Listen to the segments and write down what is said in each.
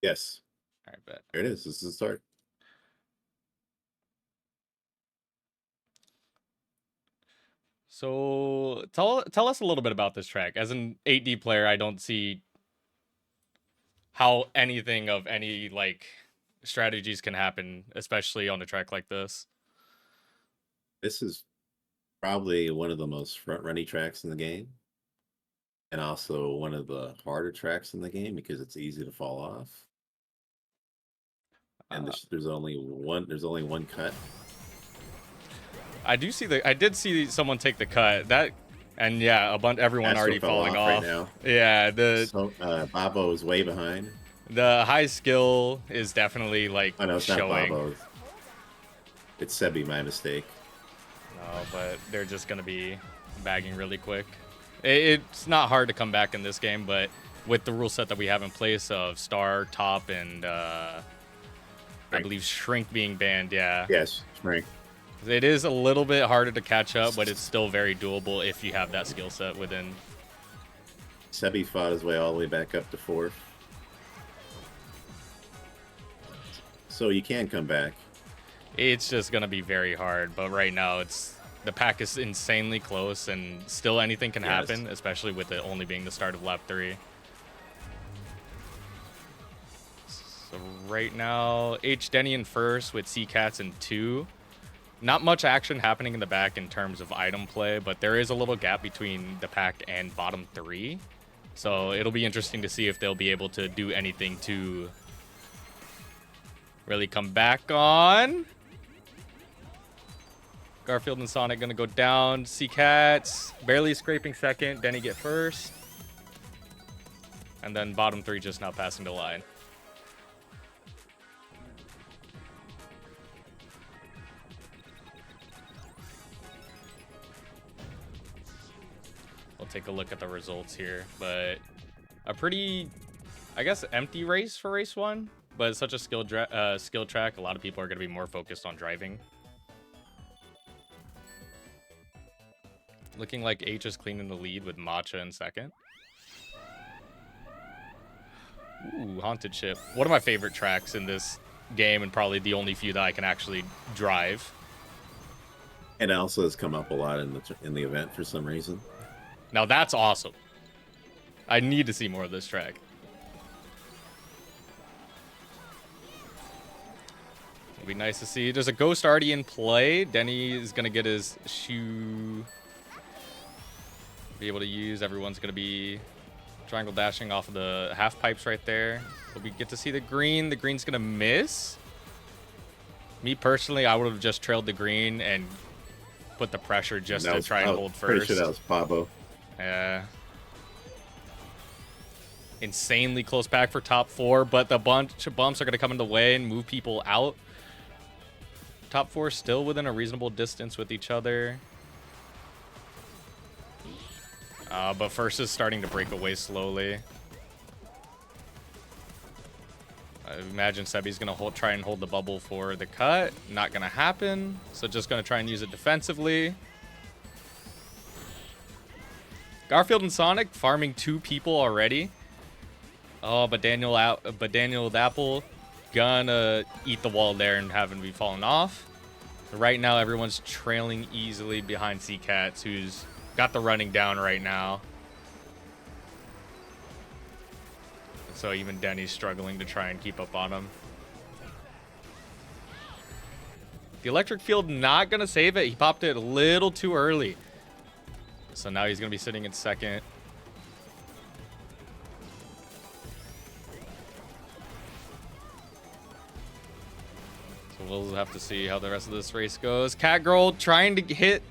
Yes. All right, bet. There it is. This is the start. So tell us a little bit about this track. As an 8D player, I don't see how anything of any like strategies can happen, especially on a track like this. This is probably one of the most front running tracks in the game, and also one of the harder tracks in the game because it's easy to fall off. And Uh, there's only one. There's only one cut. I did see someone take the cut that, and yeah, everyone Astro already fell falling off right off. now. Yeah, So Babo is way behind. the high skill is definitely like I know it's not showing. Babo. It's Sebi, my mistake. No, but they're just gonna be bagging really quick. It's not hard to come back in this game, but with the rule set that we have in place of star, top, and I Frank. believe shrink being banned, yeah, Yes, Frank. it is a little bit harder to catch up, but it's still very doable if you have that skill set within. Sebi fought his way all the way back up to fourth. So you can come back. It's just gonna be very hard, but right now the pack is insanely close, and still anything can happen, especially with it only being the start of lap 3. So right now, H Denny in first with C Cats in 2. Not much action happening in the back in terms of item play, but there is a little gap between the pack and bottom 3. So it'll be interesting to see if they'll be able to do anything to really come back on. Garfield and Sonic gonna go down. C-Cats barely scraping second. Denny get first. And then bottom 3 just now passing the line. We'll take a look at the results here. But a pretty, I guess, empty race for race 1. But it's such a skill track. A lot of people are gonna be more focused on driving. Looking like H is cleaning the lead with Matcha in second. Ooh, Haunted Ship. One of my favorite tracks in this game, and probably the only few that I can actually drive. It also has come up a lot in the event for some reason. Now that's awesome. I need to see more of this track. It'll be nice to see. There's a ghost already in play. Denny is gonna get his shoe. Be able to use. Everyone's gonna be triangle dashing off of the half pipes right there. We get to see the green. The green's gonna miss. Me personally, I would have just trailed the green and put the pressure just to try and hold first. Pretty sure that was Pablo. Yeah. Insanely close pack for top 4, but the bunch of bumps are gonna come in the way and move people out. Top 4 still within a reasonable distance with each other. But first is starting to break away slowly. I imagine Sebi's going to try and hold the bubble for the cut. Not going to happen. So just going to try and use it defensively. Garfield and Sonic farming 2 people already. Oh, but Daniel with Apple gonna eat the wall there and having to be fallen off. Right now, everyone's trailing easily behind C-Cats, who's got the running down right now. So even Denny's struggling to try and keep up on him. The electric field not going to save it. He popped it a little too early. So now he's going to be sitting in second. So we'll have to see how the rest of this race goes. Cat Girl trying to hit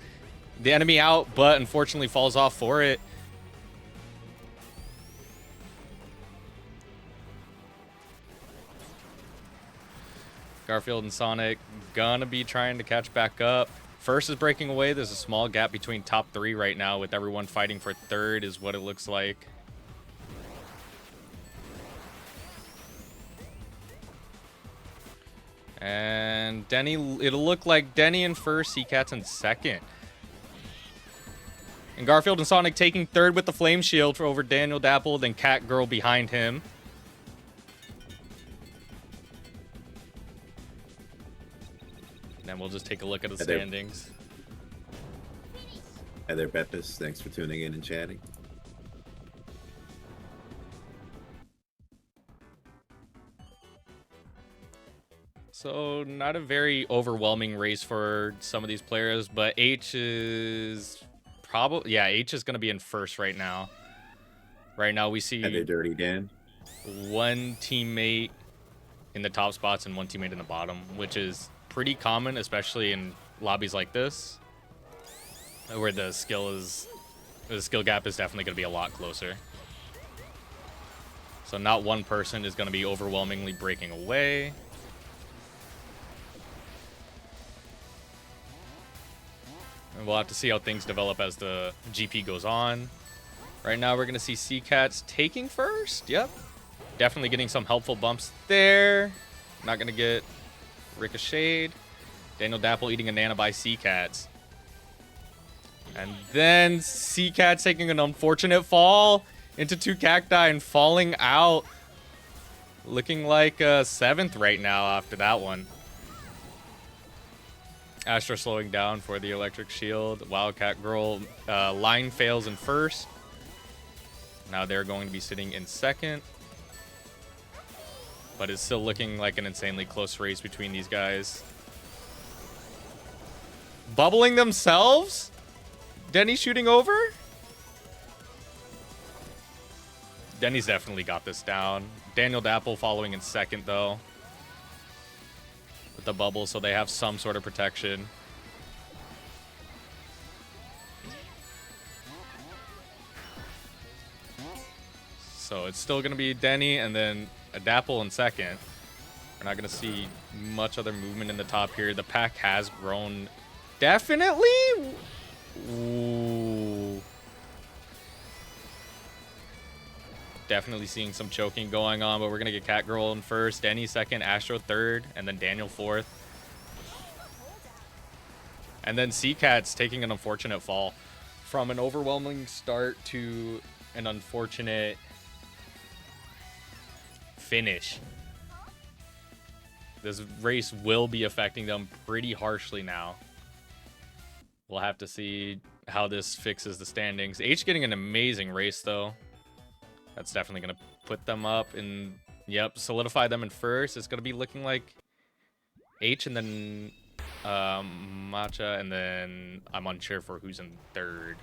the enemy out, but unfortunately falls off for it. Garfield and Sonic gonna be trying to catch back up. First is breaking away. There's a small gap between top 3 right now, with everyone fighting for third is what it looks like. And Denny, it'll look like Denny in first, C-Cats in second. And Garfield and Sonic taking third with the Flame Shield for over Daniel Dapple, then Cat Girl behind him. then we'll just take a look at the Hey there. standings. Hi there, Beppis. Thanks for tuning in and chatting. So not a very overwhelming race for some of these players, but H is probably, yeah, H is going to be in first right now. Right now we Hi there, see Dirty Dan. one teammate in the top spots and one teammate in the bottom, which is pretty common, especially in lobbies like this, where the skill gap is definitely going to be a lot closer. So not one person is going to be overwhelmingly breaking away. And we'll have to see how things develop as the GP goes on. Right now, we're going to see C-Cats taking first. Yep. Definitely getting some helpful bumps there. Not going to get ricocheted. Daniel Dapple eating a nana by C-Cats. And then C-Cats taking an unfortunate fall into 2 cacti and falling out. Looking like 7th right now after that one. Astra slowing down for the electric shield. Wildcat Girl line fails in first. Now they're going to be sitting in second. But it's still looking like an insanely close race between these guys. Bubbling themselves? Denny shooting over? Denny's definitely got this down. Daniel Dapple following in second, though. With the bubble, so they have some sort of protection. So it's still going to be Denny and then a Dapple in second. We're not going to see much other movement in the top here. The pack has grown. Definitely? Ooh. Definitely seeing some choking going on, but we're going to get Catgirl in first, Denny second, Astro third, and then Daniel fourth. And then C-Cats taking an unfortunate fall. From an overwhelming start to an unfortunate finish. This race will be affecting them pretty harshly now. We'll have to see how this fixes the standings. H getting an amazing race, though. That's definitely going to put them up and, yep, solidify them in first. It's going to be looking like H and then Matcha, and then I'm unsure for who's in third.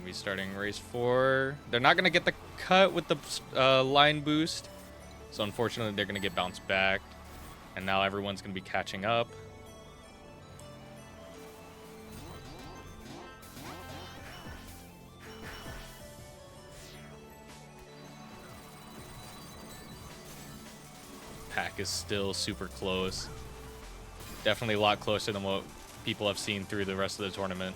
Be starting race 4. They're not going to get the cut with the line boost. So unfortunately, they're going to get bounced back. And now everyone's going to be catching up. Pack is still super close. Definitely a lot closer than what people have seen through the rest of the tournament.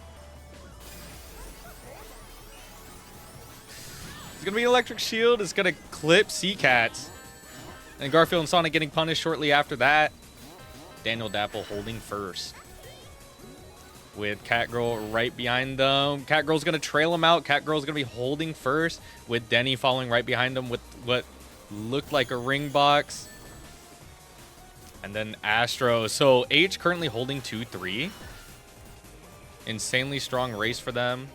It's going to be Electric Shield. It's going to clip C-Cats. And Garfield and Sonic getting punished shortly after that. Daniel Dapple holding first. With Catgirl right behind them. Catgirl's going to trail him out. Catgirl's going to be holding first. With Denny following right behind him with what looked like a ring box. And then Astro. So H currently holding 2-3. Insanely strong race for them.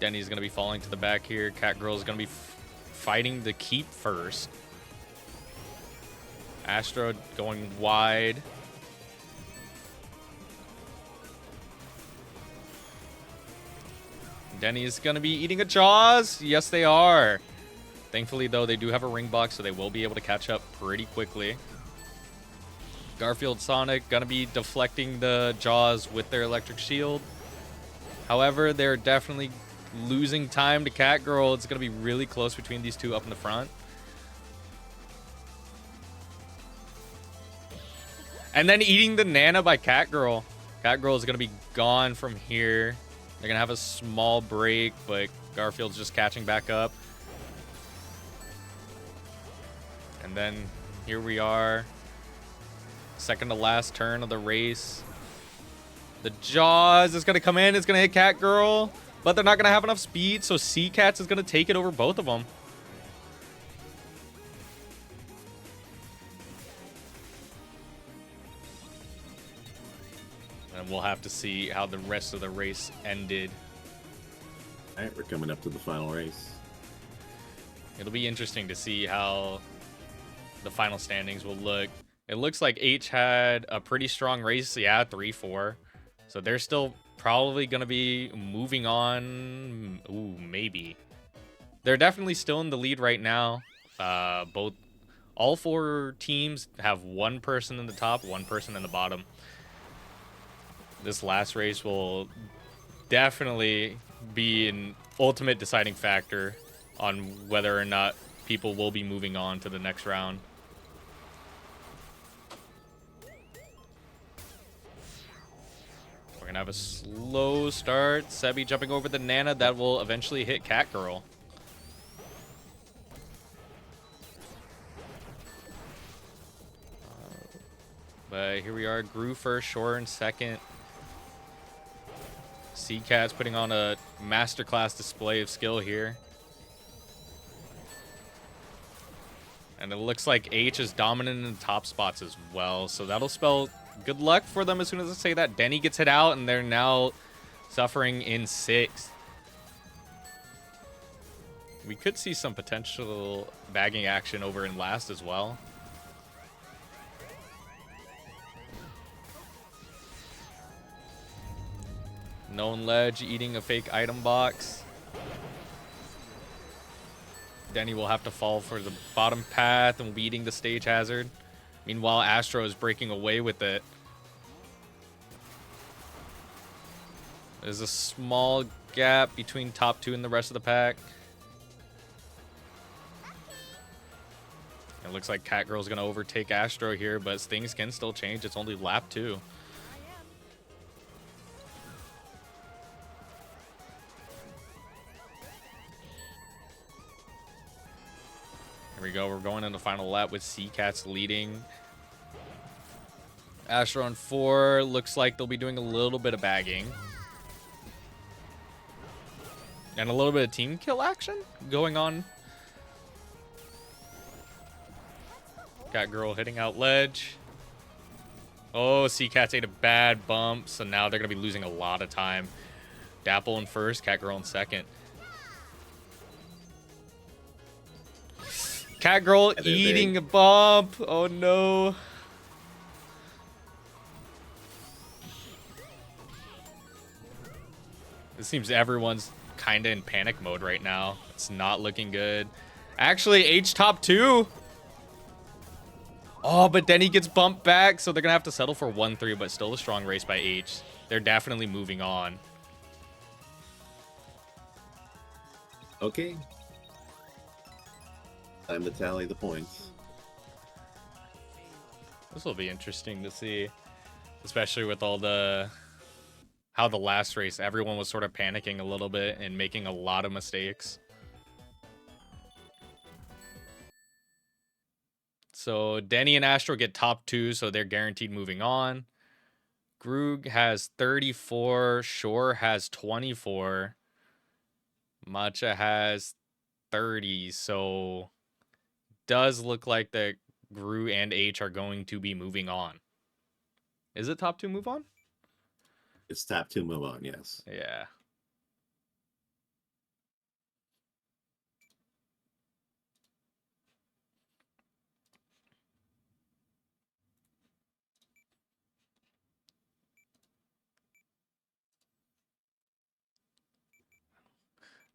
Denny's going to be falling to the back here. Catgirl's going to be fighting to keep first. Astro going wide. Denny's going to be eating a Jaws. Yes, they are. Thankfully, though, they do have a ring box, so they will be able to catch up pretty quickly. Garfield Sonic going to be deflecting the Jaws with their electric shield. However, they're definitely losing time to Catgirl. It's going to be really close between these two up in the front. And then eating the Nana by Catgirl. Catgirl is going to be gone from here. They're going to have a small break, but Garfield's just catching back up. And then here we are. Second to last turn of the race. The Jaws is going to come in. It's going to hit Cat Girl. But they're not going to have enough speed. So Sea Cats is going to take it over both of them. And we'll have to see how the rest of the race ended. All right, we're coming up to the final race. It'll be interesting to see how the final standings will look. It looks like H had a pretty strong race. Yeah, 3-4. So they're still probably going to be moving on. Ooh, maybe. They're definitely still in the lead right now. All 4 teams have one person in the top, one person in the bottom. This last race will definitely be an ultimate deciding factor on whether or not people will be moving on to the next round. We're going to have a slow start. Sebi jumping over the Nana. That will eventually hit Cat Girl. But here we are. Gru first, Shore in second. Sea Cat's putting on a masterclass display of skill here. And it looks like H is dominant in the top spots as well. So that'll spell good luck for them as soon as I say that. Denny gets hit out, and they're now suffering in 6th. We could see some potential bagging action over in last as well. Known Ledge eating a fake item box. Denny will have to fall for the bottom path and will be eating the stage hazard. Meanwhile, Astro is breaking away with it. There's a small gap between top 2 and the rest of the pack. It looks like Cat Girl's going to overtake Astro here, but things can still change. It's only lap 2. Here we go. We're going into the final lap with Sea Cats leading. Astro on 4. Looks like they'll be doing a little bit of bagging. And a little bit of team kill action going on. Cat Girl hitting out ledge. Oh, Sea Cats ate a bad bump. So now they're going to be losing a lot of time. Dapple in first. Cat Girl in second. Cat Girl eating a bump. Oh, no. It seems everyone's kind of in panic mode right now. It's not looking good. Actually, H top 2. Oh, but then he gets bumped back, so they're going to have to settle for 1-3, but still a strong race by H. They're definitely moving on. Okay. Time to tally the points. This will be interesting to see, especially with all the how the last race everyone was sort of panicking a little bit and making a lot of mistakes. So Denny and Astro get top 2, so they're guaranteed moving on. Grug has 34, Shore has 24, Matcha has 30, so does look like that Gru and H are going to be moving on. Is it top 2 move on? It's top 2 move on, yes. Yeah.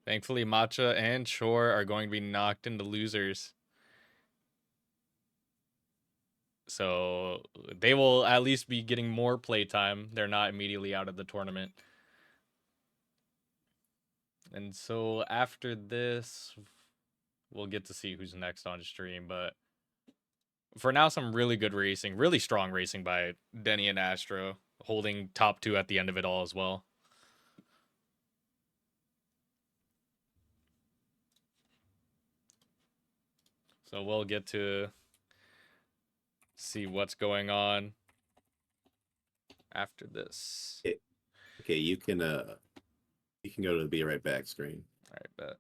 Thankfully, Matcha and Shore are going to be knocked into losers. So they will at least be getting more playtime. They're not immediately out of the tournament. And so after this, we'll get to see who's next on stream. But for now, some really good racing, really strong racing by Denny and Astro, holding top 2 at the end of it all as well. So we'll get to see what's going on after this. Okay, you can go to the be right back screen. All right, bet.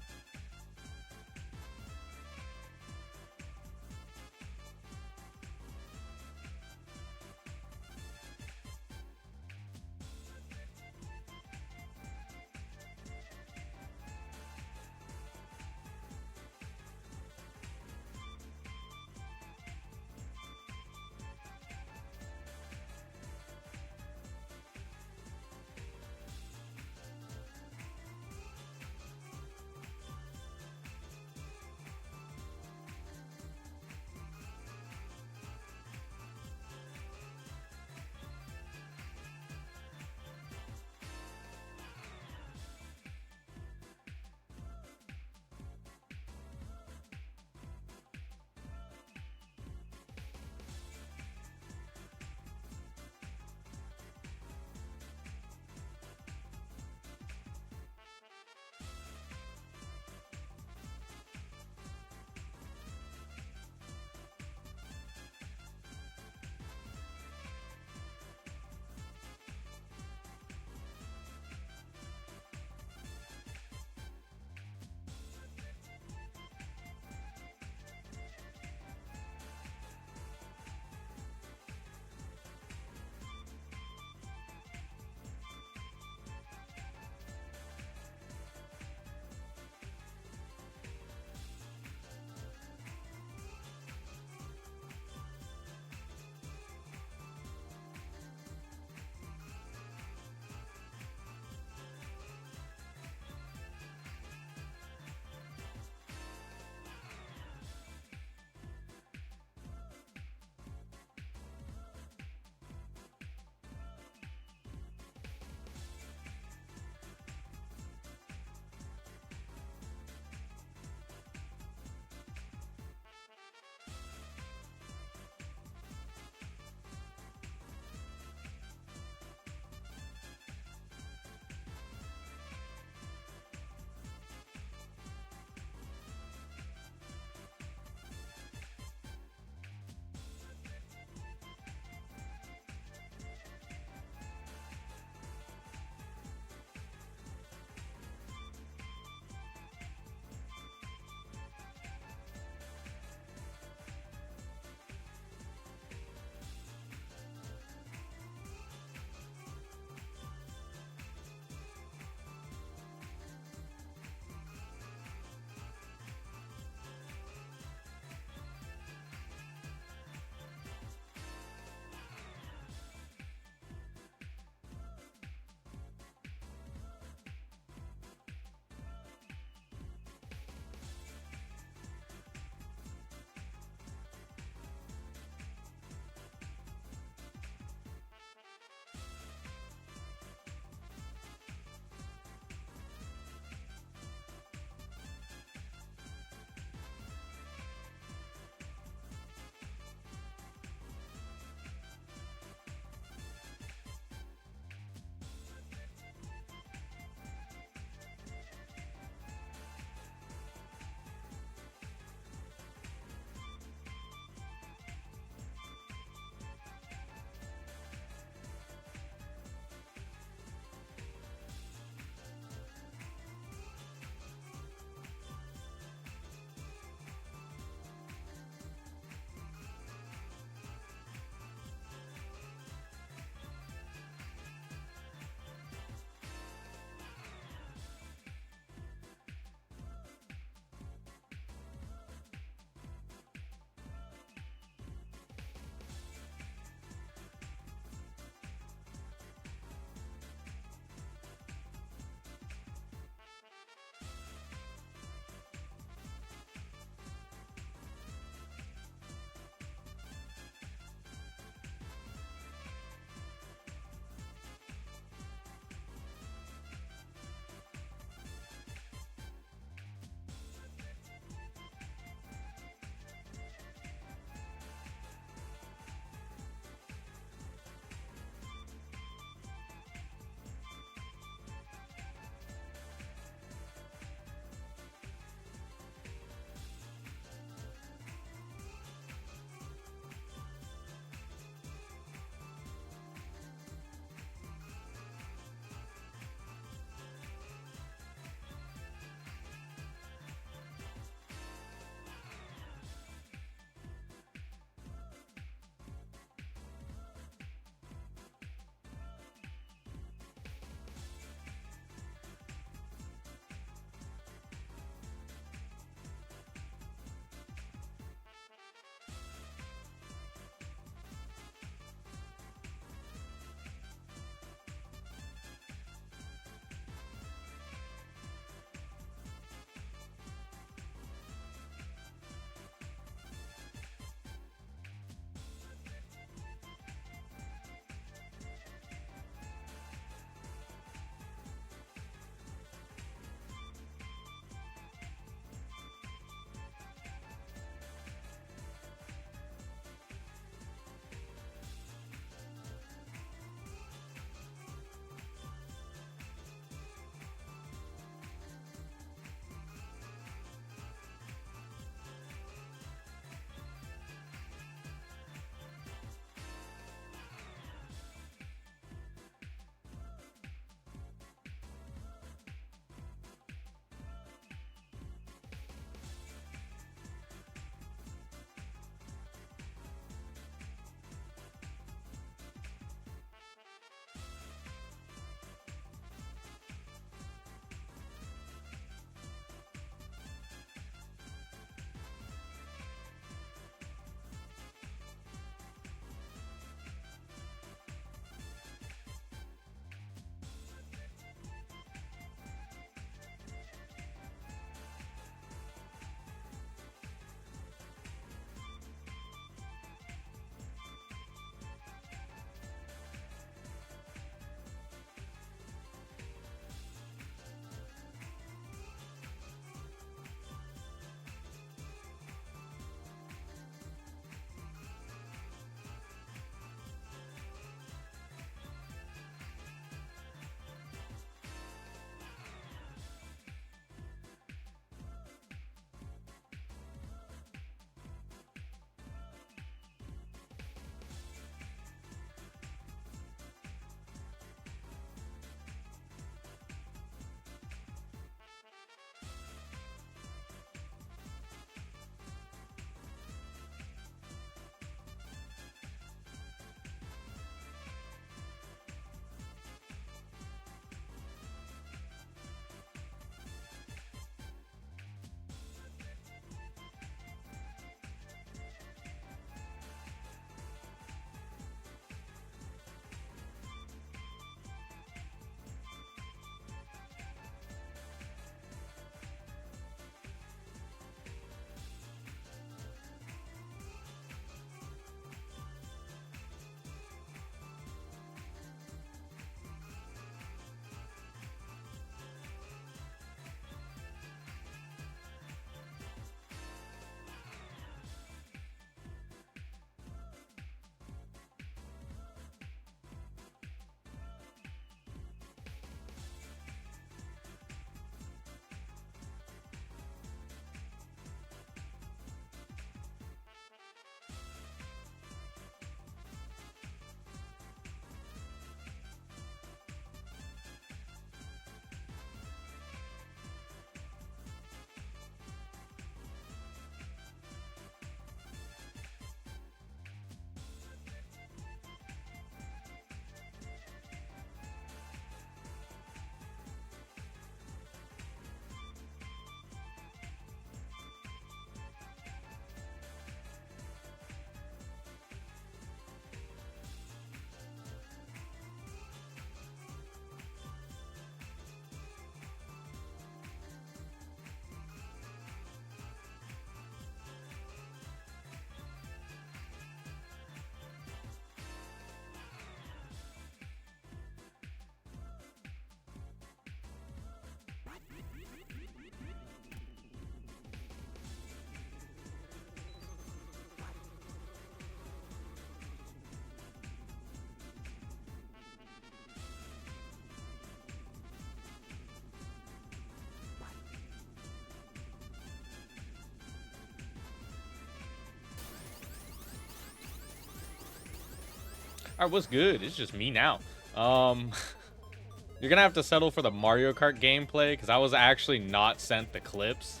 All right, what's good? It's just me now. You're gonna have to settle for the Mario Kart gameplay because I was actually not sent the clips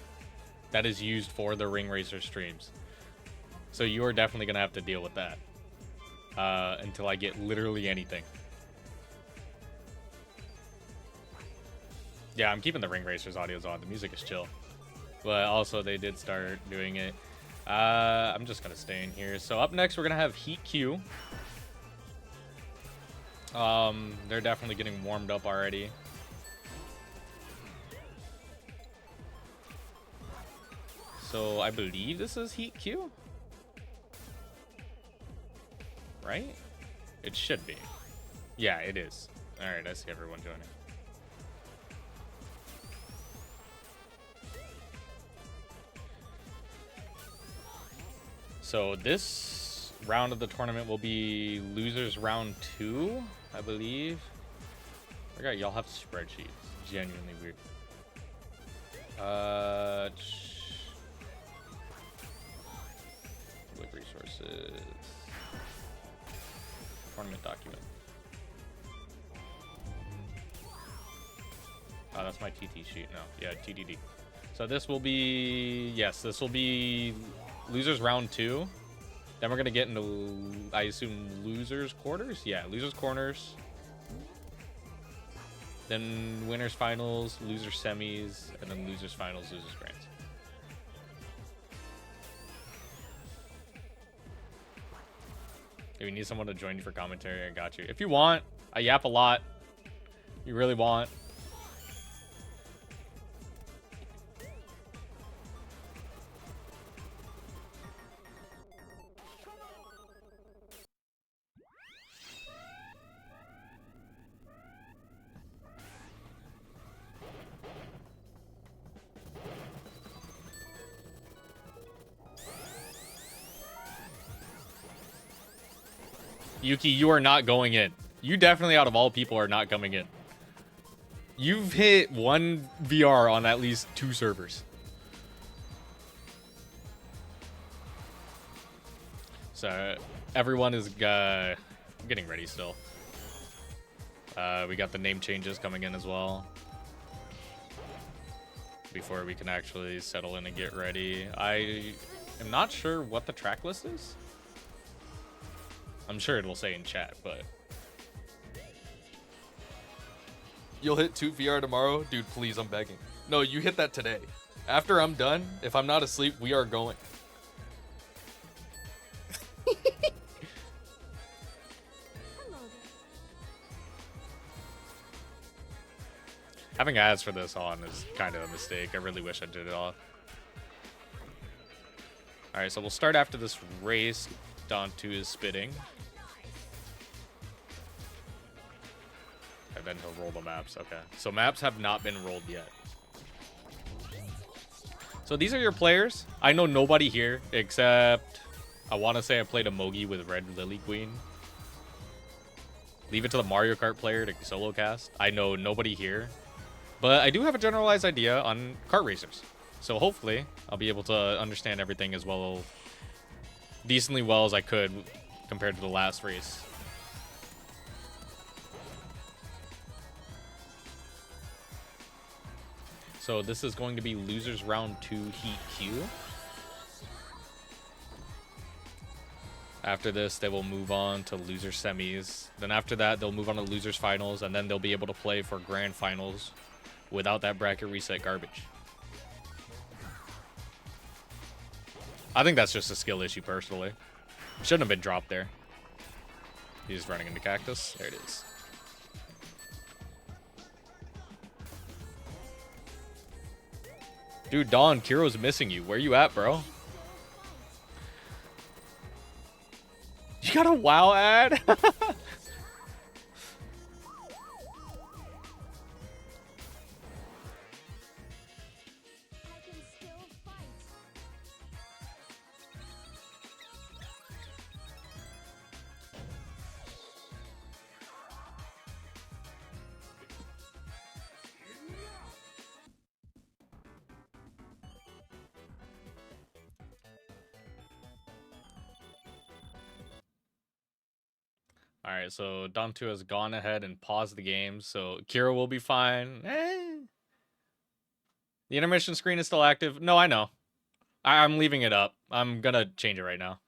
that is used for the Ring Racer streams. So you are definitely gonna have to deal with that until I get literally anything. Yeah, I'm keeping the Ring Racers audios on. The music is chill. But also, they did start doing it. I'm just going to stay in here. So up next, we're going to have Heat Q. They're definitely getting warmed up already. So I believe this is Heat Q. Right? It should be. Yeah, it is. All right, I see everyone joining. So this round of the tournament will be losers round 2, I believe. Okay, y'all have spreadsheets. Genuinely weird. Public resources. Tournament document. Oh, that's my TT sheet. No, yeah, TDD. So this will be, yes, this will be losers round 2. Then we're gonna get into, I assume, losers quarters. Yeah, losers corners. Then winners finals, losers semis, and then losers finals, losers grands. If you need someone to join you for commentary, I got you. If you want, I yap a lot. You really want. Yuki, you are not going in. You definitely, out of all people, are not coming in. You've hit 1 VR on at least 2 servers. So everyone is getting ready still. We got the name changes coming in as well. Before we can actually settle in and get ready. I am not sure what the track list is. I'm sure it will say in chat, but... You'll hit 2 VR tomorrow? Dude, please, I'm begging. No, you hit that today. After I'm done, if I'm not asleep, we are going. Having ads for this on is kind of a mistake. I really wish I did it off. Alright, so we'll start after this race. Don2 is spitting. And then he'll roll the maps. Okay. So maps have not been rolled yet. So these are your players. I know nobody here except... I want to say I played a Mogi with Red Lily Queen. Leave it to the Mario Kart player to solo cast. I know nobody here. But I do have a generalized idea on kart racers. So hopefully I'll be able to understand everything as well, decently well as I could compared to the last race. So this is going to be losers round 2 Heat Q. After this, they will move on to loser semis. Then after that, they'll move on to losers finals, and then they'll be able to play for grand finals without that bracket reset garbage. I think that's just a skill issue, personally. Shouldn't have been dropped there. He's running into cactus. There it is. Dude, Don, Kiro's missing you. Where you at, bro? You got a WoW ad? All right, so Dantu has gone ahead and paused the game, so Kira will be fine. The intermission screen is still active. No, I know. I'm leaving it up. I'm gonna change it right now.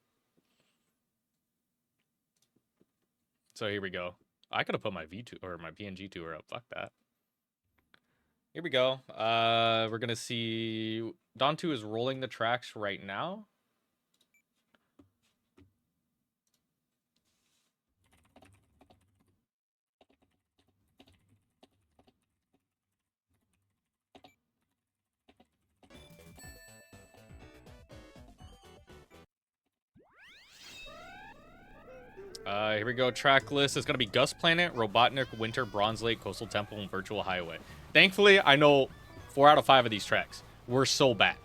So here we go. I could have put my V2 or my PNG tour up. Fuck that. Here we go. We're gonna see Dantu is rolling the tracks right now. Here we go. Track list is going to be Gust Planet, Robotnik, Winter, Bronze Lake, Coastal Temple, and Virtual Highway. Thankfully, I know 4 out of 5 of these tracks. We're so back.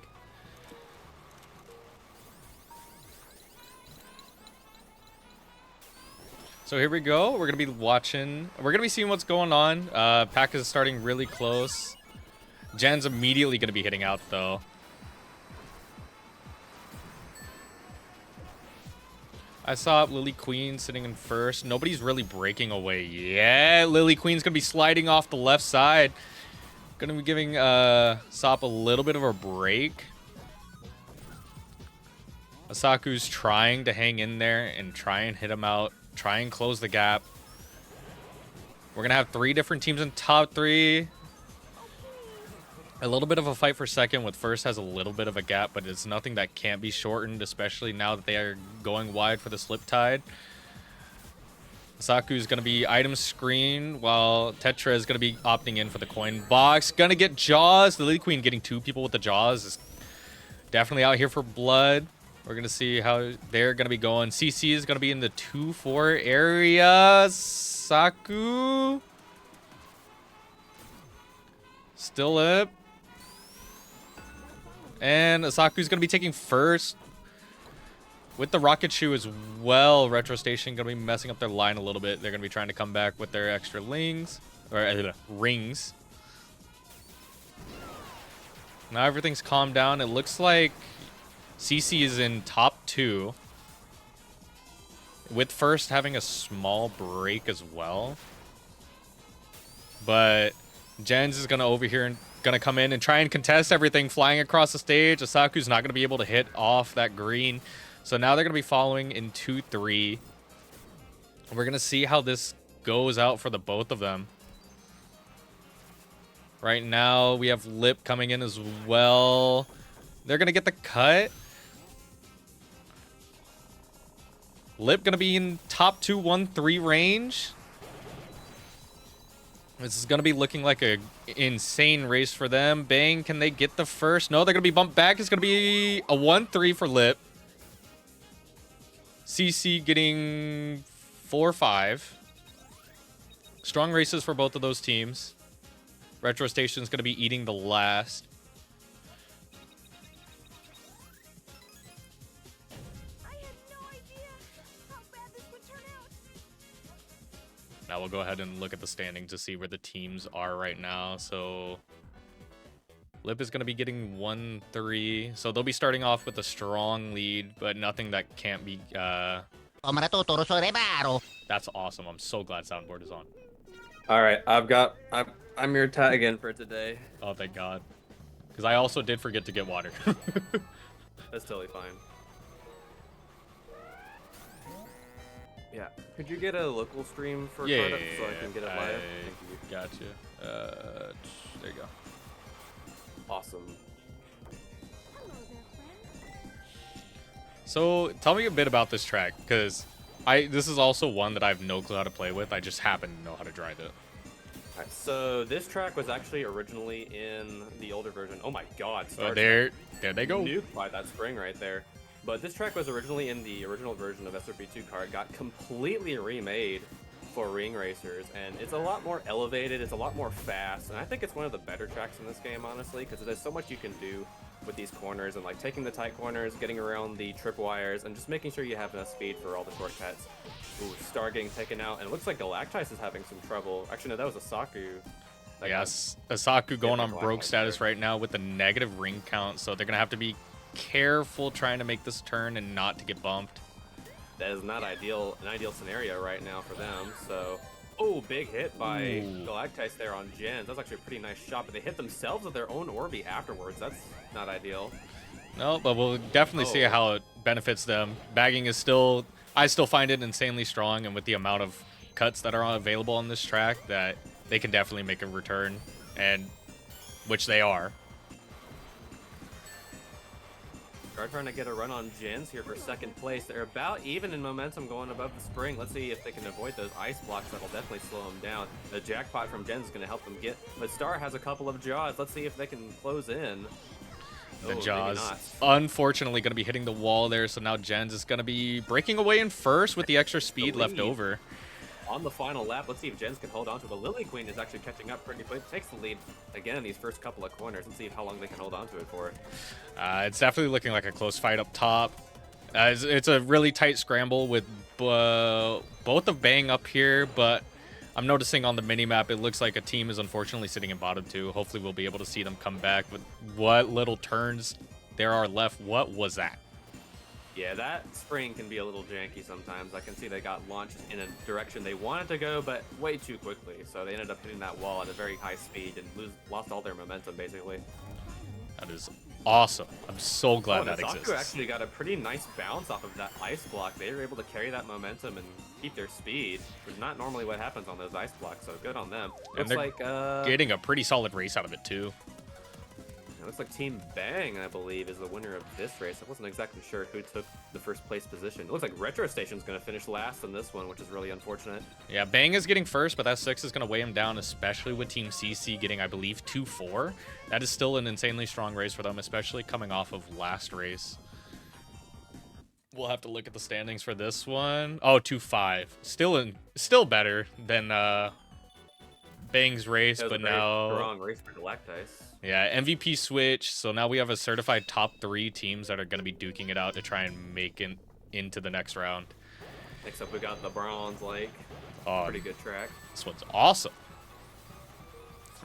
So here we go. We're going to be watching. We're going to be seeing what's going on. Pack is starting really close. Jen's immediately going to be hitting out, though. I saw Lily Queen sitting in first. Nobody's really breaking away. Yeah, Lily Queen's going to be sliding off the left side. Going to be giving Sop a little bit of a break. Asaku's trying to hang in there and try and hit him out. Try and close the gap. We're going to have 3 different teams in top 3. A little bit of a fight for second with first has a little bit of a gap, but it's nothing that can't be shortened, especially now that they are going wide for the slip tide. Saku's going to be item screen, while Tetra is going to be opting in for the coin box. Going to get Jaws. The Lily Queen getting 2 people with the Jaws is definitely out here for blood. We're going to see how they're going to be going. CC is going to be in the 2-4 area. Saku still up. And Asaku's going to be taking first with the rocket shoe as well. Retro Station going to be messing up their line a little bit. They're going to be trying to come back with their extra rings. Now everything's calmed down. It looks like CC is in top 2, with first having a small break as well. But Jens is going to over here and going to come in and try and contest everything flying across the stage. Asaku's not going to be able to hit off that green. So now they're going to be following in 2-3. We're going to see how this goes out for the both of them. Right now, we have Lip coming in as well. They're going to get the cut. Lip going to be in top 2, 1-3 range. This is going to be looking like a insane race for them. Bang, can they get the first? No, they're going to be bumped back. It's going to be a 1-3 for Lip. CC getting 4-5. Strong races for both of those teams. Retro Station is going to be eating the last. Now we'll go ahead and look at the standings to see where the teams are right now. So Lip is going to be getting 1-3. So they'll be starting off with a strong lead, but nothing that can't be... That's awesome. I'm so glad soundboard is on. All right, I'm your tag in for today. Oh, thank God. Because I also did forget to get water. That's totally fine. Yeah. Could you get a local stream for startup so I can get it live? Thank you. Gotcha. There you go. Awesome. So tell me a bit about this track, because this is also one that I have no clue how to play with. I just happen to know how to drive it. Alright, so this track was actually originally in the older version. Oh my God! There they go. Nuked by that spring right there. But this track was originally in the original version of SRP2 card. Got completely remade for ring racers, and it's a lot more elevated. It's a lot more fast, and I think it's one of the better tracks in this game, honestly, because there's so much you can do with these corners and like taking the tight corners, getting around the tripwires, and just making sure you have enough speed for all the shortcuts. Ooh, Star getting taken out, and it looks like Galactice is having some trouble. Actually, no, that was Asaku. Yes, Asaku going on broke status right now with the negative ring count, so they're gonna have to be careful trying to make this turn and not to get bumped. that is not ideal, an ideal scenario right now for them. So, oh, big hit by Galactice there on Jens. That's actually a pretty nice shot, but they hit themselves with their own Orbi afterwards. That's not ideal. No, but we'll definitely see how it benefits them. Bagging is still, I still find it insanely strong, and with the amount of cuts that are available on this track, that they can definitely make a return, and which they are. Trying to get a run on Jens here for second place. They're about even in momentum going above the spring. Let's see if they can avoid those ice blocks. That'll definitely slow them down. The jackpot from Jens is going to help them get, but Star has a couple of jaws. Let's see if they can close in. The Oh, jaws, unfortunately, going to be hitting the wall there, so now Jens is going to be breaking away in first with the extra speed left over. On the final lap, let's see if Jens can hold on to the Lily Queen is actually catching up pretty quick. Takes the lead again in these first couple of corners. Let's see how long they can hold on to it for. It's definitely looking like a close fight up top. It's a really tight scramble with both of Bang up here, but I'm noticing on the minimap it looks like a team is unfortunately sitting in bottom two. Hopefully we'll be able to see them come back with what little turns there are left. What was that? Yeah, that spring can be a little janky sometimes. I can see they got launched in a direction they wanted to go, but way too quickly. So they ended up hitting that wall at a very high speed and lost all their momentum, basically. That is awesome. I'm so glad that Kracko exists. actually got a pretty nice bounce off of that ice block. They were able to carry that momentum and keep their speed, which is not normally what happens on those ice blocks, so good on them. And Looks like getting a pretty solid race out of it, too. it looks like Team Bang, I believe, is the winner of this race. I wasn't exactly sure who took the first place position. It looks like Retro Station's going to finish last in this one, which is really unfortunate. Yeah, Bang is getting first, but that 6 is going to weigh him down, especially with Team CC getting, I believe, 2-4. That is still an insanely strong race for them, especially coming off of last race. We'll have to look at the standings for this one. Oh, 2-5. Still better than Bang's race, but now strong race for Galactice. Yeah, MVP switch. So now we have a certified top 3 teams that are going to be duking it out to try and make it into the next round. Next up, we got the Bronze Lake. Oh, pretty good track. This one's awesome.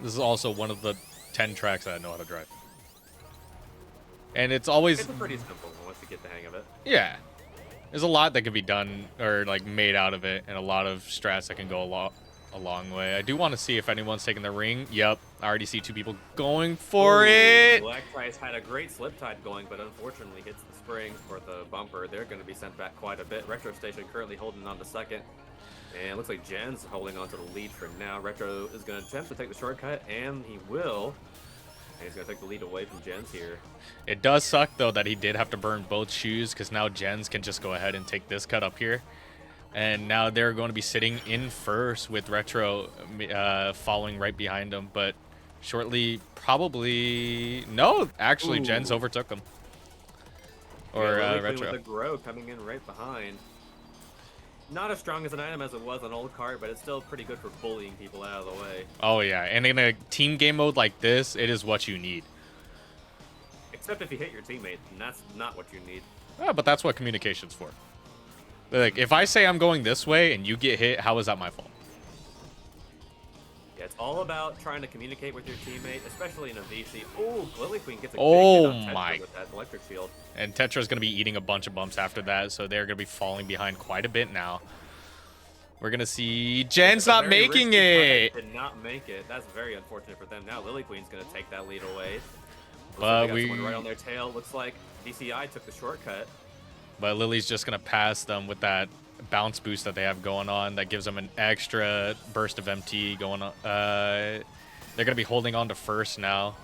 This is also one of the 10 tracks that I know how to drive. And it's always... It's a pretty simple one once you get the hang of it. Yeah. There's a lot that can be done or like made out of it, and a lot of strats that can go a long way. I do want to see if anyone's taking the ring. Yep, I already see 2 people going for it. Galactice had a great slip tide going, but unfortunately hits the spring for the bumper. They're going to be sent back quite a bit. Retro Station currently holding on to second. And it looks like Jen's holding on to the lead for now. Retro is going to attempt to take the shortcut, and he will. And he's going to take the lead away from Jens here. It does suck, though, that he did have to burn both shoes, because now Jens can just go ahead and take this cut up here. And now they're going to be sitting in first with Retro following right behind them. But shortly, probably... No, actually, Jens overtook him. Or Retro. With the Grow coming in right behind. Not as strong as an item as it was on Old Cart, but it's still pretty good for bullying people out of the way. Oh, yeah. And in a team game mode like this, it is what you need. Except if you hit your teammate, and that's not what you need. But that's what communication's for. Like, if I say I'm going this way and you get hit, how is that my fault? Yeah, it's all about trying to communicate with your teammate, especially in a VC. Oh, Lily Queen gets a oh big hit on my! Tetra with that electric shield. And Tetra's going to be eating a bunch of bumps after that, so they're going to be falling behind quite a bit now. We're going to see Jen's not making it. Did not make it. That's very unfortunate for them. Now Lily Queen's going to take that lead away. But we got someone right on their tail. Looks like DCI took the shortcut. But Lily's just going to pass them with that bounce boost that they have going on. That gives them an extra burst of MT going on. They're going to be holding on to first now.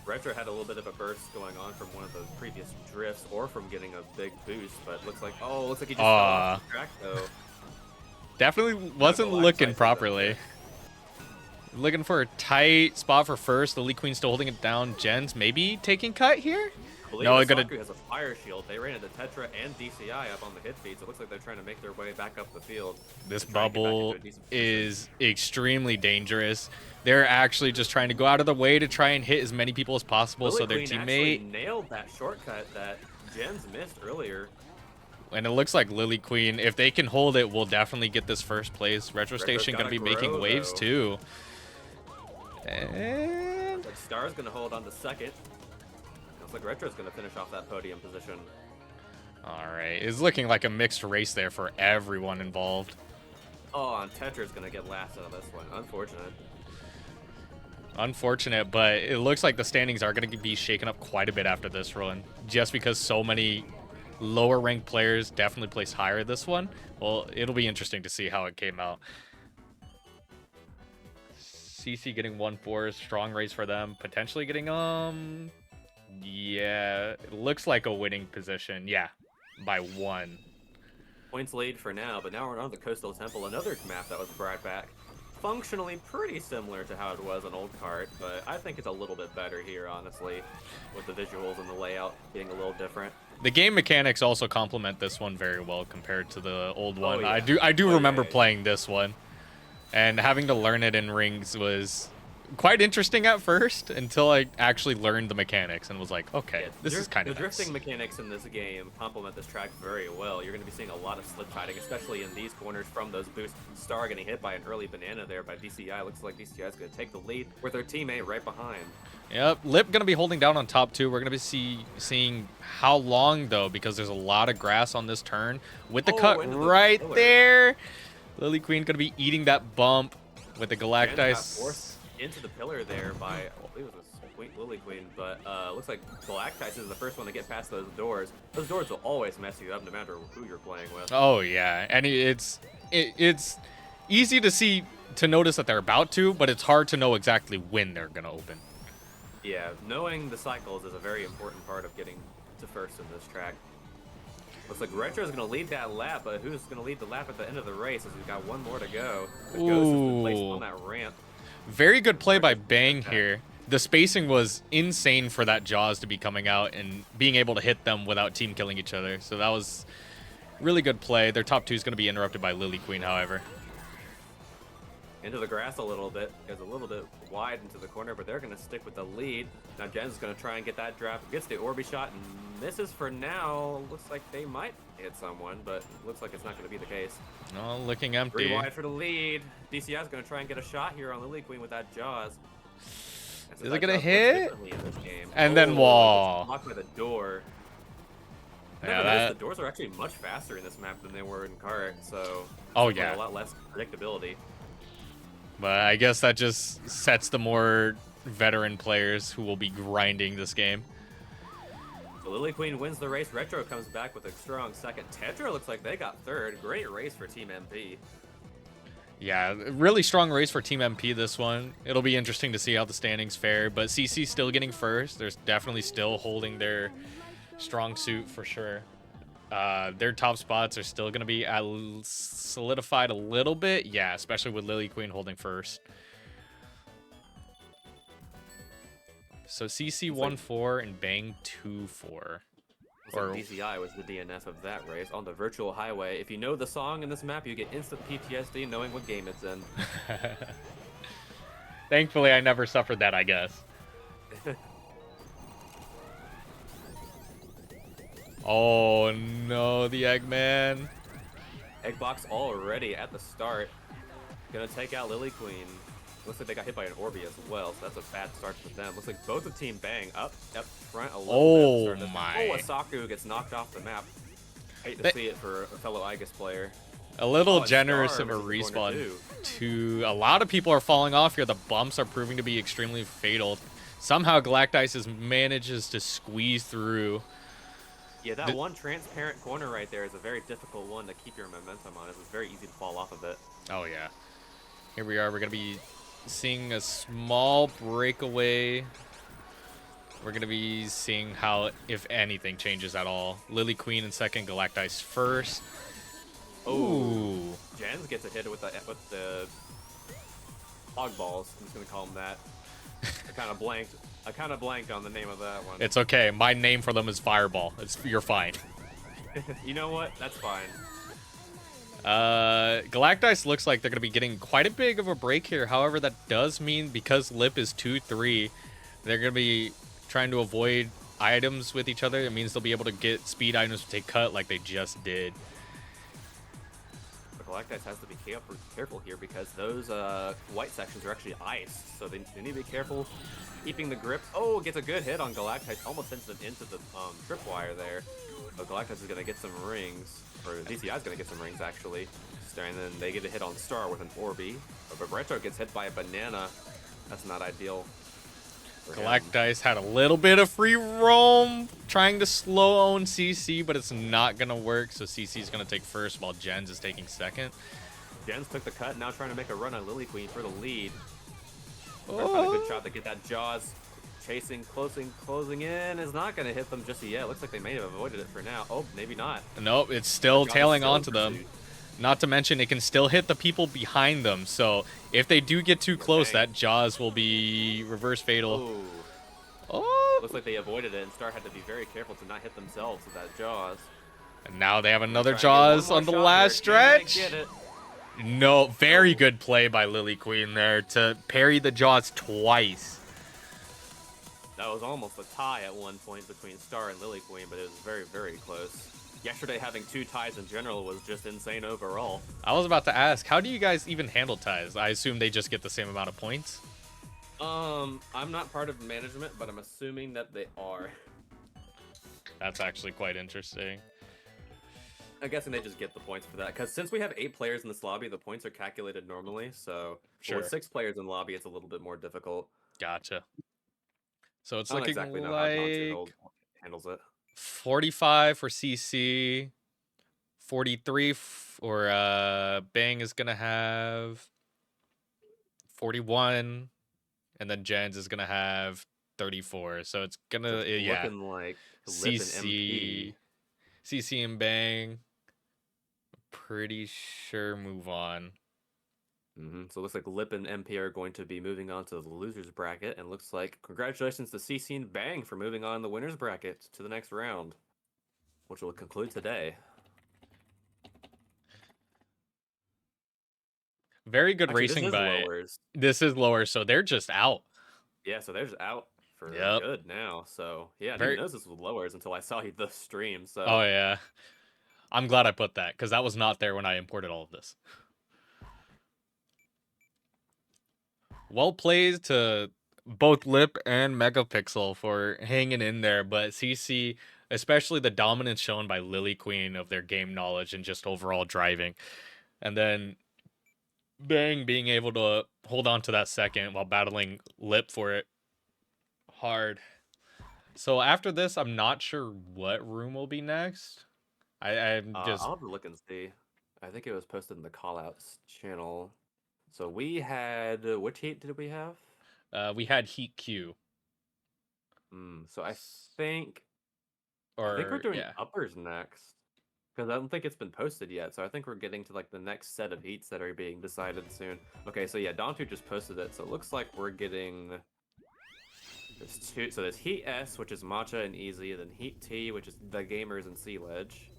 Retro had a little bit of a burst going on from one of the previous drifts or from getting a big boost, but looks like, looks like he just fell off the track, though. Definitely wasn't looking properly. Looking for a tight spot for first. The Lily Queen still holding it down. Jens maybe taking cut here? No, Saku has a fire shield. They ran into Tetra and DCI up on the hit feed, so it looks like they're trying to make their way back up the field. This bubble is extremely dangerous. They're actually just trying to go out of the way to try and hit as many people as possible, so their teammate nailed that shortcut that Jens missed earlier. And it looks like Lily Queen, if they can hold it, will definitely get this first place. Retro Station going to be making waves too. And Star's going to hold on to second. Looks like Retro's going to finish off that podium position. All right, it's looking like a mixed race there for everyone involved. Oh, and Tetra's gonna get last out of this one. Unfortunate. Unfortunate, but it looks like the standings are going to be shaken up quite a bit after this run, just because so many lower ranked players definitely placed higher this one. Well, it'll be interesting to see how it came out. CC getting 1-4, strong race for them, potentially getting yeah, it looks like a winning position. Yeah, by 1. Points lead for now, but now we're on the Coastal Temple, another map that was brought back. Functionally pretty similar to how it was on Old Cart, but I think it's a little bit better here, honestly, with the visuals and the layout being a little different. The game mechanics also complement this one very well compared to the old one. Yeah. I do remember Yeah. playing this one, and having to learn it in rings was quite interesting at first until I actually learned the mechanics and was like, okay, this is kind of The nice. drifting mechanics in this game complement this track very well. You're going to be seeing a lot of slip fighting, especially in these corners from those boosts. Star getting hit by an early banana there by DCI. Looks like DCI is going to take the lead with their teammate right behind. Yep, Lip gonna be holding down on top 2. We're gonna be seeing how long though, because there's a lot of grass on this turn with the cut into the right pillar. there. Lily Queen gonna be eating that bump with the Jen got Galactice. forced into the pillar there by, I believe it was a sweet Lily Queen, but looks like Galactice is the first one to get past those doors. Those doors will always mess you up no matter who you're playing with. Oh yeah, and it's easy to notice that they're about to, but it's hard to know exactly when they're gonna open. Yeah, knowing the cycles is a very important part of getting to first in this track. Looks like Retro is going to lead that lap, but who's going to lead the lap at the end of the race as we've got one more to go. The Ghost has been placed on that ramp. Very good play by Bang here. The spacing was insane for that Jaws to be coming out and being able to hit them without team killing each other. So that was really good play. Their top 2 is going to be interrupted by Lily Queen, however. Into the grass a little bit, goes a little bit wide into the corner, but they're going to stick with the lead. Now Jen's going to try and get that drop, gets the Orby shot and misses for now. Looks like they might hit someone, but looks like it's not going to be the case. Oh, looking empty. 3 wide for the lead. DCI is going to try and get a shot here on Lily Queen with that Jaws. Is it going to hit? And then wall. wall. Blocked by the door. Yeah, the doors are actually much faster in this map than they were in Cart, so Oh, definitely yeah. a lot less predictability. But I guess that just sets the more veteran players who will be grinding this game. So Lily Queen wins the race. Retro comes back with a strong second. Tetra looks like they got third. Great race for Team MP. Yeah, really strong race for Team MP this one. It'll be interesting to see how the standings fare, but CC still getting first. They're definitely still holding their strong suit for sure. Their top spots are still going to be solidified a little bit. Yeah, especially with Lily Queen holding first. So CC 1-4 and Bang 2-4. Or DCI was the DNF of that race on the virtual highway. If you know the song in this map, you get instant PTSD knowing what game it's in. Thankfully, I never suffered that, I guess. Oh no, the Eggman. Eggbox already at the start. Gonna take out Lily Queen. Looks like they got hit by an Orby as well, so that's a bad start for them. Looks like both the team Bang up front a little bit. My. Oh, Asaku gets knocked off the map. Hate to see it for a fellow Igus player. A little Oh, generous Star of a versus corner respawn. two. A lot of people are falling off here. The bumps are proving to be extremely fatal. Somehow Galactice manages to squeeze through. Yeah, that one transparent corner right there is a very difficult one to keep your momentum on. It's very easy to fall off of it. Oh yeah. Here we are. We're gonna be seeing a small breakaway. We're gonna be seeing how, if anything, changes at all. Lily Queen in second, Galactice first. Ooh. Jens gets a hit with the hog balls. I'm just gonna call them that. I kind of blanked on the name of that one. It's okay. My name for them is Fireball. You're fine. You know what? That's fine. Galactice looks like they're going to be getting quite a big of a break here. However, that does mean because Lip is 2-3, they're going to be trying to avoid items with each other. It means they'll be able to get speed items to take cut like they just did. But Galactice has to be careful here because those white sections are actually iced, so they need to be careful keeping the grip. Oh, gets a good hit on Galactice, almost sends them into the tripwire there. So Galactus is gonna get some rings, or DCI is gonna get some rings actually. And then they get a hit on Star with an Orby. But Retro gets hit by a banana. That's not ideal. Galactus had a little bit of free roam, trying to slow own CC, but it's not gonna work. So CC is gonna take first, while Jens is taking second. Jens took the cut, now trying to make a run on Lily Queen for the lead. Found a good shot to get that Jaws. Chasing, closing in is not going to hit them just yet. Looks like they may have avoided it for now. Oh, maybe not. Nope, it's still tailing onto them. Not to mention, it can still hit the people behind them. So if they do get too close, that Jaws will be reverse fatal. Ooh. Oh! Looks like they avoided it, and Star had to be very careful to not hit themselves with that Jaws. And now they have another Jaws on the last stretch. Get it. No, very good play by Lily Queen there to parry the Jaws twice. That was almost a tie at one point between Star and Lily Queen, but it was very, very close. Yesterday, having 2 ties in general was just insane overall. I was about to ask, how do you guys even handle ties? I assume they just get the same amount of points? I'm not part of management, but I'm assuming that they are. That's actually quite interesting. I'm guessing they just get the points for that, because since we have 8 players in this lobby, the points are calculated normally, so with 6 players in the lobby, it's a little bit more difficult. Gotcha. So it's I don't looking exactly know like how Don handles it. 45 for CC, 43 for Bang is gonna have 41, and then Jens is gonna have 34. So it's gonna looking like Lip and MP. CC and Bang. Pretty sure move on. So it looks like Lip and MP are going to be moving on to the losers bracket, and looks like congratulations to CC and Bang for moving on the winners bracket to the next round, which will conclude today. Very good Actually, racing by lowers. This is lower, so they're just out. Yeah, so they're just out for good now. So yeah, I didn't know this was lowers until I saw the stream. So oh yeah, I'm glad I put that because that was not there when I imported all of this. Well played to both Lip and Megapixel for hanging in there, but CC, especially the dominance shown by Lily Queen of their game knowledge and just overall driving, and then Bang being able to hold on to that second while battling Lip for it hard. So after this, I'm not sure what room will be next. I'm just... I'll have to look and see. I think it was posted in the callouts channel. So we had, which heat did we have? We had Heat Q. So I think we're doing uppers next, because I don't think it's been posted yet. So I think we're getting to like the next set of heats that are being decided soon. Okay, so yeah, Dontu just posted it. So it looks like we're getting there's 2. So there's Heat S, which is Matcha and Easy, and then Heat T, which is the Gamers and Sea Ledge,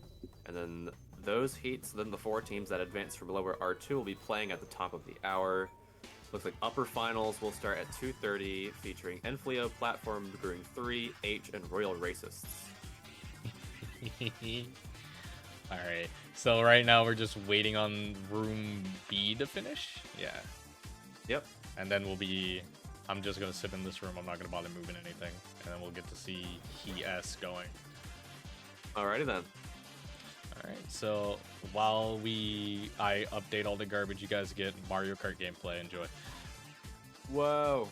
and then those heats, then the 4 teams that advance from lower R2 will be playing at the top of the hour. Looks like upper finals will start at 2:30, featuring Enfleo, Platform Brewing 3, H, and Royal Racists. Alright, so right now we're just waiting on room B to finish? Yeah. Yep. And then I'm just going to sit in this room, I'm not going to bother moving anything, and then we'll get to see Heat S going. Alrighty then. Alright, so while I update all the garbage, you guys get Mario Kart gameplay. Enjoy. Whoa.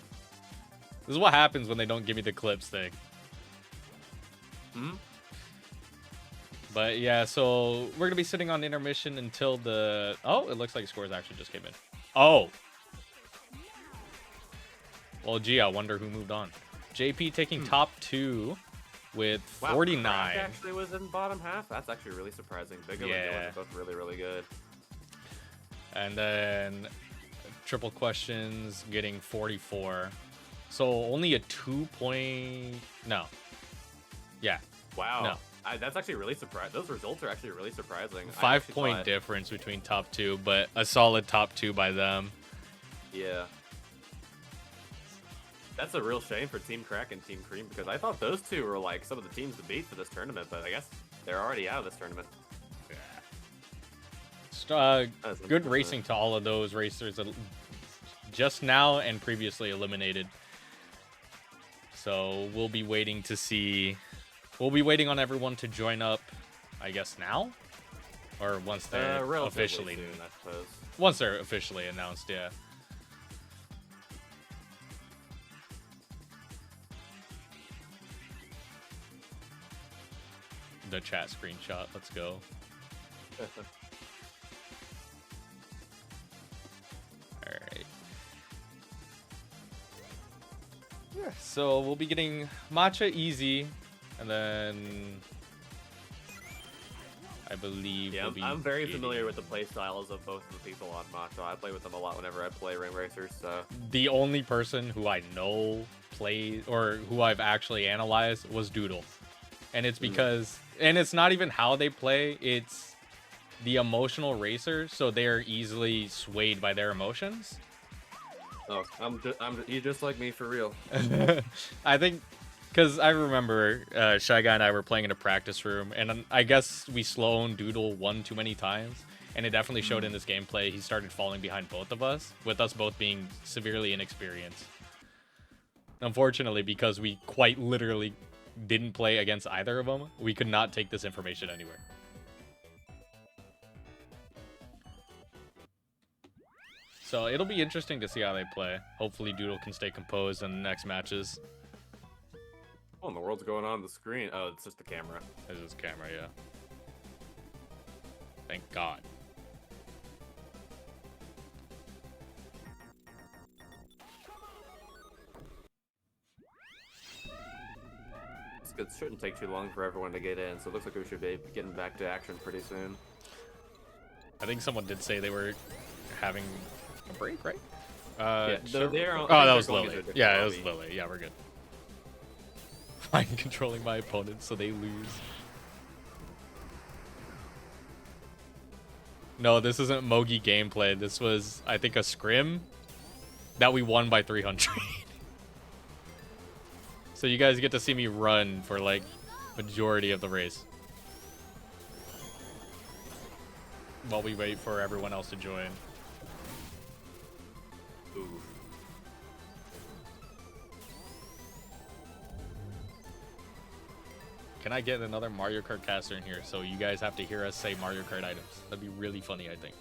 This is what happens when they don't give me the clips thing. But yeah, so we're going to be sitting on intermission until the... Oh, it looks like scores actually just came in. Oh! Well, gee, I wonder who moved on. JP taking top 2 with 49. Wow, Kracko actually was in bottom half. That's actually really surprising. Big and Dylan are both really, really good. And then Triple Questions getting 44. So only a 2-point... No. Yeah. Wow. No. That's actually really surprising. Those results are actually really surprising. 5-point difference between top 2, but a solid top 2 by them. Yeah. That's a real shame for Team Crack and Team Cream, because I thought those 2 were like some of the teams to beat for this tournament, but I guess they're already out of this tournament. Yeah. Good racing to all of those racers just now and previously eliminated. So we'll be waiting to see We'll be waiting on everyone to join up, I guess now, or once they're Relatively officially soon, I suppose. once they're officially announced. Yeah. The chat screenshot. Let's go. All right. Yeah. So we'll be getting matcha easy, and then I believe. Yeah, we'll be I'm very getting- familiar with the play styles of both of the people on Macho. I play with them a lot whenever I play Ring Racers, so... The only person who I know played, or who I've actually analyzed, was Doodle. And it's because, and it's not even how they play, it's the emotional racer, so they're easily swayed by their emotions. Oh, you're just like me for real. I think, because I remember Shy Guy and I were playing in a practice room, and I guess we slow-owned Doodle one too many times, and it definitely showed in this gameplay. He started falling behind both of us, with us both being severely inexperienced. Unfortunately, because we quite literally didn't play against either of them, we could not take this information anywhere. So it'll be interesting to see how they play. Hopefully Doodle can stay composed in the next matches. What in the world's going on the screen? Oh, it's just the camera. This is camera, yeah. Thank God. It shouldn't take too long for everyone to get in, so it looks like we should be getting back to action pretty soon. I think someone did say they were having a break, right? Yeah, sure. they're on- Oh, I that think was they're going Lily. into a different Yeah, it was lobby. Lily. Yeah, we're good. I'm controlling my opponents so they lose. No, this isn't Mogi gameplay. This was, I think, a scrim that we won by 300. So you guys get to see me run for, like, majority of the race. While we wait for everyone else to join. Ooh. Can I get another Mario Kart caster in here so you guys have to hear us say Mario Kart items? That'd be really funny, I think.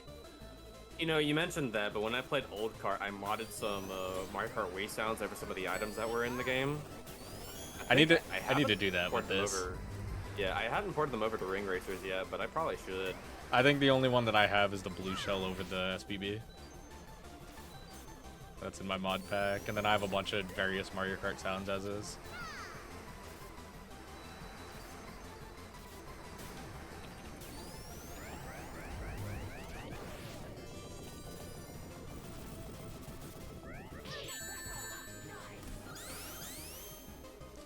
You know, you mentioned that, but when I played Old Kart, I modded some Mario Kart Wii sounds over some of the items that were in the game. I need to haven't do that with ported them this. over- Yeah, I hadn't ported them over to Ring Racers yet, but I probably should. I think the only one that I have is the blue shell over the SBB. That's in my mod pack, and then I have a bunch of various Mario Kart sounds as is.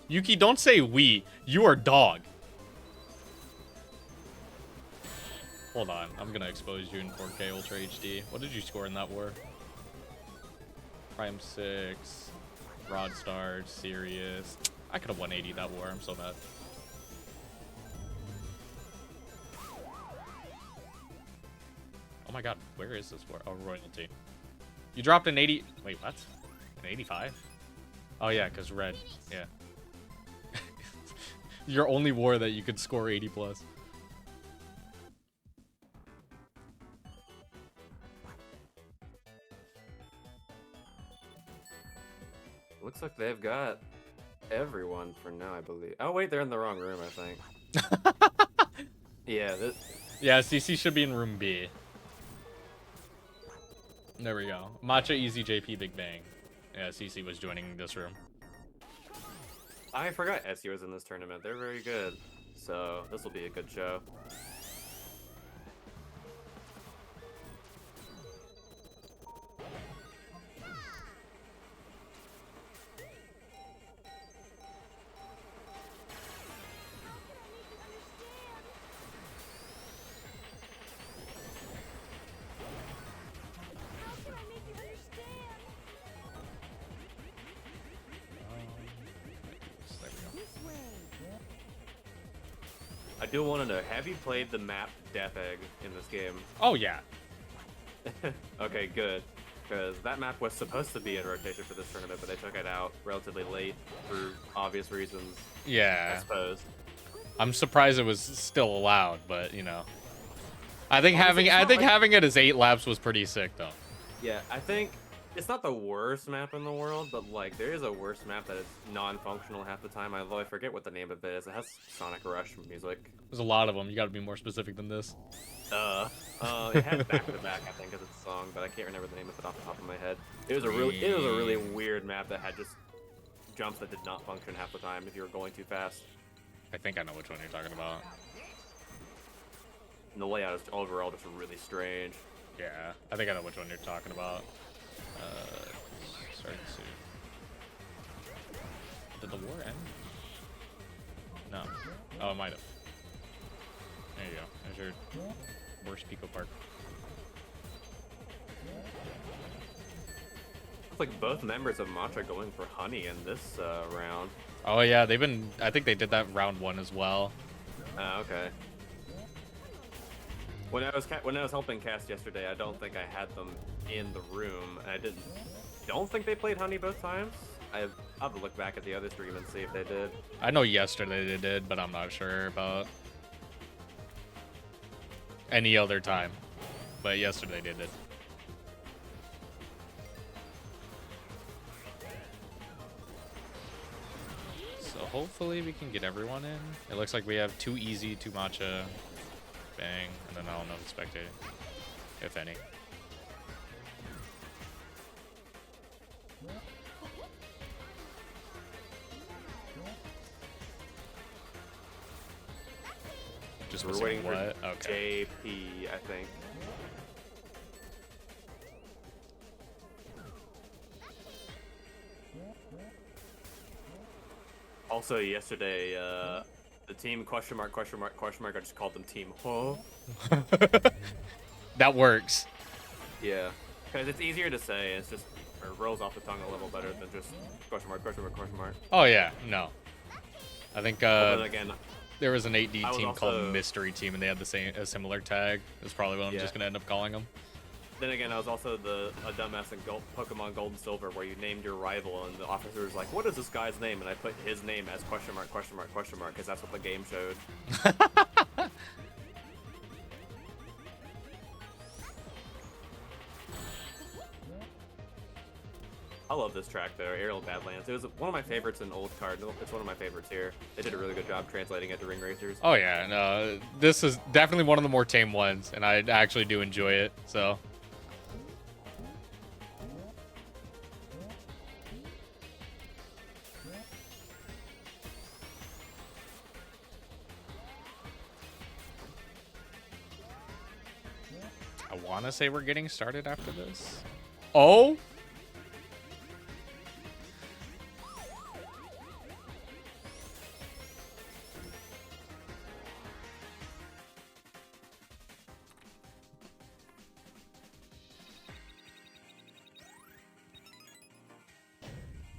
Yuki, don't say we. You are dog. Hold on. I'm going to expose you in 4K Ultra HD. What did you score in that war? Prime 6. Rod Stars. Sirius. I could have 180 that war. I'm so mad. Oh my god. Where is this war? Oh, royalty. You dropped an 80. Wait, what? An 85? Oh, yeah, because red. Yeah. Your only war that you could score 80 plus. Looks like they've got everyone for now, I believe. Oh, wait, they're in the wrong room, I think. Yeah, this... Yeah, CC should be in room B. There we go. Matcha, Easy, JP, Big Bang. Yeah, CC was joining this room. I forgot SU was in this tournament. They're very good. So, this will be a good show. I do want to know, have you played the map Death Egg in this game? Oh, yeah. Okay, good. Because that map was supposed to be in rotation for this tournament, but they took it out relatively late for obvious reasons, I Yeah. suppose. I'm surprised it was still allowed, but you know. I think Honestly, having it as 8 laps was pretty sick though. Yeah, I think it's not the worst map in the world, but like there is a worse map that is non-functional half the time. Although I forget what the name of it is. It has Sonic Rush music. There's a lot of them. You got to be more specific than this. It has Back to Back, I think, as its song, but I can't remember the name of it off the top of my head. It was a really weird map that had just jumps that did not function half the time if you were going too fast. I think I know which one you're talking about. And the layout is overall just really strange. Yeah, I think I know which one you're talking about. Starting soon. Did the war end? No. Oh, it might have. There you go. There's your worst Pico Park. Looks like both members of Matcha going for Honey in this round. Oh yeah, they've been. I think they did that round 1 as well. Okay. When I was helping cast yesterday, I don't think I had them in the room, and I don't think they played Honey both times. I'll have to look back at the other stream and see if they did. I know yesterday they did, but I'm not sure about any other time. But yesterday they did. So hopefully we can get everyone in. It looks like we have 2 easy, 2 matcha, bang, and then I don't know the spectator, if any. Just We're waiting for what? Okay. JP, I think. Also, yesterday, the team !!!!!!! I just called them Team Huh. That works. Yeah, because it's easier to say. It's just it rolls off the tongue a little better than just !!!!!!! Oh yeah, no. I think But then again, there was an 8D I was team also- called Mystery Team, and they had a similar tag. That's probably what I'm just gonna end up calling them. then again, I was also a dumbass in Pokemon Gold and Silver, where you named your rival, and the officer was like, "What is this guy's name?" And I put his name as !!!!!!! because that's what the game showed. I love this track though, Aerial Badlands. It was one of my favorites in Old Card. It's one of my favorites here. They did a really good job translating it to Ring Racers. Oh yeah, no, this is definitely one of the more tame ones, and I actually do enjoy it. So. I want to say we're getting started after this. Oh?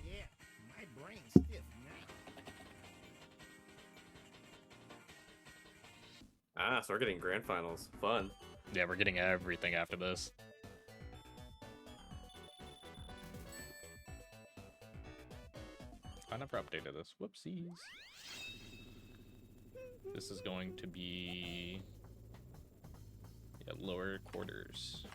Yeah, my brain's stiff now. Ah, so we're getting grand finals. Fun. Yeah, we're getting everything after this. I never updated this. Whoopsies. This is going to be lower quarters.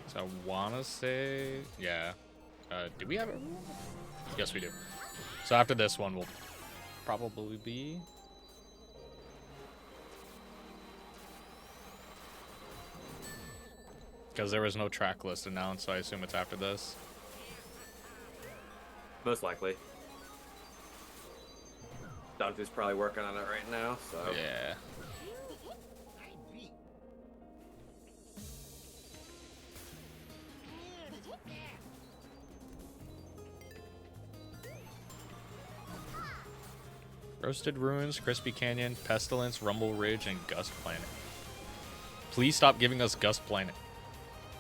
So I want to say, yeah. Do we have it? Yes, we do. So after this one, we'll probably be... Because there was no track list announced, so I assume it's after this. Most likely. Dogsy's probably working on it right now, so. Yeah. Roasted Ruins, Crispy Canyon, Pestilence, Rumble Ridge, and Gust Planet. Please stop giving us Gust Planet.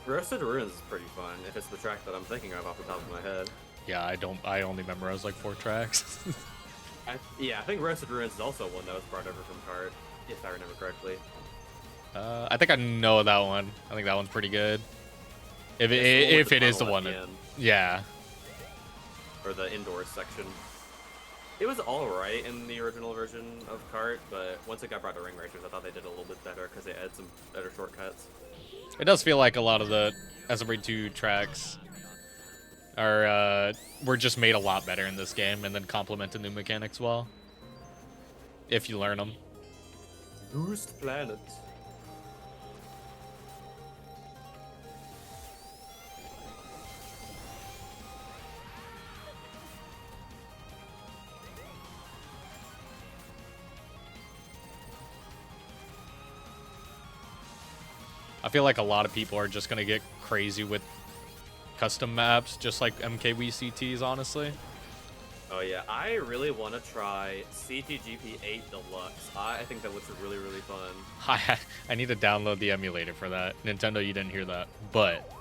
Roasted Ruins is pretty fun, if it's the track that I'm thinking of off the top of my head. Yeah, I only memorize like 4 tracks. Yeah, I think Roasted Ruins is also one that was brought over from Cart, if I remember correctly. I think I know that one. I think that one's pretty good. If It's the one with if it is the tunnel one, at that, the end, yeah. or the indoor section. It was alright in the original version of Cart, but once it got brought to Ring Racers, I thought they did a little bit better because they had some better shortcuts. It does feel like a lot of the SMB2 tracks are were just made a lot better in this game, and then complement the new mechanics well, if you learn them. Boost Planet. I feel like a lot of people are just gonna get crazy with custom maps, just like MKWCTs, honestly. Oh yeah, I really want to try CTGP 8 Deluxe. I think that looks really, really fun. I need to download the emulator for that. Nintendo, you didn't hear that, but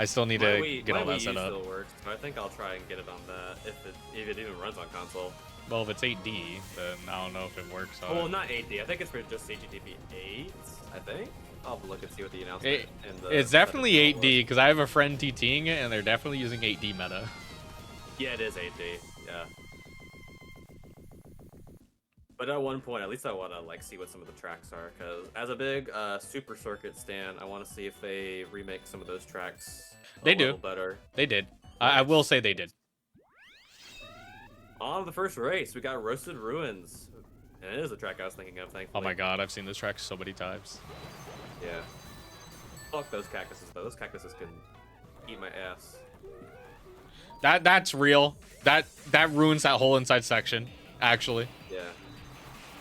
I still need to get all that set up. Still works, but I think I'll try and get it on that if it even runs on console. Well, if it's 8D, then I don't know if it works on Well, not 8D. I think it's for just CTGP 8. I think. I'll have to look and see what the announcement. It's definitely 8D because I have a friend TTing it, and they're definitely using 8D meta. Yeah, it is 8D. Yeah. But at one point, at least I want to like see what some of the tracks are, because as a big Super Circuit stan, I want to see if they remake some of those tracks They a do. little better. They did. I will say they did. On the first race, we got Roasted Ruins. And it is a track I was thinking of, thankfully. Oh my god, I've seen this track so many times. Yeah. Fuck those cactuses, though. Those cactuses can eat my ass. That's real. That ruins that whole inside section, actually. Yeah.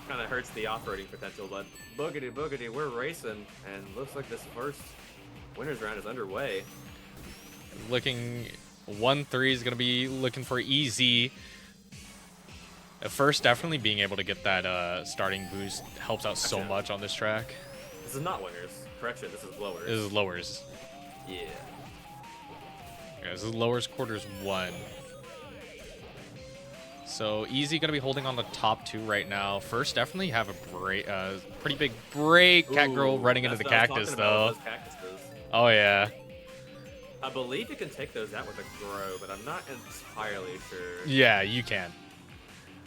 Kind of hurts the off-roading potential, but boogity boogity, we're racing, and looks like this first winners round is underway. Looking 1-3 is gonna be looking for easy. At first, definitely being able to get that starting boost helps out so much on this track. This is not winners. Correction, this is lowers. This is lowers. Yeah. Yeah, this is lowers quarters 1. So easy gonna be holding on the top 2 right now. First, definitely have a break, pretty big break. Cat girl running into the cactus though. Oh yeah. I believe you can take those out with a grow, but I'm not entirely sure. Yeah, you can.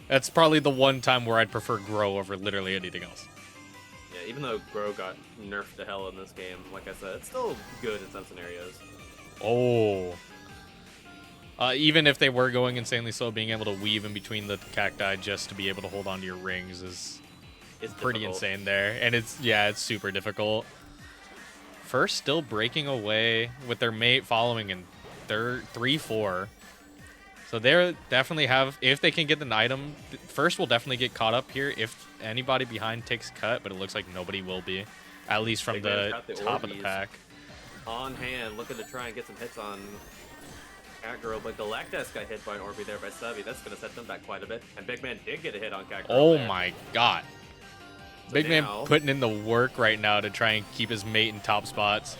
That's probably the one time where I'd prefer grow over literally anything else. Yeah, even though grow got nerfed to hell in this game, like I said, it's still good in some scenarios. Oh. Even if they were going insanely slow, being able to weave in between the cacti just to be able to hold onto your rings is pretty difficult. insane there. And it's super difficult. First, still breaking away with their mate following in 3-4. So they're definitely have, if they can get an item, first will definitely get caught up here if anybody behind takes cut, but it looks like nobody will be, at least from the top of the pack. On hand, looking to try and get some hits on Catgirl, but Galactus got hit by an Orby there by Stubby. That's going to set them back quite a bit. And Big Man did get a hit on Catgirl. Oh there. my god. So Big Man now, putting in the work right now to try and keep his mate in top spots.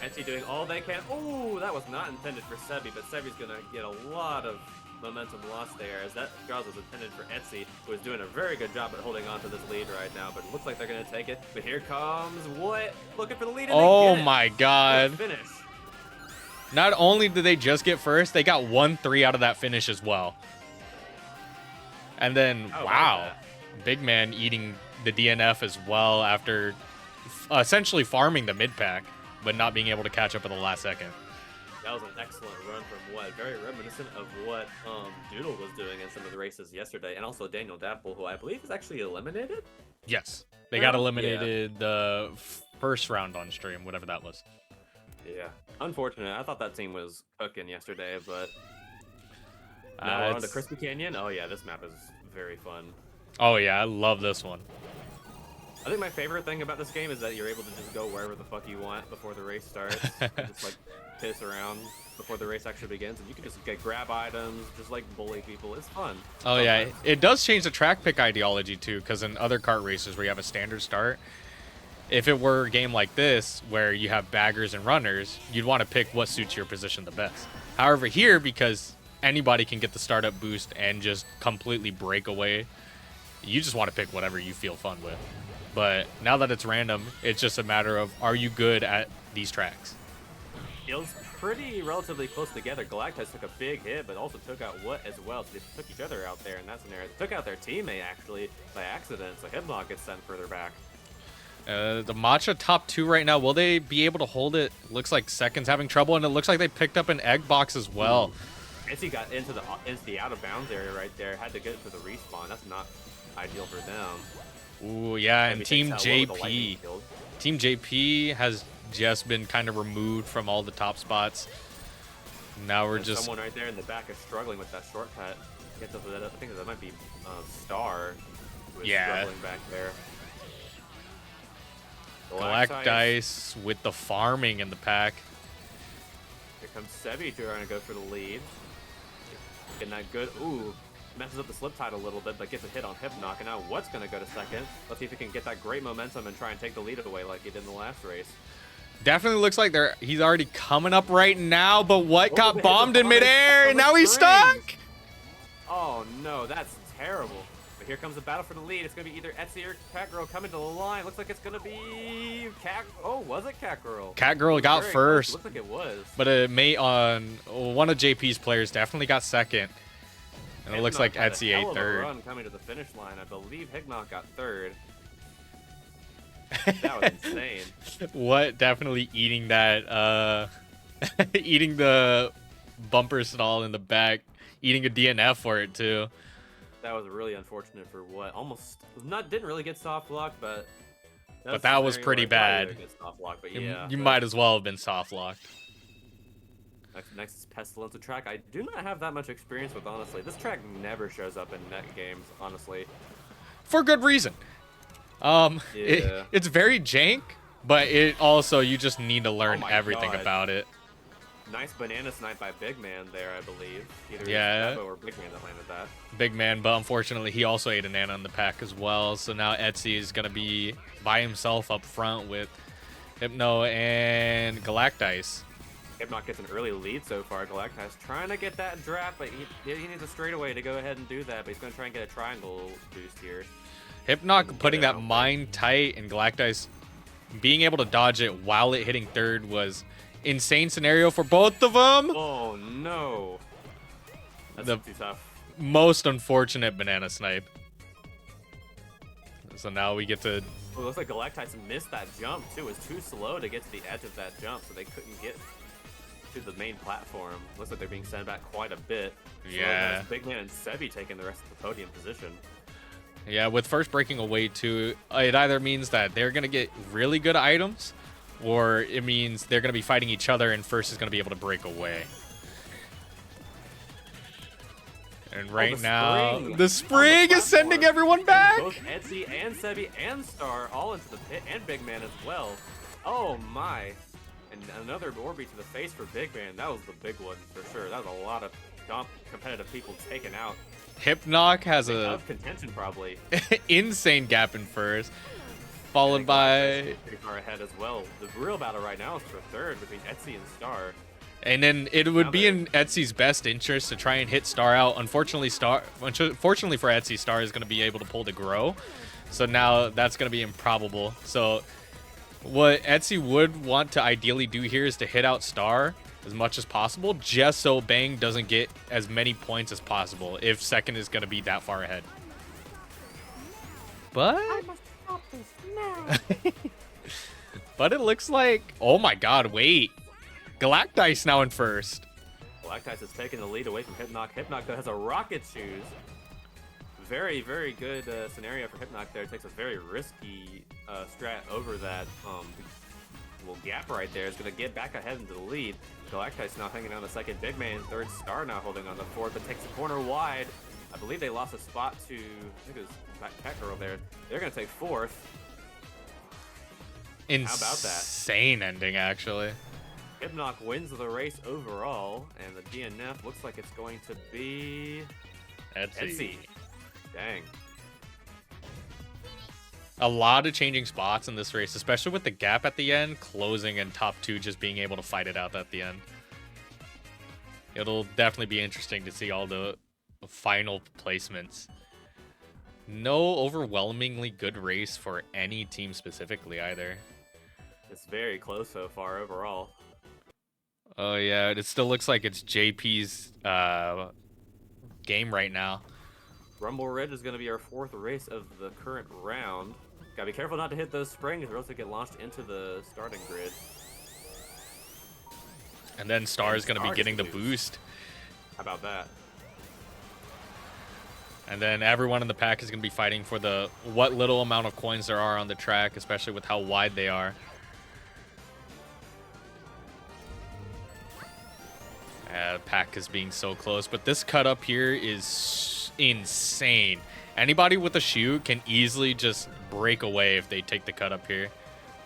Etsy doing all they can. Oh, that was not intended for Sebi, but Sebi's going to get a lot of momentum lost there, as that draws was intended for Etsy, who is doing a very good job at holding on to this lead right now, but it looks like they're going to take it. But here comes what? Looking for the lead, and Oh they get it. my god. Good finish. Not only did they just get first, they got 1-3 out of that finish as well. And then, Oh, wow, Big Man eating the DNF as well after essentially farming the mid pack, but not being able to catch up at the last second. That was an excellent run from what? Very reminiscent of what Doodle was doing in some of the races yesterday, and also Daniel Dapple, who I believe is actually eliminated. Yes, they got Yeah. eliminated the first round on stream, whatever that was. Yeah, unfortunate. I thought that team was cooking yesterday, but now we're on to Crispy Canyon. Oh yeah, this map is very fun. Oh yeah, I love this one. I think my favorite thing about this game is that you're able to just go wherever the fuck you want before the race starts. Just like piss around before the race actually begins, and you can just grab items, just like bully people. It's fun. Oh yeah, it does change the track pick ideology too, because in other kart races where you have a standard start, if it were a game like this where you have baggers and runners, you'd want to pick what suits your position the best. However, here, because anybody can get the startup boost and just completely break away. You just want to pick whatever you feel fun with. But now that it's random, it's just a matter of, are you good at these tracks? Feels pretty relatively close together. Galactus took a big hit, but also took out What as well. So they took each other out there in that scenario. They took out their teammate, actually, by accident. So Hibnock gets sent further back. The Matcha top 2 right now, will they be able to hold it? Looks like Second's having trouble, and it looks like they picked up an egg box as well. Etsy got into the out of bounds area right there. Had to get to the respawn. That's not ideal for them. Ooh, yeah, and Maybe Team takes out low with the lightning JP. field. Team JP has just been kind of removed from all the top spots. Now we're And just... someone right there in the back is struggling with that shortcut. Gets up to that. I think that might be Star. Who is Yeah. struggling back there. Galactice with the farming in the pack. Here comes Sebi trying to go for the lead. Getting that good. Ooh, messes up the slip tide a little bit, but gets a hit on Hypnock. And now What's going to go to second. Let's see if he can get that great momentum and try and take the lead away like he did in the last race. Definitely looks like he's already coming up right now, but What Oh, got they hit bombed the in bomb midair, and on the now he's spring. stuck? Oh no, that's terrible. But here comes the battle for the lead. It's going to be either Etsy or Catgirl coming to the line. Looks like it's going to be Oh, was it Catgirl? Catgirl got Very close. first, Looks like it was. but it may on one of JP's players definitely got second. And it looks like had a Etsy hell ate of a third. run coming to the finish line. I believe Hignock got third. That was insane. What definitely eating that eating the bumper stall in the back, eating a DNF for it too. That was really unfortunate for What. Almost didn't really get soft locked, but That was pretty bad. Soft lock, but You, yeah, you but might as well have been soft locked. Next is Pestilence, a track I do not have that much experience with, honestly. This track never shows up in net games, honestly. For good reason. Yeah. It's very jank, but it also, you just need to learn my everything God. about it. Nice banana snipe by Big Man there, I believe. Either Yeah. it was Kracko or Big Man that landed that. Big man, but unfortunately he also ate a nana in the pack as well. So now Etsy is going to be by himself up front with Hypno and Galactice. Hypnock gets an early lead so far. Galactice trying to get that draft, but he needs a straightaway to go ahead and do that. But he's going to try and get a triangle boost here. Hypnock putting that out there. mine tight and Galactice being able to dodge it while it hitting third was insane scenario for both of them. Oh no, that's The- too tough. Most unfortunate banana snipe. So now we get to... Well, it looks like Galactice missed that jump too. It was too slow to get to the edge of that jump, so they couldn't get to the main platform. Looks like they're being sent back quite a bit. So Yeah. that's Big Man and Sebi taking the rest of the podium position. Yeah, with first breaking away too, it either means that they're going to get really good items, or it means they're going to be fighting each other and first is going to be able to break away. And right now, spring. the spring is sending platform. everyone back. Both Etsy and Sebi and Star all into the pit, and Big Man as well. Oh my. And another Orby to the face for Big Man. That was the big one for sure. That was a lot of competitive people taken out. Hypnock has Out a of contention probably. insane gap in first, followed And by... Galactice is pretty far ahead as well. The real battle right now is for third between Etsy and Star. And then it would Now be they're- in Etsy's best interest to try and hit Star out. Unfortunately for Etsy, Star is going to be able to pull the grow. So now that's going to be improbable. So what Etsy would want to ideally do here is to hit out Star as much as possible, just so Bang doesn't get as many points as possible if second is going to be that far ahead. But but it looks like, oh my god, wait. Galactice now in first. Galactice is taking the lead away from Hypnock. Hypnock though has a rocket shoes. Very, very good scenario for Hypnock there. Takes a very risky strat over that little gap right there. Is going to get back ahead into the lead. Galactice now hanging on the second. Big Man third. Star now holding on the fourth, but takes the corner wide. I believe they lost a spot to, I think it was Catgirl there. They're going to take fourth. Insane about that? ending, actually. Hypnock wins the race overall, and the DNF looks like it's going to be Etsy. Dang. A lot of changing spots in this race, especially with the gap at the end, closing and top two just being able to fight it out at the end. It'll definitely be interesting to see all the final placements. No overwhelmingly good race for any team specifically either. It's very close so far overall. Oh yeah, it still looks like it's JP's game right now. Rumble Ridge is going to be our 4th race of the current round. Gotta be careful not to hit those springs or else they get launched into the starting grid. And then Star is going to be Star getting the gets the boost. boost. How about that? And then everyone in the pack is going to be fighting for the what little amount of coins there are on the track, especially with how wide they are. Pack is being so close, but this cut up here is insane. Anybody with a shoe can easily just break away if they take the cut up here,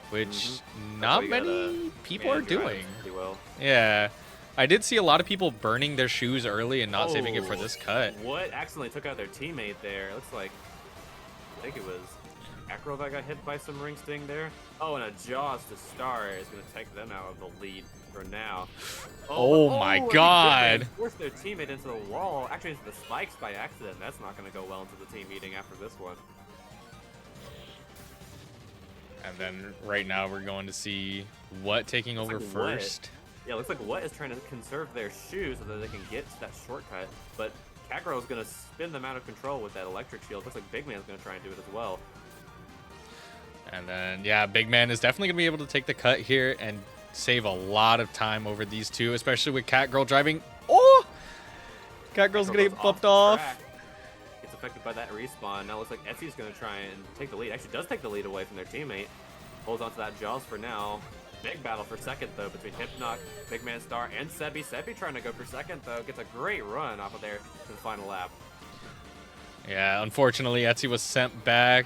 which not you gotta many people are manage your doing. items pretty well. Yeah, I did see a lot of people burning their shoes early and not saving it for Oh, this cut. What accidentally took out their teammate there? Looks like, I think it was Kracko that got hit by some ring sting there. Oh, and a Jaws to Star is going to take them out of the lead for now. Oh my God. They forced their teammate into the wall, actually into the spikes by accident. That's not going to go well into the team meeting after this one. And then right now we're going to see What taking over like What. first. Yeah, looks like What is trying to conserve their shoes so that they can get to that shortcut, but Kracko is going to spin them out of control with that electric shield. Looks like Big Man's going to try and do it as well. And then, yeah, Big Man is definitely going to be able to take the cut here and save a lot of time over these two, especially with Catgirl driving. Oh! Catgirl's going to get bumped off. Gets affected by that respawn. Now it looks like Etsy's going to try and take the lead. Actually does take the lead away from their teammate. Holds on to that Jaws for now. Big battle for second, though, between Hypnoc, Big Man Star, and Sebi. Sebi trying to go for second, though. Gets a great run off of there to the final lap. Yeah, unfortunately, Etsy was sent back.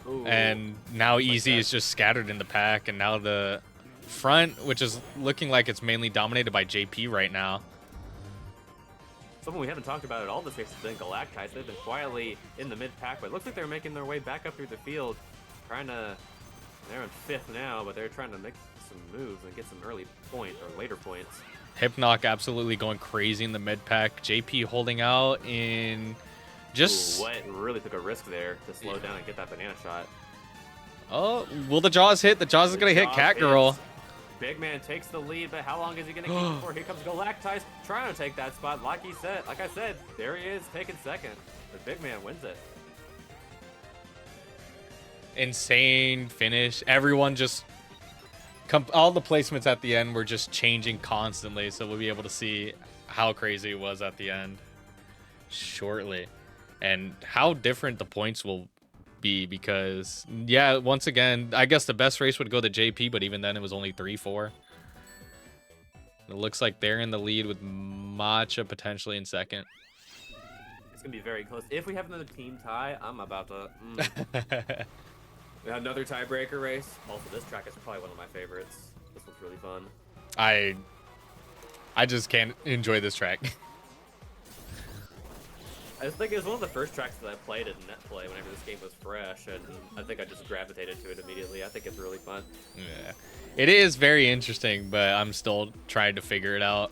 Ooh. And now Looks like Easy that. is just scattered in the pack, and now the front, which is looking like it's mainly dominated by JP right now. Someone we haven't talked about at all this race has been Galactize. They've been quietly in the mid-pack, but it looks like they're making their way back up through the field, trying to... They're in 5th now, but they're trying to make some moves and get some early point or later points. Hypnoc absolutely going crazy in the mid pack. JP holding out in just... Ooh, What really took a risk there to slow down and get that banana shot. Oh, will the Jaws hit? The Jaws is going to hit Jaws Catgirl. hits. Big Man takes the lead, but how long is he going to keep it for? Here comes Galactize trying to take that spot. Like I said, there he is taking second. But Big Man wins it. Insane finish. Everyone just... all the placements at the end were just changing constantly, so we'll be able to see how crazy it was at the end shortly. And how different the points will be because, yeah, once again, I guess the best race would go to JP, but even then it was only 3-4. It looks like they're in the lead with Matcha potentially in second. It's going to be very close. If we have another team tie, I'm about to... Another tiebreaker race. Also, this track is probably one of my favorites. This one's really fun. I just can't enjoy this track. I just think it was one of the first tracks that I played in net play whenever this game was fresh, and I think I just gravitated to it immediately. I think it's really fun. Yeah, it is very interesting, but I'm still trying to figure it out.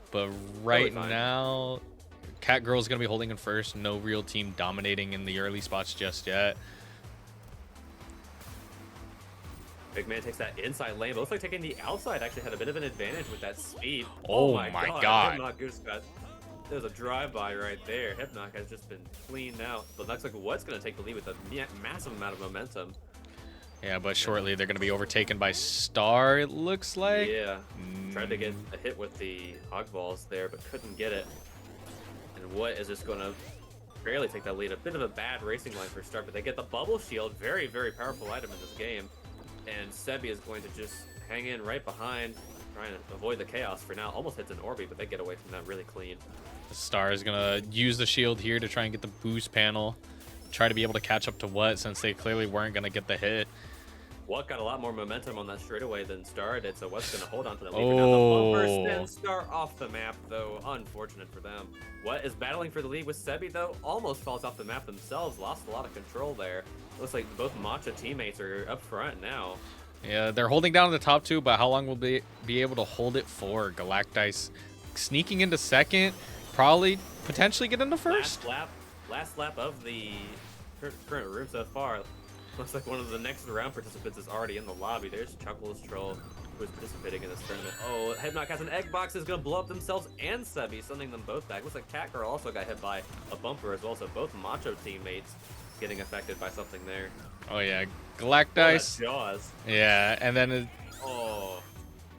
But right fine. now, Catgirl's gonna be holding in first. No real team dominating in the early spots just yet. Big Man takes that inside lane, but looks like taking the outside actually had a bit of an advantage with that speed. Oh my God. Hypnoc just got... There's a drive-by right there. Hypnoc has just been cleaned out. But looks like What's going to take the lead with a massive amount of momentum. Yeah, but shortly they're gonna be overtaken by Star. It looks like. Yeah. Tried to get a hit with the hog balls there, but couldn't get it. And What is just going to barely take that lead. A bit of a bad racing line for start, but they get the bubble shield. Very, very powerful item in this game. And Sebi is going to just hang in right behind, trying to avoid the chaos for now. Almost hits an Orbi, but they get away from that really clean. Star is gonna use the shield here to try and get the boost panel. Try to be able to catch up to What, since they clearly weren't gonna get the hit. What got a lot more momentum on that straightaway than Star did, so What's going to hold on to the lead. Now the bumper sends Star off the map, though. Unfortunate for them. What is battling for the lead with Sebi, though? Almost falls off the map themselves. Lost a lot of control there. Looks like both Matcha teammates are up front now. Yeah, they're holding down the top two, but how long will they be able to hold it for? Galactice sneaking into second, probably potentially get into first. Last lap of the current room so far. Looks like one of the next round participants is already in the lobby. There's Chuckles Troll, who is participating in this tournament. Oh, Headknock has an egg box, is going to blow up themselves and Sebi, sending them both back. Looks like Cat Girl also got hit by a bumper as well, so both Macho teammates getting affected by something there. Oh yeah, Oh, Galactice. that Jaws. Yeah, and then Oh,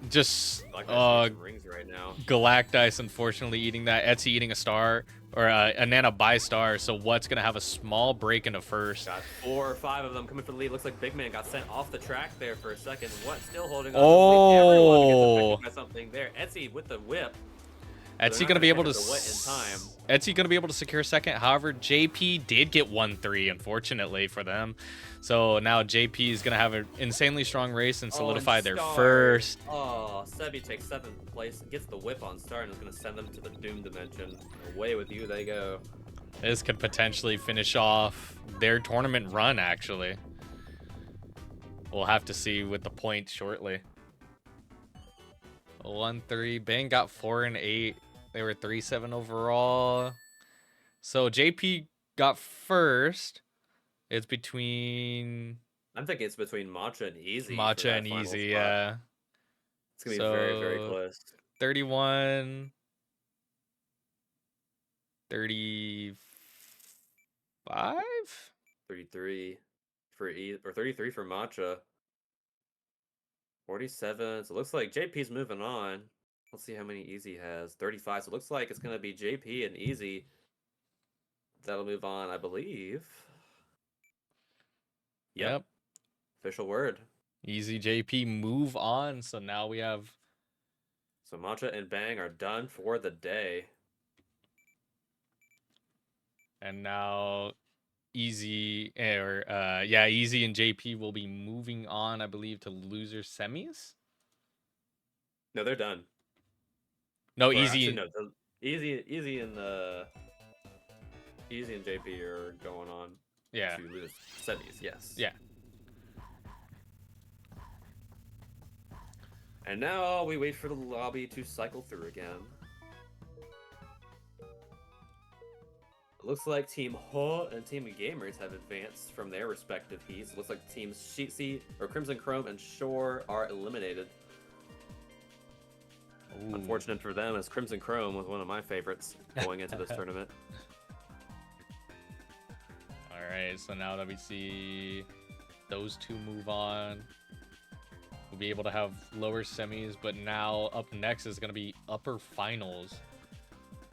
just like rings right now. Galactice unfortunately eating that. Etsy eating a star, or a Nana by star, so what's gonna have a small break into first. Got 4 or 5 of them coming for the lead. Looks like Big Man got sent off the track there for a second. What? Still holding on to the lead. Everyone gets affected by something there. Etsy with the whip. Etsy gonna be able to wet in time. Etsy gonna be able to secure second. However, JP did get 1-3, unfortunately for them. So now JP is gonna have an insanely strong race and solidify their first. Oh, Sebi takes 7th place, gets the whip on Star, and is gonna send them to the Doom Dimension. Away with you they go. This could potentially finish off their tournament run. Actually, we'll have to see with the points shortly. 1-3. Bang got 4 and 8. They were 3-7 overall. So JP got first. It's between I'm thinking it's between Matcha and Easy. Matcha and Easy, yeah. It's gonna be very, very close. 31, 35, 33 for or 33 for Matcha. 47. So it looks like JP's moving on. Let's see how many Easy has. 35. So it looks like it's gonna be JP and Easy that'll move on, I believe. Yep. Official word. Easy JP move on. So now we have. So Matcha and Bang are done for the day. And now Easy Easy and JP will be moving on, I believe, to loser semis. No, they're done. No, Or Easy. actually, no, Easy and JP are going on. Yeah. To lose semis. Yes. Yeah. And now we wait for the lobby to cycle through again. It looks like Team Ho and Team Gamers have advanced from their respective heats. Looks like Teams Sheetsy or Crimson Chrome and Shore are eliminated. Ooh. Unfortunate for them, as Crimson Chrome was one of my favorites going into this tournament. All right, so now that we see those two move on, we'll be able to have lower semis, but now up next is going to be upper finals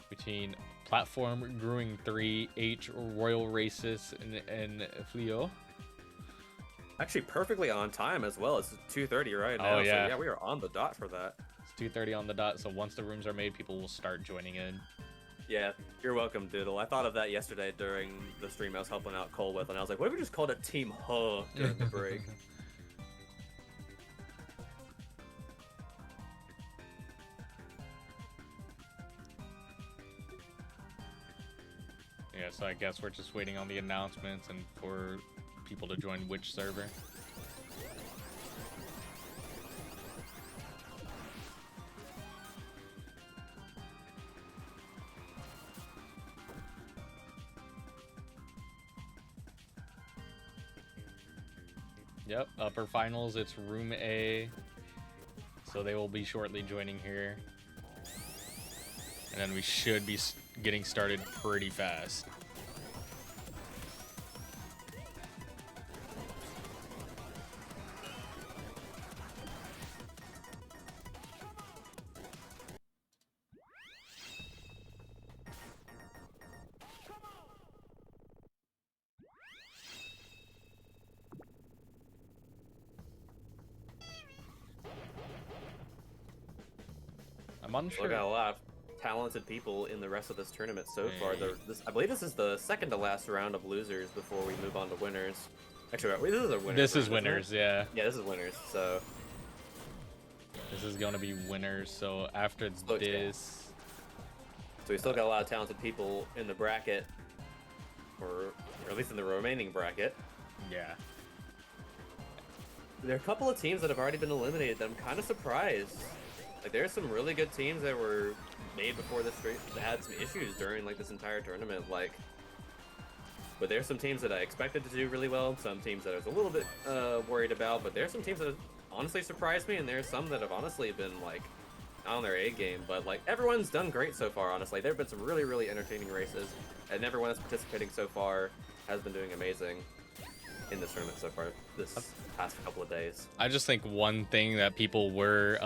between Platform Growing 3, H Royal Races, and Fleo. Actually, perfectly on time as well. It's 2:30 right now. Oh, yeah. So yeah, we are on the dot for that. It's 2:30 on the dot, so once the rooms are made, people will start joining in. Yeah, you're welcome, Doodle. I thought of that yesterday during the stream I was helping out Cole with, and I was like, what if we just called it Team Huh during the break? Yeah, so I guess we're just waiting on the announcements and for people to join which server. Yep, upper finals, it's room A. So they will be shortly joining here. And then we should be getting started pretty fast. I'm unsure. We got a lot of talented people in the rest of this tournament so far. I believe this is the second to last round of losers before we move on to winners. Actually, wait, this is a winners. This is round, isn't it? winners, yeah. Yeah, this is winners. So This is going to be winners. So after this... So we still got a lot of talented people in the bracket, or at least in the remaining bracket. Yeah. There are a couple of teams that have already been eliminated that I'm kind of surprised Like there's some really good teams that were made before this stream that had some issues during like this entire tournament. Like, but there's some teams that I expected to do really well, some teams that I was a little bit worried about. But there's some teams that have honestly surprised me, and there's some that have honestly been like on their A game. But like everyone's done great so far. Honestly, there've been some really entertaining races, and everyone that's participating so far has been doing amazing in this tournament so far this past couple of days. I just think one thing that people were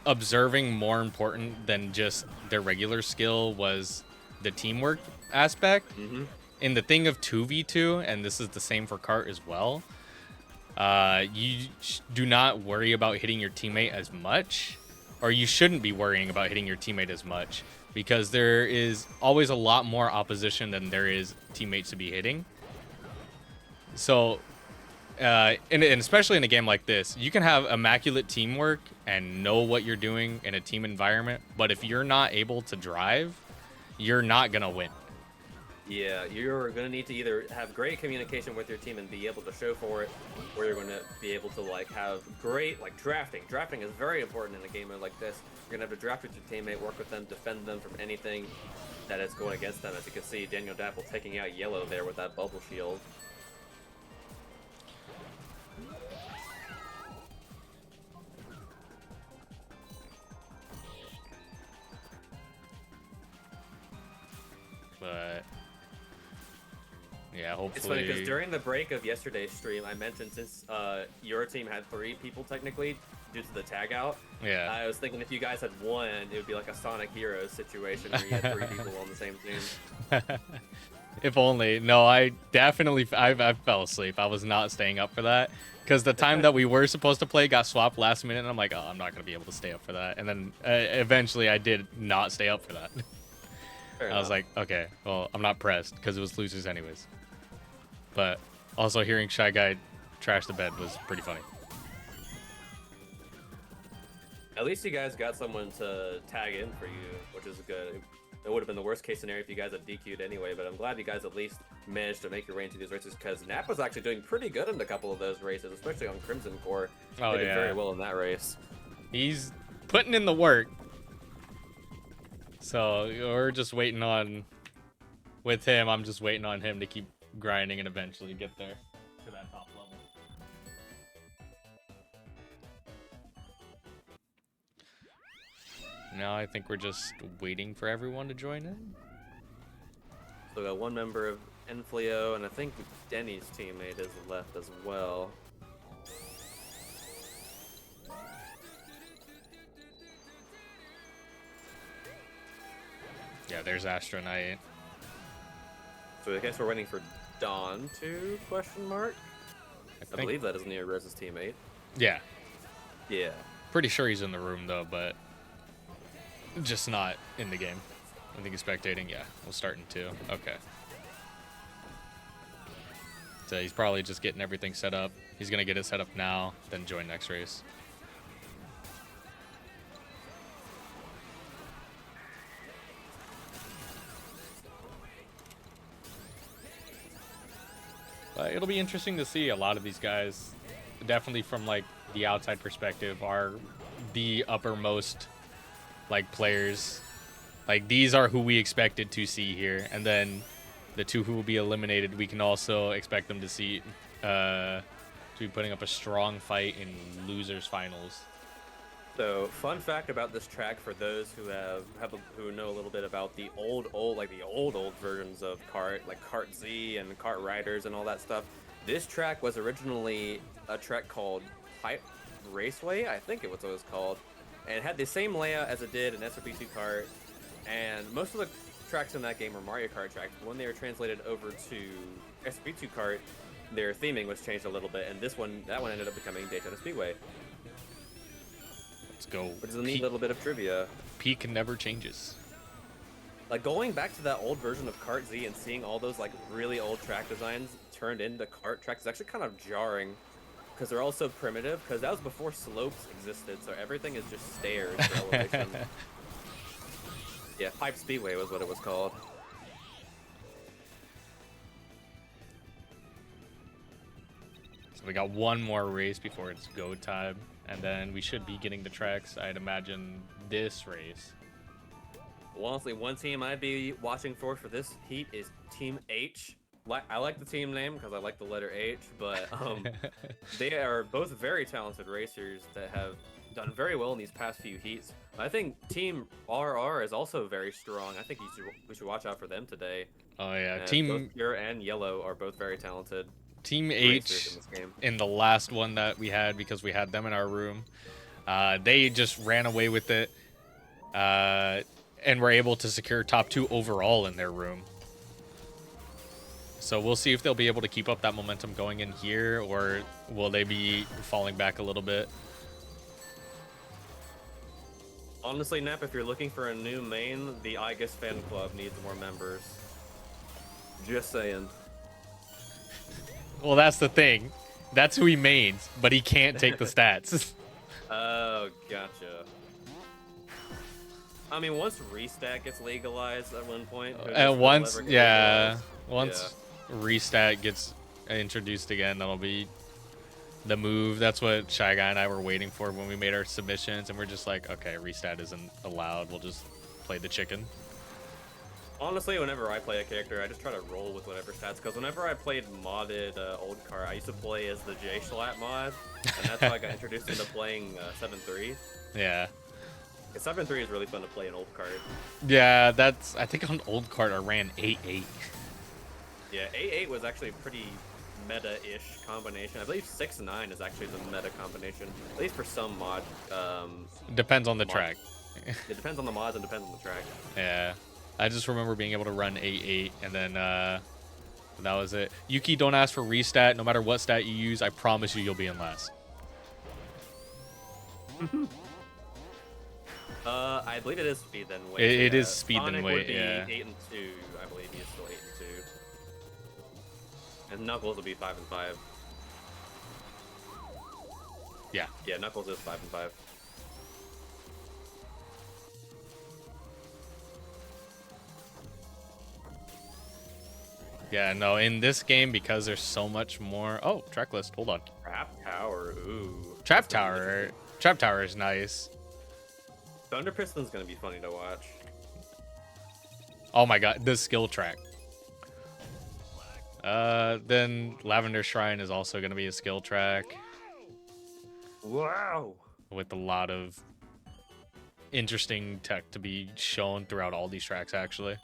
observing more important than just their regular skill was the teamwork aspect. In the thing of 2v2, and this is the same for kart as well, you do not worry about hitting your teammate as much, or you shouldn't be worrying about hitting your teammate as much, because there is always a lot more opposition than there is teammates to be hitting. So and especially in a game like this, you can have immaculate teamwork and know what you're doing in a team environment, but if you're not able to drive, you're not gonna win. Yeah, you're going to need to either have great communication with your team and be able to show for it, or you're going to be able to like have great like drafting. Drafting is very important in a game like this. You're going to have to draft with your teammate, work with them, defend them from anything that is going against them. As you can see, Daniel Dapple taking out Yellow there with that bubble shield. But yeah, hopefully. It's funny because during the break of yesterday's stream, I mentioned since your team had 3 people technically due to the tag out. Yeah. I was thinking if you guys had won, it would be like a Sonic Heroes situation where you had 3 people on the same team. If only. No, I definitely I fell asleep. I was not staying up for that because the time that we were supposed to play got swapped last minute, and I'm like, oh, I'm not gonna be able to stay up for that. And then eventually, I did not stay up for that. I was like, okay, well, I'm not pressed because it was losers anyways. But also hearing Shy Guy trash the bed was pretty funny. At least you guys got someone to tag in for you, which is good. It would have been the worst case scenario if you guys had DQ'd anyway, but I'm glad you guys at least managed to make your way into these races because Nap was actually doing pretty good in a couple of those races, especially on Crimson Core. Oh, he did yeah. very well in that race. He's putting in the work. So we're just waiting on, with him, I'm just waiting on him to keep grinding and eventually get there to that top level. Now I think we're just waiting for everyone to join in. So we got one member of Enflio, and I think Denny's teammate is left as well. Yeah, there's Astronite. So I guess we're waiting for Dawn to question mark. I believe that is Neo Rose's teammate. Yeah. Yeah. Pretty sure he's in the room though, but just not in the game. I think he's spectating. Yeah, we'll start in 2. Okay. So he's probably just getting everything set up. He's gonna get it set up now, then join next race. But it'll be interesting to see. A lot of these guys, definitely from like the outside perspective, are the uppermost like players. Like these are who we expected to see here, and then the 2 who will be eliminated, we can also expect them to see to be putting up a strong fight in losers finals. So, fun fact about this track for those who who know a little bit about the old versions of kart, like Kart Z and Kart Riders and all that stuff. This track was originally a track called Pipe Raceway, I think it was what it was called, and it had the same layout as it did in SRP2 Kart. And most of the tracks in that game were Mario Kart tracks. But when they were translated over to SRP2 Kart, their theming was changed a little bit, and that one ended up becoming Daytona Speedway. Let's go. Which is a neat little bit of trivia. Peak never changes. Like going back to that old version of Kart Z and seeing all those like really old track designs turned into kart tracks is actually kind of jarring because they're all so primitive. Because that was before slopes existed, so everything is just stairs for elevation. Yeah, Pipe Speedway was what it was called. So we got one more race before it's go time, and then we should be getting the tracks, I'd imagine, this race. Well, honestly, one team I'd be watching for this heat is Team H. I like the team name because I like the letter H, but they are both very talented racers that have done very well in these past few heats. I think Team RR is also very strong. I think we should watch out for them today. Oh yeah, And both Pure and Yellow are both very talented. Team racers H in this game. in the last one that we had, because we had them in our room, they just ran away with it and were able to secure top 2 overall in their room. So we'll see if they'll be able to keep up that momentum going in here, or will they be falling back a little bit. Honestly, Nap, if you're looking for a new main, the Igus fan club needs more members. Just saying. Well, that's the thing. That's who he mains, but he can't take the stats. Oh, gotcha. I mean, once Restat gets legalized at one point. And once, yeah, legalized? once Restat gets introduced again, that'll be the move. That's what Shy Guy and I were waiting for when we made our submissions, and we're just like, okay, Restat isn't allowed. We'll just play the chicken. Honestly, whenever I play a character, I just try to roll with whatever stats. Because whenever I played modded old cart, I used to play as the J-Schlatt mod, and that's how I got introduced into playing 7-3. Yeah. 7-3 is really fun to play in old cart. Yeah, that's. I think on old cart I ran 8-8. Yeah, 8-8 was actually a pretty meta-ish combination. I believe 6-9 is actually the meta combination, at least for some mod. Depends on the mod. track. It depends on the mods and depends on the track. Yeah. I just remember being able to run 8-8, and then that was it. Yuki, don't ask for restat. No matter what stat you use, I promise you'll be in last. I believe it is speed then weight. It is speed Sonic then weight, would be yeah. 8-2, I believe he is still 8-2. And Knuckles will be 5-5. Yeah. Yeah, Knuckles is 5-5. Yeah, no, in this game, because there's so much more... Oh, track list, hold on. Trap Tower, ooh. Trap Tower is nice. Thunder Piston's gonna be funny to watch. Oh my god, the skill track. Then Lavender Shrine is also going to be a skill track. Wow. With a lot of interesting tech to be shown throughout all these tracks, actually.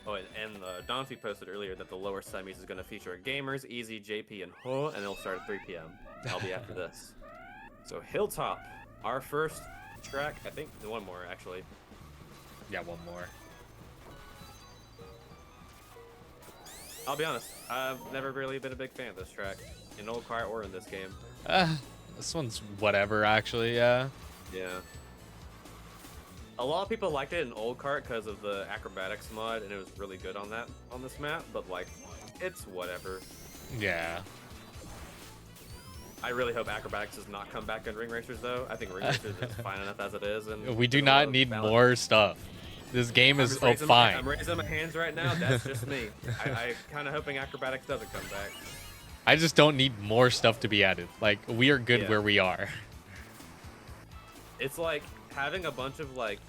Oh, and Dante posted earlier that the lower semis is going to feature Gamers, Easy, JP, and Ho, and it'll start at 3 p.m. I'll be after this. So Hilltop, our first track. I think one more, actually. Yeah, one more. I'll be honest, I've never really been a big fan of this track, in old car or in this game. This one's whatever, actually, yeah. Yeah. A lot of people liked it in old cart because of the acrobatics mod, and it was really good on this map. But like, it's whatever. Yeah. I really hope acrobatics does not come back in Ring Racers, though. I think Ring Racers is fine enough as it is. And We do not need more stuff. This game is fine. I'm raising my hands right now. That's just me. I kind of hoping acrobatics doesn't come back. I just don't need more stuff to be added. Like, we are good where we are. It's like having a bunch of like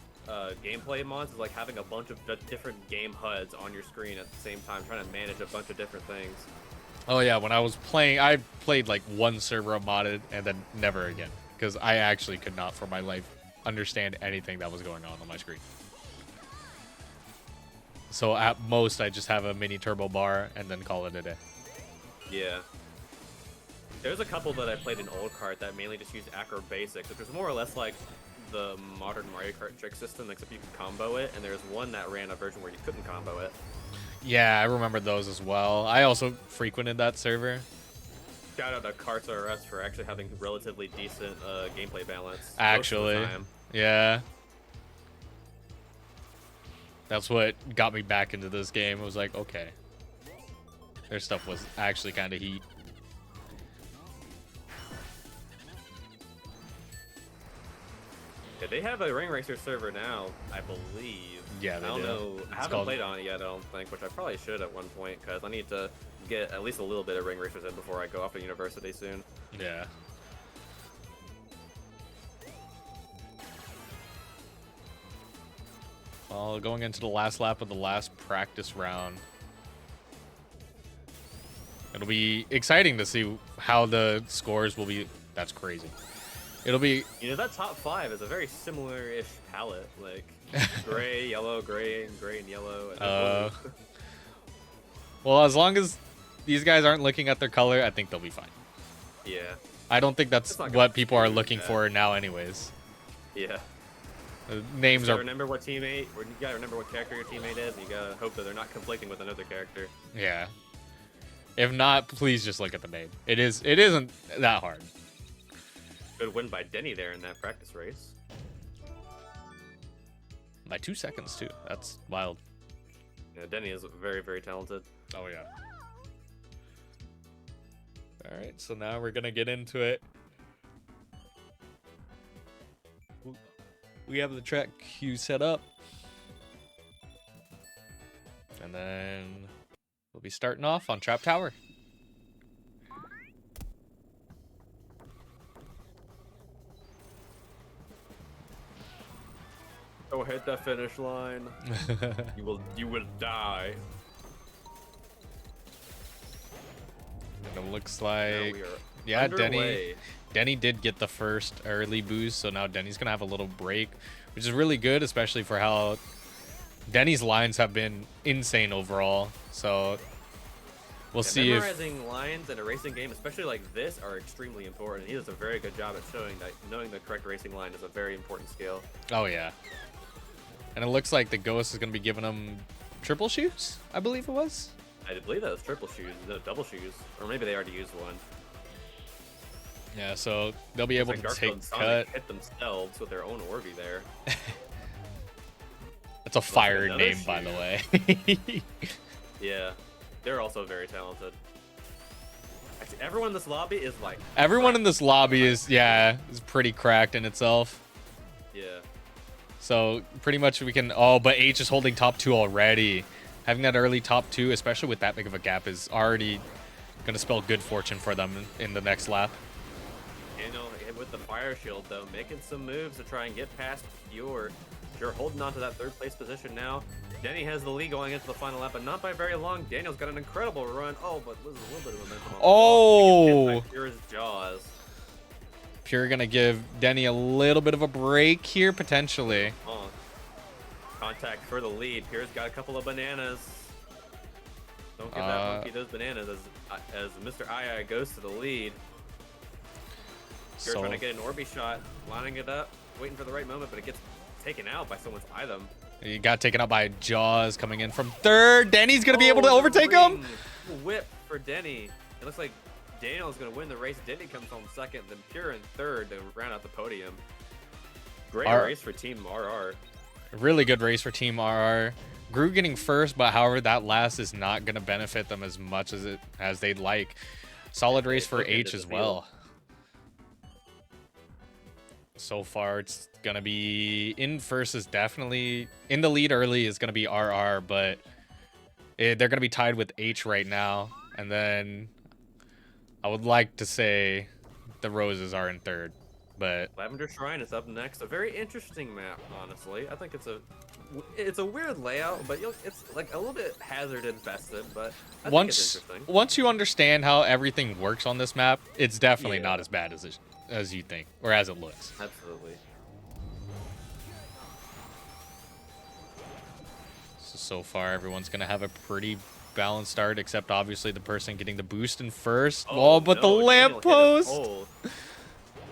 gameplay mods is like having a bunch of different game HUDs on your screen at the same time, trying to manage a bunch of different things. Oh yeah, when I was playing, I played like one server of modded and then never again, because I actually could not for my life understand anything that was going on my screen. So at most, I just have a mini turbo bar and then call it a day. Yeah. There's a couple that I played in old cart that mainly just used acro basics, which was more or less like the modern Mario Kart trick system, except you could combo it, and there's one that ran a version where you couldn't combo it. Yeah, I remember those as well. I also frequented that server. Shout out to Karts R Us for actually having relatively decent gameplay balance. Actually, most of the time. Yeah. That's what got me back into this game. It was like, okay. Their stuff was actually kind of heat. Yeah, they have a Ring Racer server now, I believe. Yeah, I they don't do. know. I It's haven't called- played on it yet, I don't think, which I probably should at one point, because I need to get at least a little bit of Ring Racers in before I go off to university soon. Yeah. Well, going into the last lap of the last practice round. It'll be exciting to see how the scores will be. That's crazy. It'll be... You know, that top 5 is a very similar-ish palette, like gray, yellow, gray, and yellow. And then blue. Well, as long as these guys aren't looking at their color, I think they'll be fine. Yeah, I don't think that's It's not gonna what people are change looking that. for now anyways. yeah. The names You are... gotta remember what teammate, or you gotta remember what character your teammate is, and you gotta hope that they're not conflicting with another character. Yeah. If not, please just look at the name. It isn't that hard. Good win by Denny there in that practice race. By 2 seconds, too. That's wild. Yeah, Denny is very, very talented. Oh, yeah. All right, so now we're going to get into it. We have the track queue set up. And then we'll be starting off on Trap Tower. Oh, hit that finish line. You will die. And it looks Now like... we are Yeah, underway. Denny did get the first early boost, so now Denny's going to have a little break, which is really good, especially for how Denny's lines have been insane overall. So we'll see if... Memorizing lines in a racing game, especially like this, are extremely important. He does a very good job at showing that knowing the correct racing line is a very important skill. Oh, yeah. And it looks like the Ghost is going to be giving him triple shoes, I believe it was. I believe that was triple shoes, no double shoes, or maybe they already used one. Yeah, so they'll be able Like to Garfield take and Sonic cut. hit themselves with their own Orby there. That's a fire another name, by the shoe. way. Yeah, they're also very talented. Actually, everyone in this lobby is like... Everyone in this lobby is pretty cracked in itself. Yeah. So pretty much we can... Oh, but H is holding top 2 already. Having that early top 2, especially with that big of a gap, is already going to spell good fortune for them in the next lap. Daniel with the fire shield, though, making some moves to try and get past Pure. Pure holding on to that third place position now. Denny has the lead going into the final lap, but not by very long. Daniel's got an incredible run. Oh, but loses a little bit of momentum. Oh! Pure's jaws. Pure going to give Denny a little bit of a break here, potentially. Oh. Contact for the lead. Pure's got a couple of bananas. Don't give that monkey those bananas as Mr. II goes to the lead. Pure trying to get an Orby shot, lining it up, waiting for the right moment, but it gets taken out by someone's item. He got taken out by Jaws coming in from third. Denny's going to be able to overtake him. Whip for Denny. It looks like Daniel's going to win the race. Denny comes home second, then Pure in third to round out the podium. Great race for Team RR. Really good race for Team RR. Gru getting first, but however, that last is not going to benefit them as much as they'd like. Solid race for H as well. So far, it's going to be in first is definitely in the lead early is going to be RR, but they're going to be tied with H right now. And then I would like to say the Roses are in third, but Lavender Shrine is up next. A very interesting map, honestly. I think it's a weird layout, but it's like a little bit hazard infested, but I think it's interesting. Once you understand how everything works on this map, it's definitely not as bad as you think or as it looks. Absolutely. So far, everyone's gonna have a pretty balanced start, except obviously the person getting the boost in first. Oh, but no, the lamppost!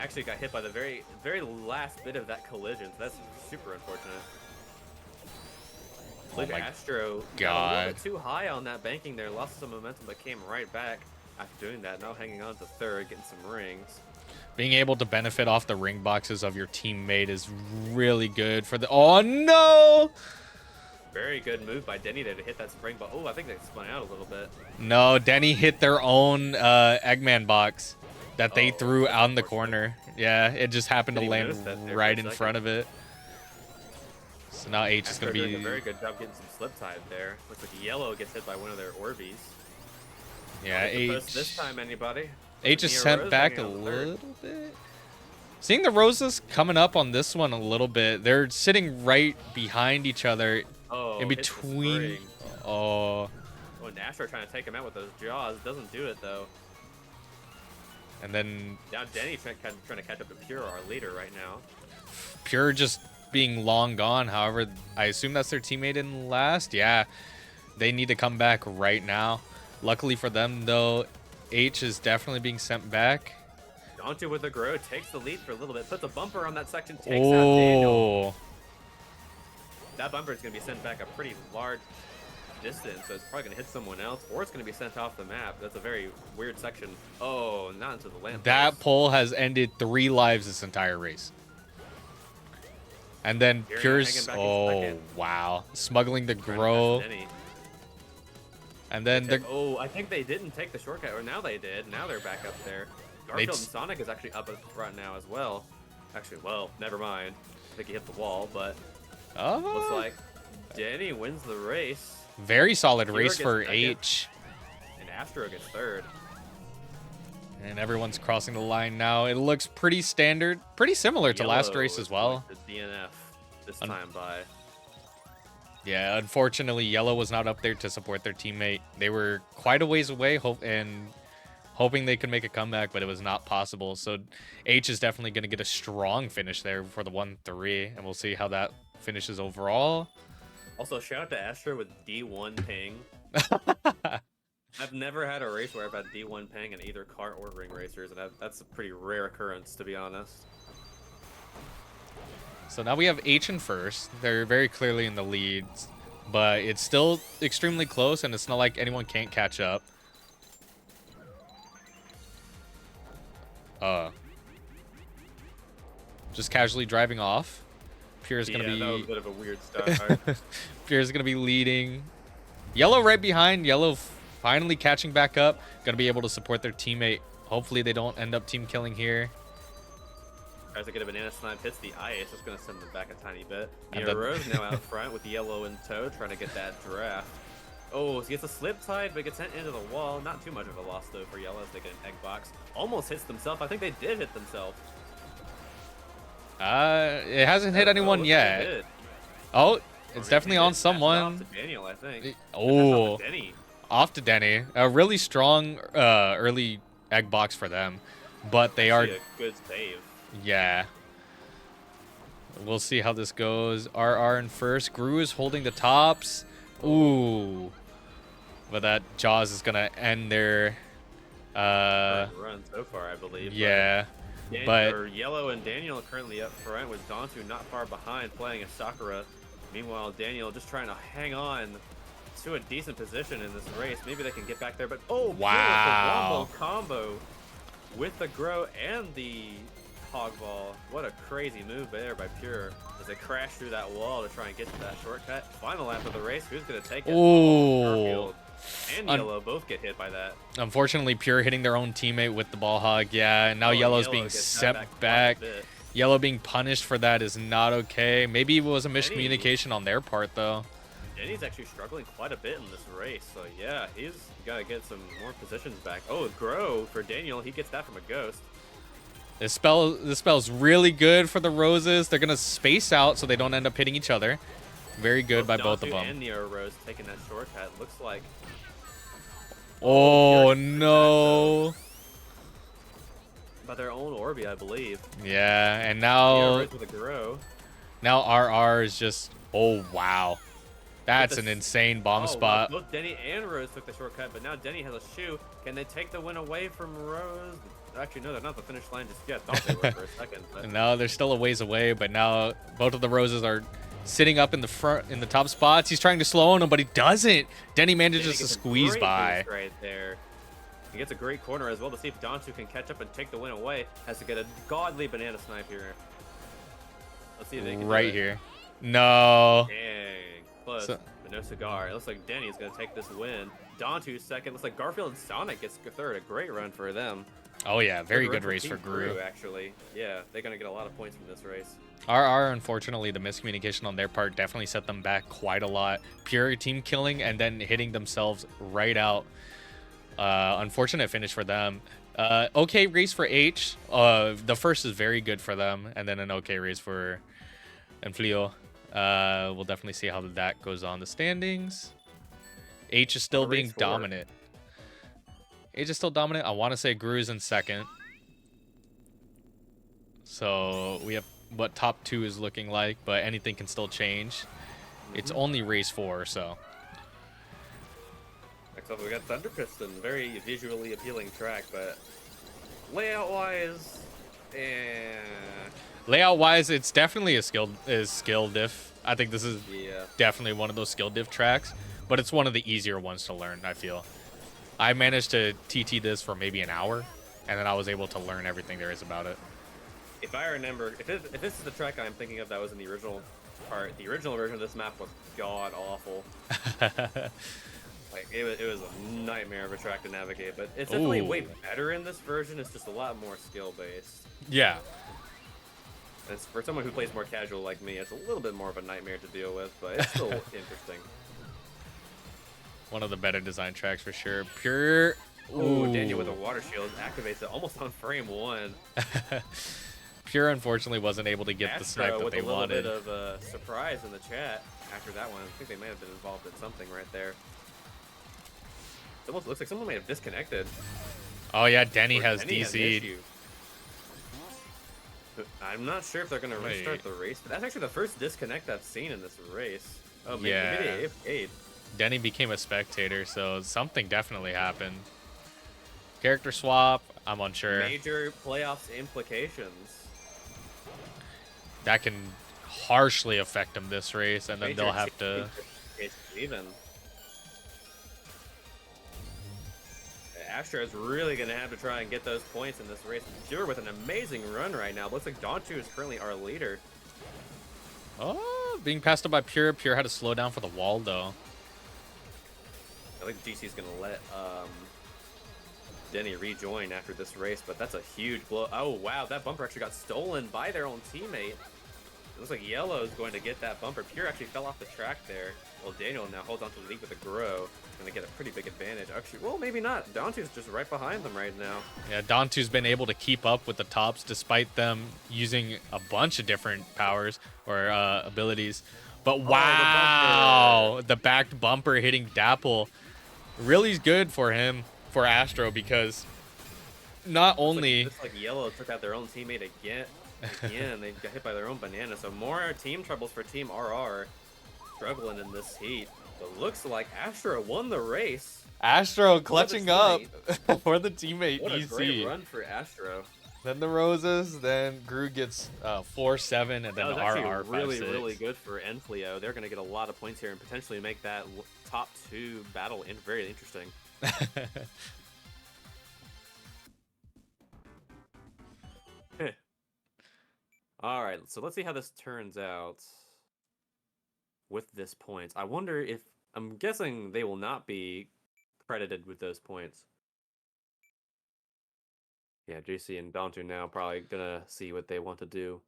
Actually got hit by the very last bit of that collision. So that's super unfortunate. Look, my Astro got a little bit too high on that banking there, lost some momentum, but came right back after doing that. Now hanging on to third, getting some rings. Being able to benefit off the ring boxes of your teammate is really good for the... Oh, no! Very good move by Denny there to hit that spring, but oh, I think they spun out a little bit. No, Denny hit their own Eggman box. that they Oh, threw that's on the unfortunate. corner. Yeah, it just happened to Didn't even land notice that there for a right in second. front of it. So now H is Astro going to doing a be... very good job getting some slip tide there. Looks like Yellow gets hit by one of their Orbeez. Yeah, Not hit the post H... this time, anybody. H is Neo sent Rose back hanging a on the third. little bit. Seeing the Roses coming up on this one a little bit. They're sitting right behind each other Oh, in hits the between. spring. Oh, Oh, and Astro trying to take him out with those jaws. Doesn't do it, though. and then Now Denny trying to catch up to Pure, our leader, right now. Pure just being long gone. However, I assume that's their teammate in last. Yeah, they need to come back right now. Luckily for them, though, H is definitely being sent back. Dontu with the grow takes the lead for a little bit, puts a bumper on that section, takes out Daniel. Oh, That bumper is going to be sent back a pretty large distance, so it's probably going to hit someone else, or it's going to be sent off the map. That's a very weird section. Oh, not into the lamp. that pole has ended 3 lives this entire race. And then You're Pure's... hanging back in Oh, second. wow. Smuggling the Trying to grow. catch Denny. And then they're... Oh, I think they didn't take the shortcut, or now they did. Now they're back up there. Garfield and Sonic is actually up front now as well. Actually, well, never mind. I think he hit the wall, but looks Oh, like Denny wins the race, very solid Pure race gets for second. H. and Astro gets third. And everyone's crossing the line now. It looks pretty standard. Pretty similar to last Yellow race is as well. going to DNF this time by. Yeah, unfortunately, Yellow was not up there to support their teammate. They were quite a ways away hoping they could make a comeback, but it was not possible. So H is definitely going to get a strong finish there for the 1-3, and we'll see how that finishes overall. Also, shout out to Astro with D1 ping. I've never had a race where I've had D1 ping in either kart or ring racers, and that's a pretty rare occurrence, to be honest. So now we have H in first. They're very clearly in the lead, but it's still extremely close, and it's not like anyone can't catch up. Just casually driving off. Pure's gonna be... that was a bit of a weird start. Pure's gonna be leading. Yellow right behind. Yellow finally catching back up. Gonna be able to support their teammate. Hopefully they don't end up team killing here. Tries to get a banana snipe, hits the ice. That's going to send them back a tiny bit. And Neo then- Rose now out front with Yellow in tow, trying to get that draft. Oh, he gets a slip tide, but gets sent into the wall. Not too much of a loss, though, for Yellow as they get an egg box. Almost hits themselves. I think they did hit themselves. It hasn't hit anyone looks like they yet. did. Oh, Or it's maybe definitely they on did. Pass it off someone. to Daniel, I think. Oh, Pass it off to Denny. off to Denny. A really strong early egg box for them, but they are... Actually a good save. Yeah. We'll see how this goes. RR in first. Gru is holding the tops. Ooh. But that Jaws is going to end their... Run so far, I believe. yeah. But But Yellow and Daniel currently up front with Dontu not far behind playing a Sakura. Meanwhile, Daniel just trying to hang on to a decent position in this race. Maybe they can get back there, but oh, Wow. the wombo combo with the Grow and the Hog Ball. What a crazy move there by Pure as they crash through that wall to try and get to that shortcut. Final lap of the race, who's going to take it? Ooh. Garfield and Yellow both get hit by that. unfortunately, Pure hitting their own teammate with the ball hog. Yeah, and now Oh, Yellow's Yellow being gets sent quite back. a bit. Yellow being punished for that is not okay. Maybe it was a Denny. miscommunication on their part, though. Denny's actually struggling quite a bit in this race, so yeah, he's got to get some more positions back. Oh, Grow for Daniel, he gets that from a Ghost. This spell's really good for the Roses. They're going to space out so they don't end up hitting each other. Very good by both of Dontu them. and Neo Rose taking that shortcut. Looks like Oh, Pure no. by their own Orbi, I believe. Yeah, and Neo now Rose with a Grow. RR is just... Oh, wow. That's With an the- insane bomb Oh, wow, spot. both Denny and Rose took the shortcut, but now Denny has a shoe. Can they take the win away from Rose? Actually, no, they're not the finish line just yet. Thought they were for a second, but No, they're still a ways away, but now both of the Roses are sitting up in the front, in the top spots. He's trying to slow on him, but he doesn't. Denny manages Denny to gets a squeeze great by. boost right there. He gets a great corner as well to see if Dontu can catch up and take the win away. Has to get a godly banana snipe here. Let's see if they can do Right it. here. No. Dang. Close, So- but no cigar. It looks like Denny's going to take this win. Dontu's second. Looks like Garfield and Sonic gets third. A great run for them. Oh yeah, very Good good run race for Team Gru. actually. Yeah, they're gonna get a lot of points from this race. RR, unfortunately, the miscommunication on their part definitely set them back quite a lot. Pure team killing and then hitting themselves right out. Unfortunate finish for them. Okay race for H. The first is very good for them, and then an okay race for Enflio. We'll definitely see how that goes on the standings. H is still being race 4. dominant. H is still dominant. I want to say Gru is in second. So we have what top 2 is looking like, but anything can still change. It's only race 4, so. Next up, we got Thunder Piston. Very visually appealing track, but layout-wise, Layout-wise, it's definitely a skill diff. I think this is yeah. definitely one of those skill diff tracks, but it's one of the easier ones to learn, I feel. I managed to TT this for maybe an hour, and then I was able to learn everything there is about it. If I remember, if this is the track I'm thinking of that was in the original part, the original version of this map was god-awful. Like, it was a nightmare of a track to navigate, but it's definitely way better in this version. It's just a lot more skill-based. Yeah. And for someone who plays more casual like me, it's a little bit more of a nightmare to deal with, but it's still interesting. One of the better design tracks for sure. Pure. Ooh, Daniel with a water shield activates it almost on frame 1. Pure, unfortunately, wasn't able to get the snipe that with they a little wanted. bit of surprise in the chat after that one. I think they might have been involved in something right there. It almost looks like someone may have disconnected. Oh yeah, Denny Or has Denny has DC'd. issue. I'm not sure if they're going to restart the race, but that's actually the first disconnect I've seen in this race. Oh, maybe they AFK'd. Denny became a spectator, so something definitely happened. Character swap, I'm unsure. Major playoffs implications. That can harshly affect them this race, and then they'll have to... Even. Astro is really going to have to try and get those points in this race. Pure with an amazing run right now. Looks like Donchu is currently our leader. Oh, being passed up by Pure. Pure had to slow down for the wall, though. I think GC is going to let Denny rejoin after this race, but that's a huge blow. Oh, wow, that bumper actually got stolen by their own teammate. It looks like Yellow is going to get that bumper. Pure actually fell off the track there. Well, Daniel now holds on to the lead with a grow. Going to get a pretty big advantage. Actually, well, maybe not. Dantu's just right behind them right now. Yeah, Dantu's been able to keep up with the tops despite them using a bunch of different powers or abilities. But wow, the backed bumper hitting Dapple really good for him, for Astro, because not only... Looks like Yellow took out their own teammate again. They got hit by their own banana. So more team troubles for Team RR. Struggling in this heat. But looks like Astro won the race. Astro clutching up for the teammate What a DC. great run for Astro. Then the Roses, then Gru gets 4-7, and then That was the actually RR 5-6. really good for Enflio. They're going to get a lot of points here and potentially make that top 2 battle very interesting. All right, so let's see how this turns out with this points. I wonder if... I'm guessing they will not be credited with those points. Yeah, JC and Dantu now probably gonna see what they want to do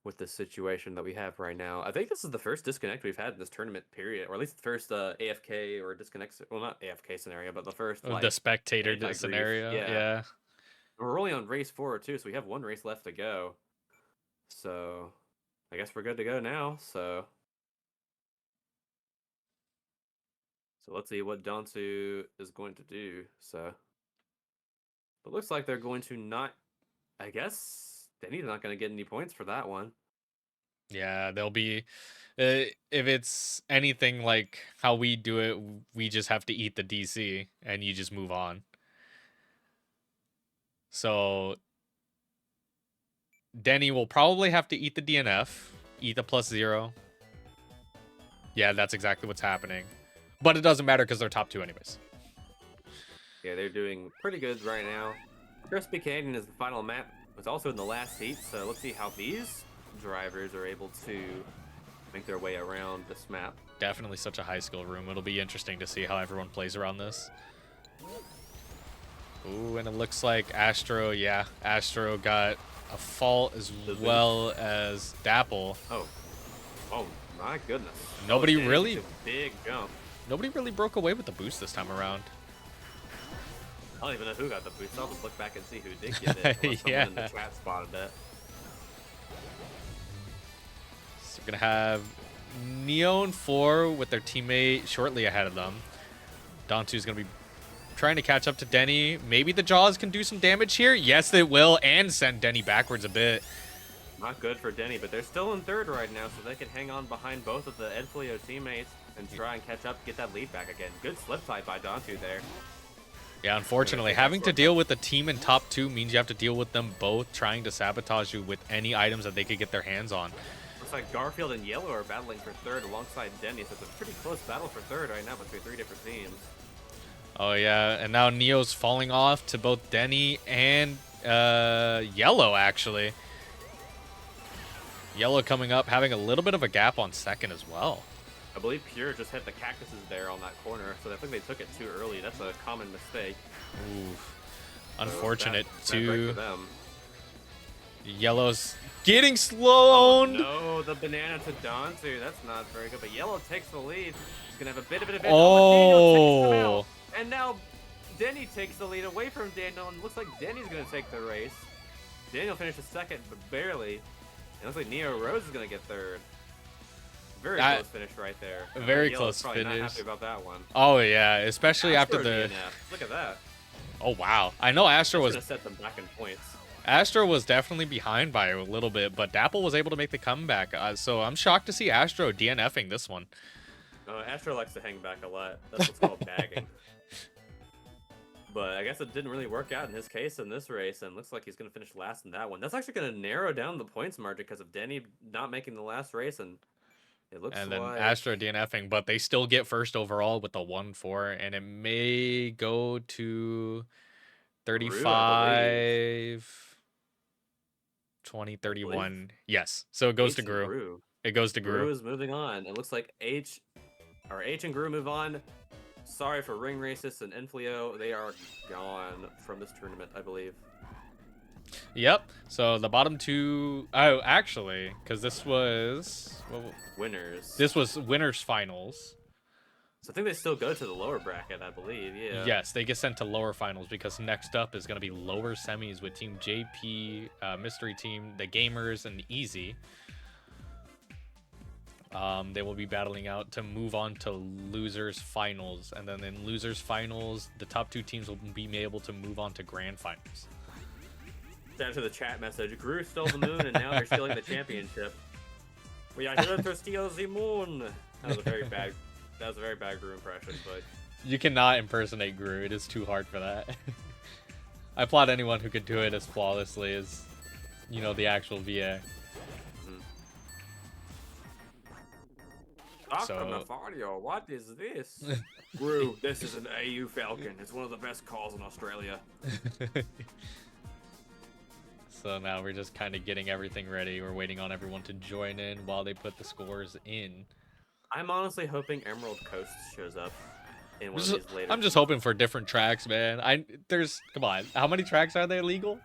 with this situation that we have right now. I think this is the first disconnect we've had in this tournament period, or at least the first AFK or disconnect. Well, not AFK scenario, but the first like the spectator anti-grief. scenario. Yeah. We're only on race 4 too, so we have one race left to go. So I guess we're good to go now. So let's see what Dantu is going to do. So, but looks like they're going to not. I guess Denny's not going to get any points for that one. Yeah, they'll be. If it's anything like how we do it, we just have to eat the DC and you just move on. So Denny will probably have to eat the DNF, eat the +0. Yeah, that's exactly what's happening. But it doesn't matter because they're top 2 anyways. Yeah, they're doing pretty good right now. Crispy Canyon is the final map. It's also in the last heat, so let's see how these drivers are able to make their way around this map. Definitely such a high skill room. It'll be interesting to see how everyone plays around this. Ooh, and it looks like Astro, yeah, Astro got a fault as well as Dapple. Oh, oh my goodness. Nobody Danny really- took a big jump. Nobody really broke away with the boost this time around. I don't even know who got the boost. I'll just look back and see who did get it. Unless someone in the Yeah. chat spotted it. So we're gonna have Neo and 4 with their teammate shortly ahead of them. Dantu's gonna be trying to catch up to Denny. Maybe the Jaws can do some damage here. Yes, they will, and send Denny backwards a bit. Not good for Denny, but they're still in third right now, so they can hang on behind both of the Edfleo teammates and try and catch up, get that lead back again. Good slip side by Dantu there. Yeah, unfortunately, having to deal with the team in top 2 means you have to deal with them both trying to sabotage you with any items that they could get their hands on. Looks like Garfield and Yellow are battling for third alongside Denny, so it's a pretty close battle for third right now between 3 different teams. Oh yeah, and now Neo's falling off to both Denny and Yellow, actually. Yellow coming up, having a little bit of a gap on second as well. I believe Pure just hit the cactuses there on that corner, so I think they took it too early. That's a common mistake. Oof. Unfortunate So that break too. for them. Yellow's getting slowed. No, the banana to Dantu. That's not very good. But Yellow takes the lead. He's gonna have a bit of an advantage. Oh. Daniel takes him out. And now Denny takes the lead away from Daniel, and looks like Denny's gonna take the race. Daniel finishes second, but barely. It looks like Neo Rose is gonna get third. Very close finish right there. Very Yellow's close probably finish. Not happy about that one. Oh yeah, especially after Astro the. DNF. Look at that. Oh wow, I know Astro That's was gonna set them back in points. Astro was definitely behind by a little bit, but Dapple was able to make the comeback. So I'm shocked to see Astro DNFing this one. Astro likes to hang back a lot. That's what's called bagging. But I guess it didn't really work out in his case in this race, and looks like he's going to finish last in that one. That's actually going to narrow down the points margin because of Denny not making the last race, and it looks And then like Astro DNFing, but they still get first overall with the 1-4, and it may go to 35, 20, 31. Yes, so it goes to H and Gru. It goes to Gru Gru. is moving on. It looks like H and Gru move on. Sorry for Ring Racist and Enfleo. They are gone from this tournament, I believe. Yep. So the bottom 2. Oh, actually, because this was Winners. this was winners finals. So I think they still go to the lower bracket, I believe. Yeah. Yes, they get sent to lower finals because next up is going to be lower semis with Team JP, Mystery Team, the Gamers, and Easy. They will be battling out to move on to losers finals, and then in losers finals, the top 2 teams will be able to move on to grand finals. Down to the chat message. Gru stole the moon, and now they're stealing the championship. We are here to steal the moon. That was a very bad. That was a very bad Gru impression, but You cannot impersonate Gru. It is too hard for that. I applaud anyone who could do it as flawlessly as, you know, the actual VA. Dr. Mafario, what is this? Gru, this is an AU Falcon. It's one of the best calls in Australia. So now we're just kind of getting everything ready. We're waiting on everyone to join in while they put the scores in. I'm honestly hoping Emerald Coast shows up in one of these later. I'm just hoping for different tracks, man. Come on, how many tracks are there legal?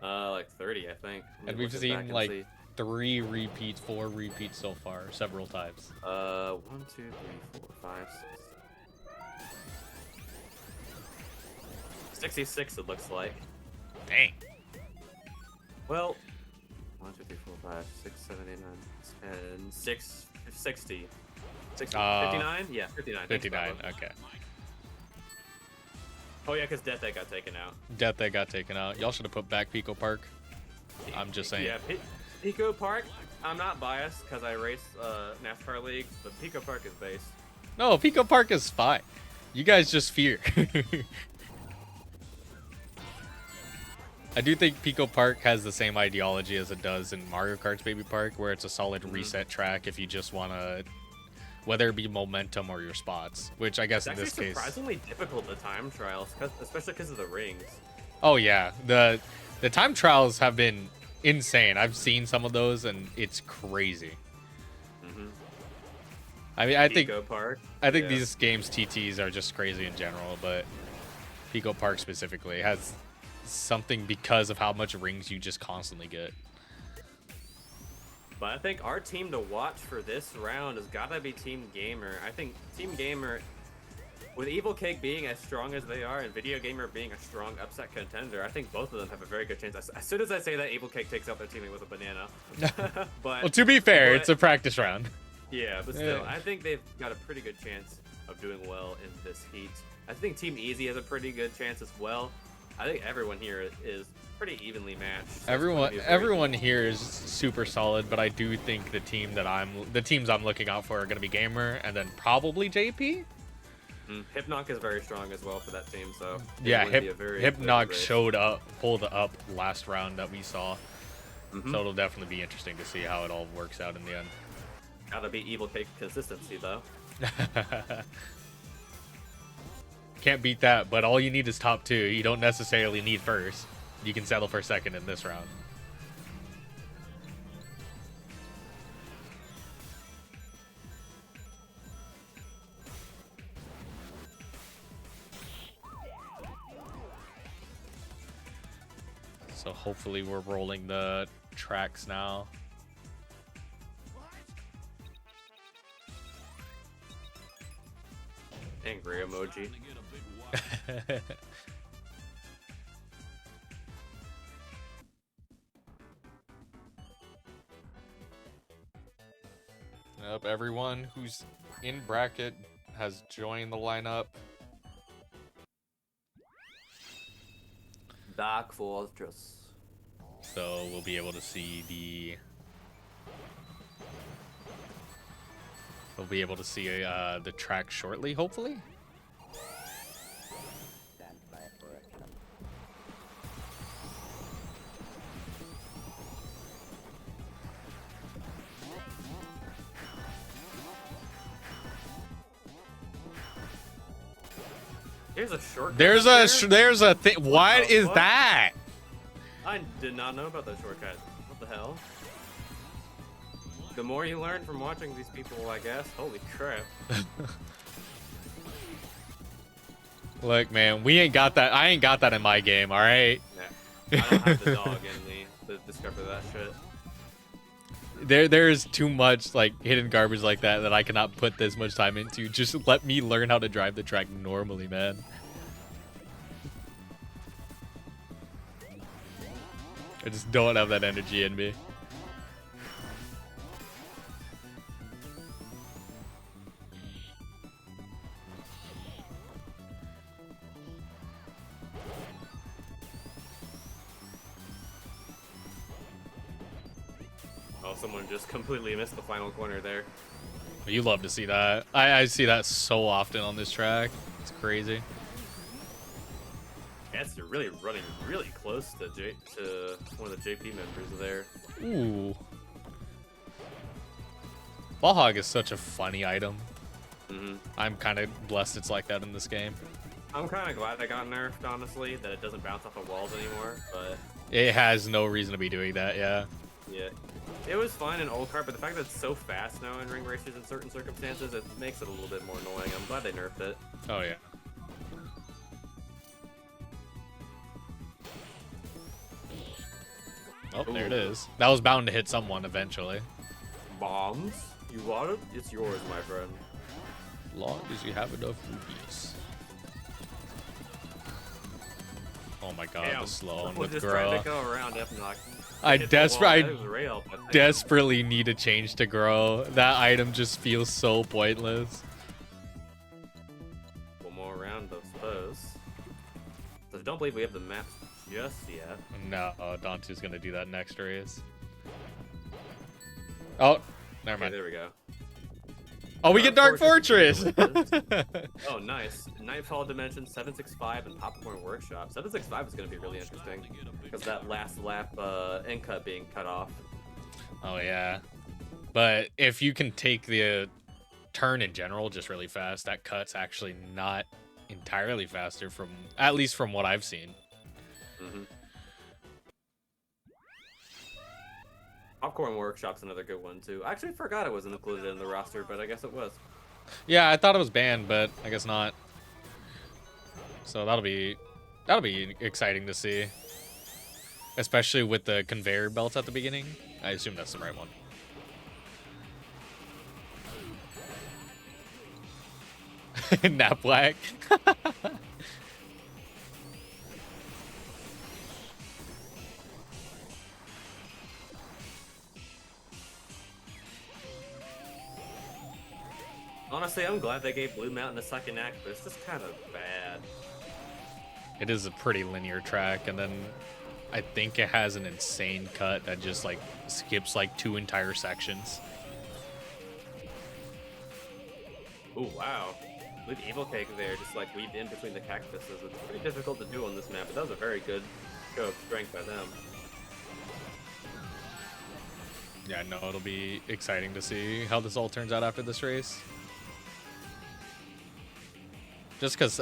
Like 30, I think. And we've seen like 3 repeats, 4 repeats so far, several times. 1, 2, 3, 4, 5, 6. 66 it looks like. Dang. Well, 1, 2, 3, 4, 5, 6, 7, 8, 9, 10, 6, 60. 60 59? Yeah, 59. 59, okay. Oh yeah, because Death Egg got taken out. Death Egg got taken out. Y'all should have put back Pico Park. I'm just saying. Yeah, Pico Park, I'm not biased because I race NASCAR leagues, but Pico Park is based. No, Pico Park is fine. You guys just fear. I do think Pico Park has the same ideology as it does in Mario Kart's Baby Park, where it's a solid reset track if you just want to, whether it be momentum or your spots, which I guess It's in this actually case. surprisingly difficult the time trials, especially because of the rings. Oh yeah, the time trials have been insane. I've seen some of those and it's crazy. I mean, I think Pico Park. I think yeah. these games TTs are just crazy in general, but Pico Park specifically has something because of how much rings you just constantly get. But I think our team to watch for this round has got to be Team Gamer. I think Team Gamer, with Evil Cake being as strong as they are and Video Gamer being a strong upset contender, I think both of them have a very good chance. As soon as I say that, Evil Cake takes out their teammate with a banana. Well, to be fair, it's a practice round. Yeah, but still, I think they've got a pretty good chance of doing well in this heat. I think Team Easy has a pretty good chance as well. I think everyone here is pretty evenly matched. So everyone here is super solid, but I do think the teams I'm looking out for are going to be Gamer and then probably JP. Hypnoc is very strong as well for that team, so yeah, Hypnoc pulled up last round that we saw, so it'll definitely be interesting to see how it all works out in the end. Gotta be Evil Cake consistency though. Can't beat that, but all you need is top 2. You don't necessarily need first. You can settle for second in this round. So hopefully we're rolling the tracks now. Angry emoji. Yep, everyone who's in bracket has joined the lineup. Dark Fortress. So we'll be able to see the track shortly, hopefully. There's a shortcut. There's a thing. What is that? I did not know about that shortcut. What the hell? The more you learn from watching these people, I guess. Holy crap. Look, man, we ain't got that. I ain't got that in my game, all right? Nah, I don't have the dog in me to discover that shit. There's too much like hidden garbage like that I cannot put this much time into. Just let me learn how to drive the track normally, man. I just don't have that energy in me. Oh, someone just completely missed the final corner there. You love to see that. I see that so often on this track. It's crazy. Yes, you're really running really close to one of the JP members there. Ooh. Ball hog is such a funny item. I'm kind of blessed it's like that in this game. I'm kind of glad I got nerfed, honestly, that it doesn't bounce off the walls anymore, but... It has no reason to be doing that, yeah. Yeah. It was fine in old card, but the fact that it's so fast now in ring racers in certain circumstances, it makes it a little bit more annoying. I'm glad they nerfed it. Oh, yeah. Oh, there it is. That was bound to hit someone eventually. Bombs? You want it? It's yours, my friend. Long as you have enough rupees. Oh my god, the slow one with just trying Grow. to go around Hypnoc. I desperately need to change to Grow. That item just feels so pointless. One more round, I suppose. So I don't believe we have the maps just yet. No, Dante's gonna do that next race. Oh, never mind. Okay, there we go. Oh, we get Dark Fortress! Oh, nice. Nightfall Dimension, 765, and Popcorn Workshop. 765 is going to be really interesting because that last lap end cut being cut off. Oh, yeah. But if you can take the turn in general just really fast, that cut's actually not entirely faster at least from what I've seen. Popcorn Workshop's another good one too. I actually forgot it wasn't included in the roster, but I guess it was. Yeah, I thought it was banned, but I guess not. So that'll be exciting to see, especially with the conveyor belts at the beginning. I assume that's the right one. Nap black. Honestly, I'm glad they gave Blue Mountain a second act, but it's just kind of bad. It is a pretty linear track, and then I think it has an insane cut that just like skips like 2 entire sections. Ooh, wow. With Evil Cake there, just like weaved in between the cactuses. It's pretty difficult to do on this map, but that was a very good show of strength by them. Yeah, no, it'll be exciting to see how this all turns out after this race. Just because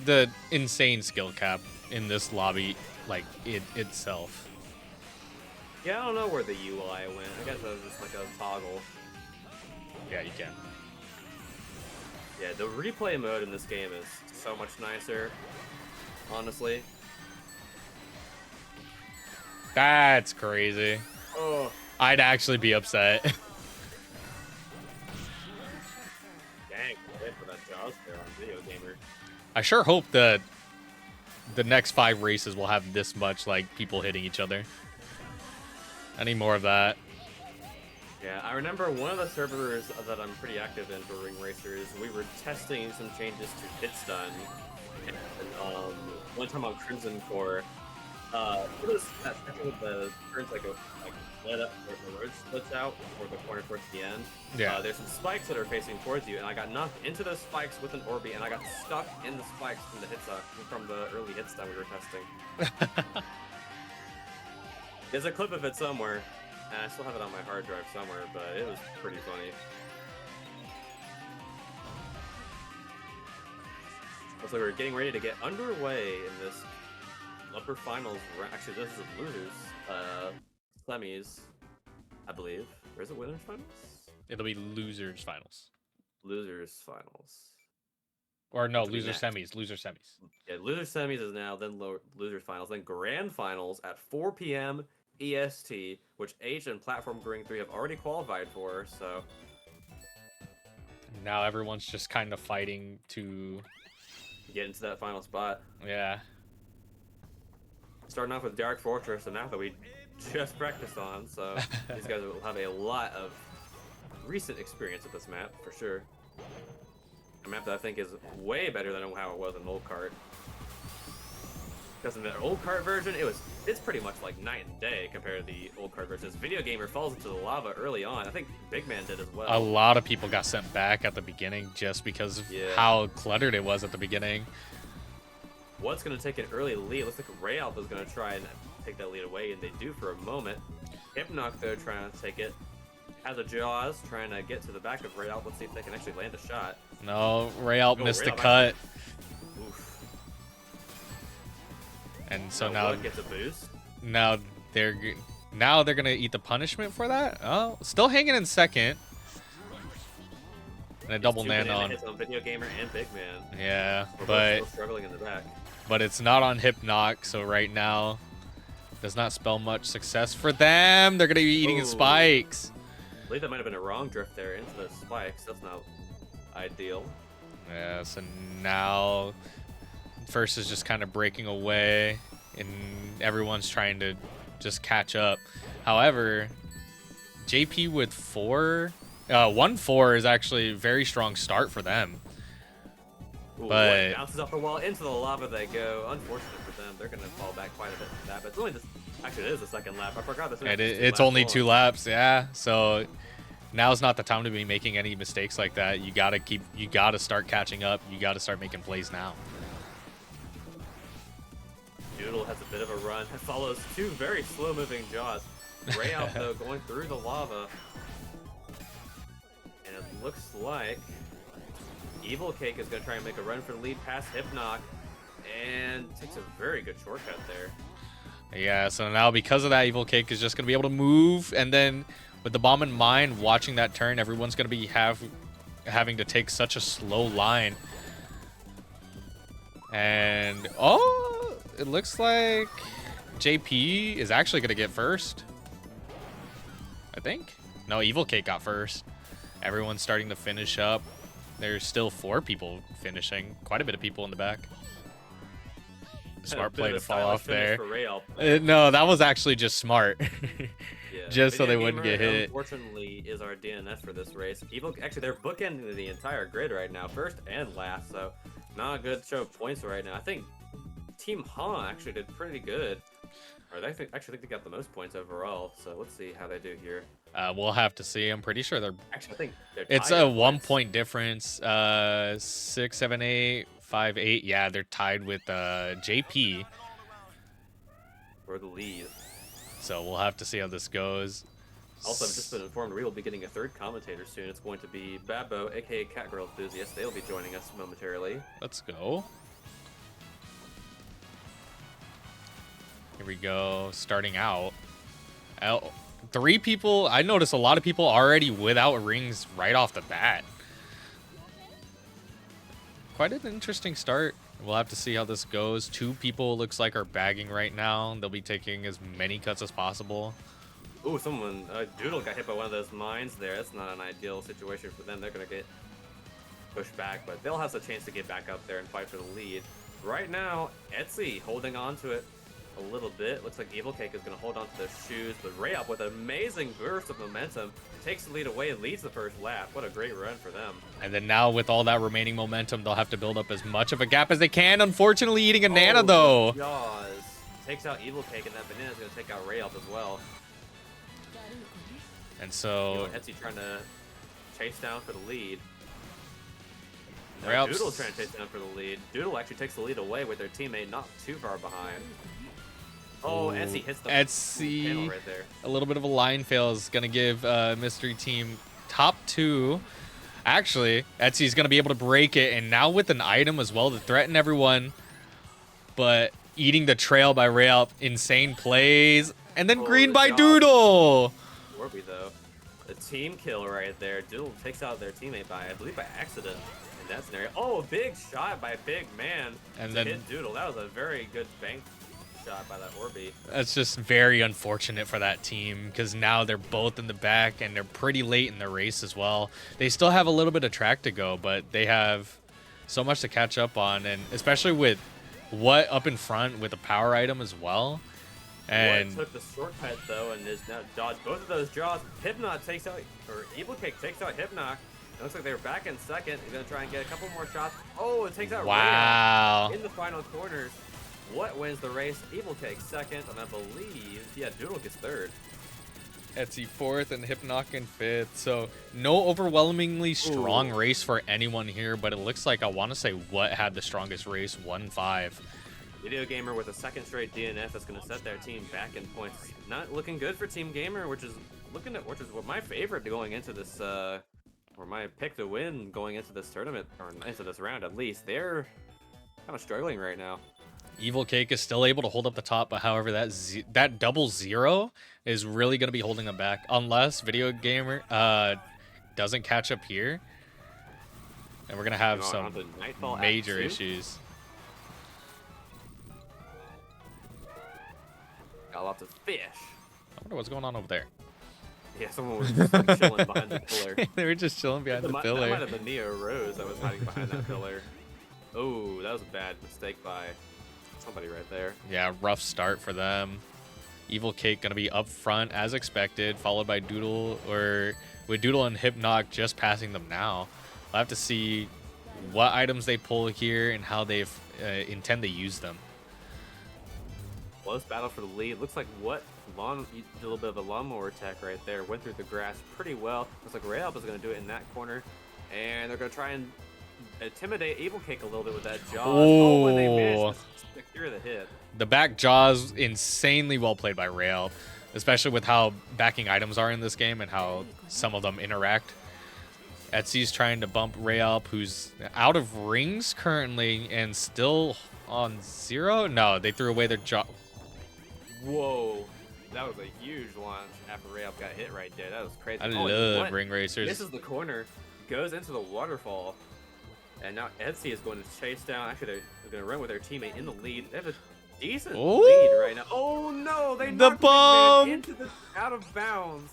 the insane skill cap in this lobby, like itself. Yeah, I don't know where the UI went. I guess that was just like a toggle. Yeah, you can. Yeah, the replay mode in this game is so much nicer, honestly. That's crazy. Oh. I'd actually be upset. Dang, good for that Jaws there on Video Gamer. I sure hope that the next 5 races will have this much like people hitting each other. I need more of that. Yeah, I remember one of the servers that I'm pretty active in for Ring Racers, we were testing some changes to hit stun. And one time on Crimson Core, it was that section with the turns that go like lit up where the road splits out or the corner towards the end. Yeah. There's some spikes that are facing towards you, and I got knocked into those spikes with an Orby, and I got stuck in the spikes from the from the early hit stun we were testing. There's a clip of it somewhere. And I still have it on my hard drive somewhere, but it was pretty funny. Looks like we're getting ready to get underway in this upper finals. Actually, this is losers semis, I believe. Or is it winners finals? It'll be losers finals. Losers finals. Or no, Which will be loser next. semis. Loser semis. Yeah, loser semis is now, then losers finals, then grand finals at 4 p.m. EST, which H and Platform Ring 3 have already qualified for, so... Now everyone's just kind of fighting to... get into that final spot. Yeah. Starting off with Dark Fortress, a map that we just practiced on, so these guys will have a lot of recent experience with this map, for sure. A map that I think is way better than how it was in old kart. Because in the old kart version, it's pretty much like night and day compared to the old kart version. This Video Gamer falls into the lava early on. I think Big Man did as well. A lot of people got sent back at the beginning just because of how cluttered it was at the beginning. What's going to take an early lead? Looks like Ray Alpha is going to try and take that lead away, and they do for a moment. Hypnoc, though, trying to take it. Has a Jaws, trying to get to the back of Ray Alpha. Let's see if they can actually land a shot. No, Rayalt missed the Rayalt cut. Oof. And so Now now what gets a boost? now they're gonna eat the punishment for that. Oh, still hanging in second. And a double Two nan banana on. hits on Video Gamer and Big Man. Yeah, We're both but still struggling in the back. it's not on Hypnoc, so right now does not spell much success for them. They're gonna be eating Ooh. spikes. I believe that might have been a wrong drift there into the spikes. That's not ideal. Yeah, so now first is just kind of breaking away, and everyone's trying to just catch up. However, JP with 1-4 is actually a very strong start for them. Ooh, But- boy, bounces off the wall into the lava they go. Unfortunate for them. They're going to fall back quite a bit from that. But it's only this. Actually, it is the second lap. I forgot this. It's only 2 laps, yeah. So now's not the time to be making any mistakes like that. You gotta start catching up. You gotta start making plays now. Doodle has a bit of a run. It follows 2 very slow-moving Jaws. Ray out though, going through the lava. And it looks like Evil Cake is going to try and make a run for the lead past Hypnoc. And takes a very good shortcut there. Yeah, so now because of that, Evil Cake is just going to be able to move, and then with the bomb in mind, watching that turn, everyone's going to be having to take such a slow line. And oh, it looks like JP is actually gonna get first. I think. No, Evil Cake got first. Everyone's starting to finish up. There's still 4 people finishing. Quite a bit of people in the back. Smart play to fall off there. No, that was actually just smart. Yeah. Just so Video they wouldn't Gamer, get hit. Unfortunately, is our DNS for this race. Actually, they're bookending the entire grid right now, first and last. So, not a good show of points right now. I think Team Han actually did pretty good. Or they actually think they got the most points overall. So let's see how they do here. We'll have to see. I'm pretty sure they're. Actually, I think they're It's tied a in 1 points point difference. 6, 7, 8, 5, 8. Yeah, they're tied with JP. for the lead. So we'll have to see how this goes. Also, I've just been informed we will be getting a 3rd commentator soon. It's going to be Babbo, aka Catgirl Enthusiast. They'll be joining us momentarily. Let's go. Here we go. Starting out. 3 people. I noticed a lot of people already without rings right off the bat. Quite an interesting start. We'll have to see how this goes. 2 people looks like are bagging right now. They'll be taking as many cuts as possible. Ooh, Doodle got hit by one of those mines there. That's not an ideal situation for them. They're going to get pushed back, but they'll have the chance to get back up there and fight for the lead. Right now, Etsy holding on to it a little bit. Looks like Evil Cake is going to hold on to their shoes, but Rayop with an amazing burst of momentum takes the lead away and leads the first lap. What a great run for them. And then now with all that remaining momentum, they'll have to build up as much of a gap as they can. Unfortunately, eating a Nana though. Jaws takes out Evil Cake, and that banana is going to take out Rayop as well. And so Etsy trying to chase down for the lead. Rayop's- Doodle trying to chase down for the lead. Doodle actually takes the lead away with their teammate not too far behind. Oh, Etsy hits the panel right there. A little bit of a line fail is going to give Mystery Team top 2. Actually, Etsy's going to be able to break it. And now with an item as well to threaten everyone. But eating the trail by Rayop. Insane plays. And then green by God. Doodle. Warby, though. The team kill right there. Doodle takes out their teammate by, I believe, by accident in that scenario. Oh, a big shot by Big Man And to then- hit Doodle. That was a very good bank shot by that Orby. That's just very unfortunate for that team because now they're both in the back and they're pretty late in the race as well. They still have a little bit of track to go, but they have so much to catch up on, and especially with what up in front with a power item as well. And What took the shortcut though and is now dodged both of those jaws. Hypnoc takes out, or Evil Cake takes out Hypnoc. It looks like they're back in second. He's gonna try and get a couple more shots. Oh, it takes out wow. Rayop in the final corners. What wins the race? Evil Cake second, and I believe, yeah, Doodle gets 3rd. Etsy 4th and Hypnoc in 5th. So no overwhelmingly strong race for anyone here, but it looks like I want to say what had the strongest race, 1-5. Video Gamer with a 2nd straight DNF is going to set their team back in points. Not looking good for Team Gamer, which is what my favorite going into this, or my pick to win going into this tournament, or into this round at least. They're kind of struggling right now. Evil Cake is still able to hold up the top, but however, that double 0 is really going to be holding them back unless Video Gamer doesn't catch up here. And we're going to have Going on some to Nightfall Act major 2. issues. Got lots of fish. I wonder what's going on over there. Yeah, someone was just like, chilling behind the pillar. They were just chilling behind the That might pillar. have been Neo Rose that was hiding behind that pillar. Oh, that was a bad mistake by somebody right there. Yeah, rough start for them. Evil Cake going to be up front as expected, followed by Doodle, or with Doodle and Hypnoc just passing them now. We'll have to see what items they pull here and how they intend to use them. Close battle for the lead. Looks like did a little bit of a lawnmower attack right there. Went through the grass pretty well. Looks like Rayop is going to do it in that corner. And they're going to try and intimidate Evil Cake a little bit with that jaw. Oh, and they managed to secure the hit. The back jaws insanely well played by Rayop, especially with how backing items are in this game and how some of them interact. Etsy's trying to bump Rayop, who's out of rings currently and still on 0. No, they threw away their jaw. Whoa. That was a huge launch after Rayop got hit right there. That was crazy. I Oh, love what? ring racers. This is the corner. Goes into the waterfall. And now Etsy is going to chase down. Actually, they're going to run with their teammate in the lead. They have a decent Ooh. lead right now. Oh no! They The knocked Big Man bomb! into the out of bounds.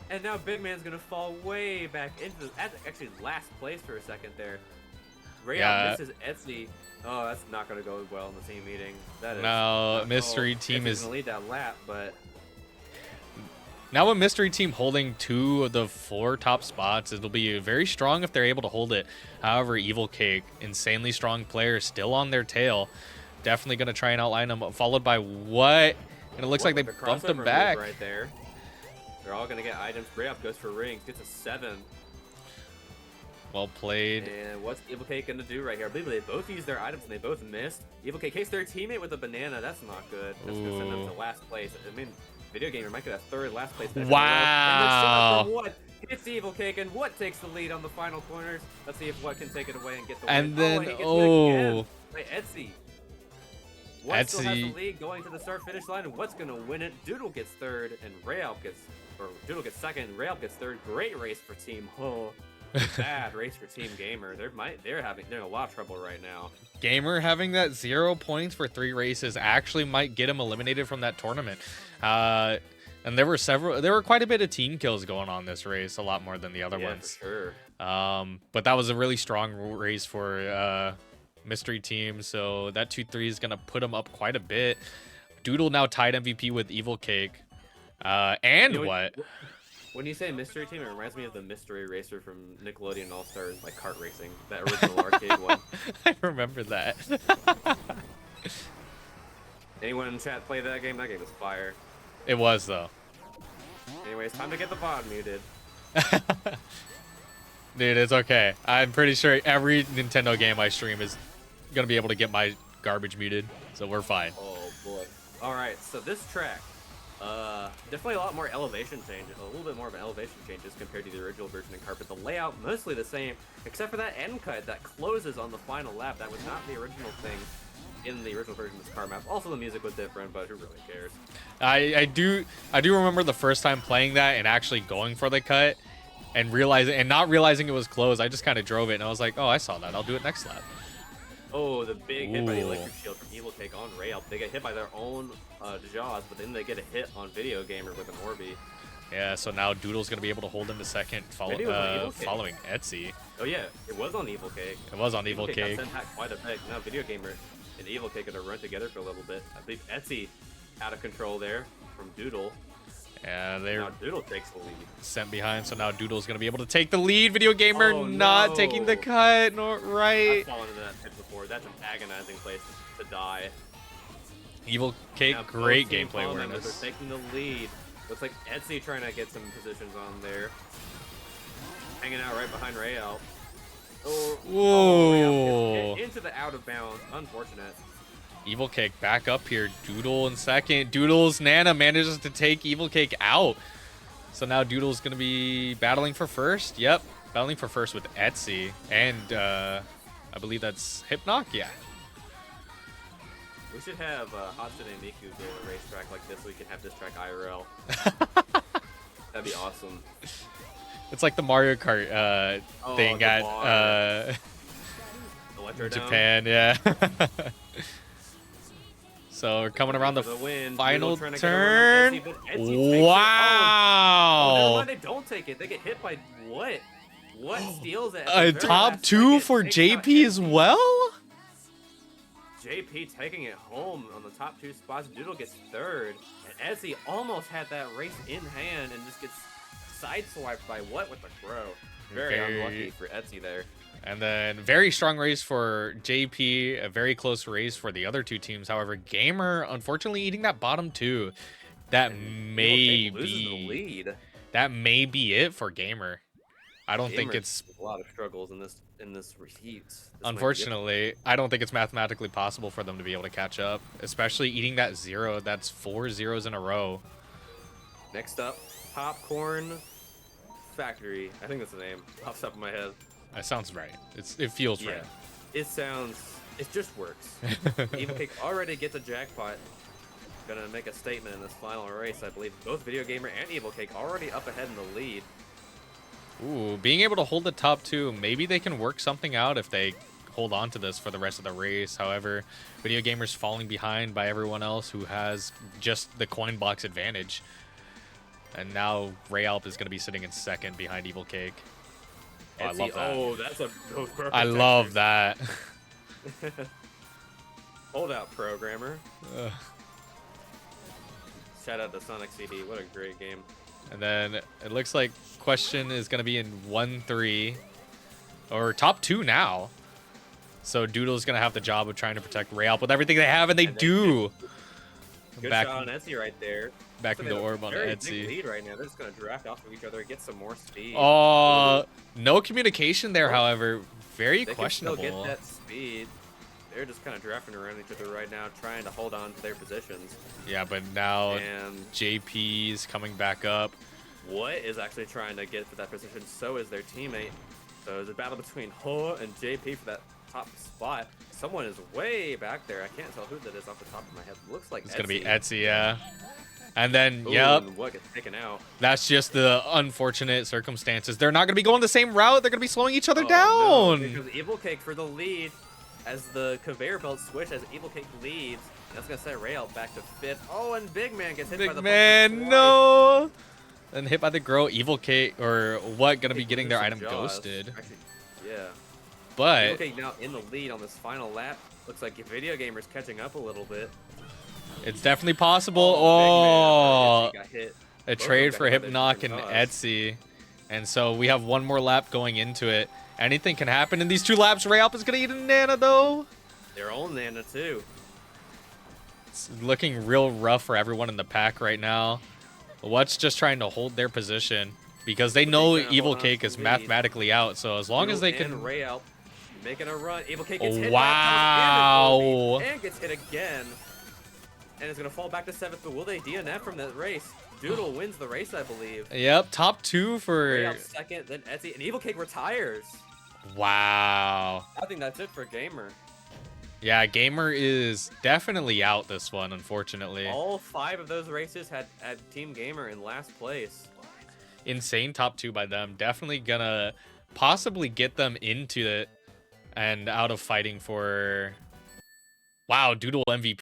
And now Big Man's gonna fall way back into the, actually last place for a second there. Rayout misses Etsy. Oh, that's not gonna go well in the team meeting. That is. Now mystery team Etsy's is gonna lead that lap, but now a mystery team holding 2 of the 4 top spots. It'll be very strong if they're able to hold it. However, Evil Cake, insanely strong player, still on their tail. Definitely gonna try and outline them. Followed by what? And it looks like they bumped them back. Right there. They're all gonna get items. Rayup goes for rings, gets a 7. Well played. And what's Evil Cake gonna do right here? I believe they both used their items and they both missed. Evil Cake hits their teammate with a banana. That's not good. That's gonna send them to last place. I mean, Video Gamer might get a 3rd last place. Wow. And what? It's Evil Cake, and what takes the lead on the final corners? Let's see if what can take it away and get the And win. then, And he gets it again by Etsy. What still has Etsy. the lead going to the start-finish line, and what's gonna win it? Doodle gets 3rd, and Rayalp gets, or Doodle gets 2nd, and Rayalp gets 3rd. Great race for Team Ho. Bad race for Team Gamer. They're in a lot of trouble right now. Gamer having that 0 points for 3 races actually might get him eliminated from that tournament. And there were quite a bit of team kills going on this race, a lot more than the other ones. For sure. But that was a really strong race for mystery team, so that 2-3 is gonna put him up quite a bit. Doodle now tied MVP with Evil Cake. And what? When you say mystery team, it reminds me of the mystery racer from Nickelodeon All Stars, like kart racing, that original arcade one. I remember that. Anyone in chat play that game? That game was fire. It was though. Anyways, time to get the VOD muted. Dude, it's okay. I'm pretty sure every Nintendo game I stream is gonna be able to get my garbage muted, so we're fine. Oh boy. All right, so this track, definitely a lot more elevation changes, a little bit more of an elevation changes compared to the original version of Carpet. The layout mostly the same, except for that end cut that closes on the final lap. That was not the original thing in the original version of this car map. Also, the music was different, but who really cares? I do remember the first time playing that and actually going for the cut and not realizing it was closed. I just kind of drove it and I was like, oh, I saw that. I'll do it next lap. Oh, the big hit by the electric shield from Evil Cake on Rail. They get hit by their own Jaws, but then they get a hit on Video Gamer with an Orby. Yeah, so now Doodle's gonna be able to hold him a second, following Etsy. Oh yeah, it was on Evil Cake. It was on Evil Cake. Got sent back quite a bit. Now Video Gamer and Evil Cake are gonna run together for a little bit. I believe Etsy out of control there from Doodle. Yeah, they're now Doodle takes the lead. Sent behind, so now Doodle's gonna be able to take the lead. Video Gamer not taking the cut, right? I've fallen into that pit before. That's an agonizing place to die. Evil Cake, now, great gameplay awareness. They're taking the lead. Looks like Etsy trying to get some positions on there. Hanging out right behind Rael. Whoa. Into the out of bounds. Unfortunate. Evil Cake back up here. Doodle in second. Doodle's Nana manages to take Evil Cake out. So now Doodle's going to be battling for first. Yep. Battling for first with Etsy. And I believe that's Hypnoc. Yeah. We should have Hatsune Miku go a racetrack like this so we can have this track IRL. That'd be awesome. It's like the Mario Kart thing at Japan, yeah. So we're coming around the final turn. Wow! Oh, never mind, they don't take it. They get hit by what? What steals it? A top 2 for JP as well? JP taking it home on the top 2 spots. Doodle gets 3rd. And Etsy almost had that race in hand and just gets sideswiped by what with the crow. Very unlucky for Etsy there. And then very strong race for JP, a very close race for the other 2 teams. However, Gamer unfortunately eating that bottom 2. That may be it for Gamer. I don't think it's a lot of struggles in this heat. Unfortunately, I don't think it's mathematically possible for them to be able to catch up, especially eating that 0. That's 4 zeros in a row. Next up, Popcorn Factory. I think that's the name off the top of my head. That sounds right. It feels right. It just works. Evil Cake already gets a jackpot. Gonna make a statement in this final race. I believe both Video Gamer and Evil Cake already up ahead in the lead. Ooh, being able to hold the top 2, maybe they can work something out if they hold on to this for the rest of the race. However, Video Gamer's falling behind by everyone else who has just the coin box advantage. And now Rayalp is going to be sitting in second behind Evil Cake. Oh, I Etsy, love that. oh, that's a those perfect I love textures. that. Hold out, programmer. Ugh. Shout out to Sonic CD. What a great game. And then it looks like Question is going to be in 1-3. Or top 2 now. So Doodle's going to have the job of trying to protect Rayalp with everything they have, and they do. Good Back, shot on Etsy right there. backing the orb on Very big Etsy. lead right now. They're just gonna draft off of each other, get some more speed. No communication there, however. Very they questionable. can still get that speed. They're just kind of drafting around each other right now, trying to hold on to their positions. Yeah, but now And JP's coming back up. What is actually trying to get to that position? So is their teammate. So there's a battle between Ho and JP for that top spot. Someone is way back there. I can't tell who that is off the top of my head. Looks like It's Etsy. going to be Etsy, yeah. And then, Ooh, yep, and what gets taken out? that's just the unfortunate circumstances. They're not going to be going the same route. They're going to be slowing each other Oh, down. no, because Evil Cake for the lead as the conveyor belt switch as Evil Cake leads. That's going to set Rail back to 5th. Oh, and Big Man gets hit by Big the man, bumper twice. no. And hit by the Grow. Evil Cake, or what, going to be Cake getting their loses item some jaws. ghosted. Actually, yeah. Evil But Cake now in the lead on this final lap. Looks like Video Gamer's catching up a little bit. it's definitely possible. Big Man, Oh, Etsy got hit. a Both of trade them for got hit by their Hypnoc different and cause. Etsy. And so we have one more lap going into it. Anything can happen in these 2 laps. Rayalp is going to eat a Nana, though. Their own Nana, too. It's looking real rough for everyone in the pack right now. What's just trying to hold their position because they know trying to Evil hold on Cake to is the lead. mathematically out. So as long as they Doodle can... and Ray out making a run. Evil Cake gets Oh, hit. wow. And gets hit again. And is going to fall back to 7th. But will they DNF from that race? Doodle wins the race, I believe. Yep, top 2 Ray for... out second, then Etsy. And Evil Cake retires. Wow. I think that's it for Gamer. Yeah, Gamer is definitely out this one, unfortunately. All 5 of those races had Team Gamer in last place. Insane top 2 by them. Definitely gonna possibly get them into it and out of fighting for... Wow, Doodle MVP.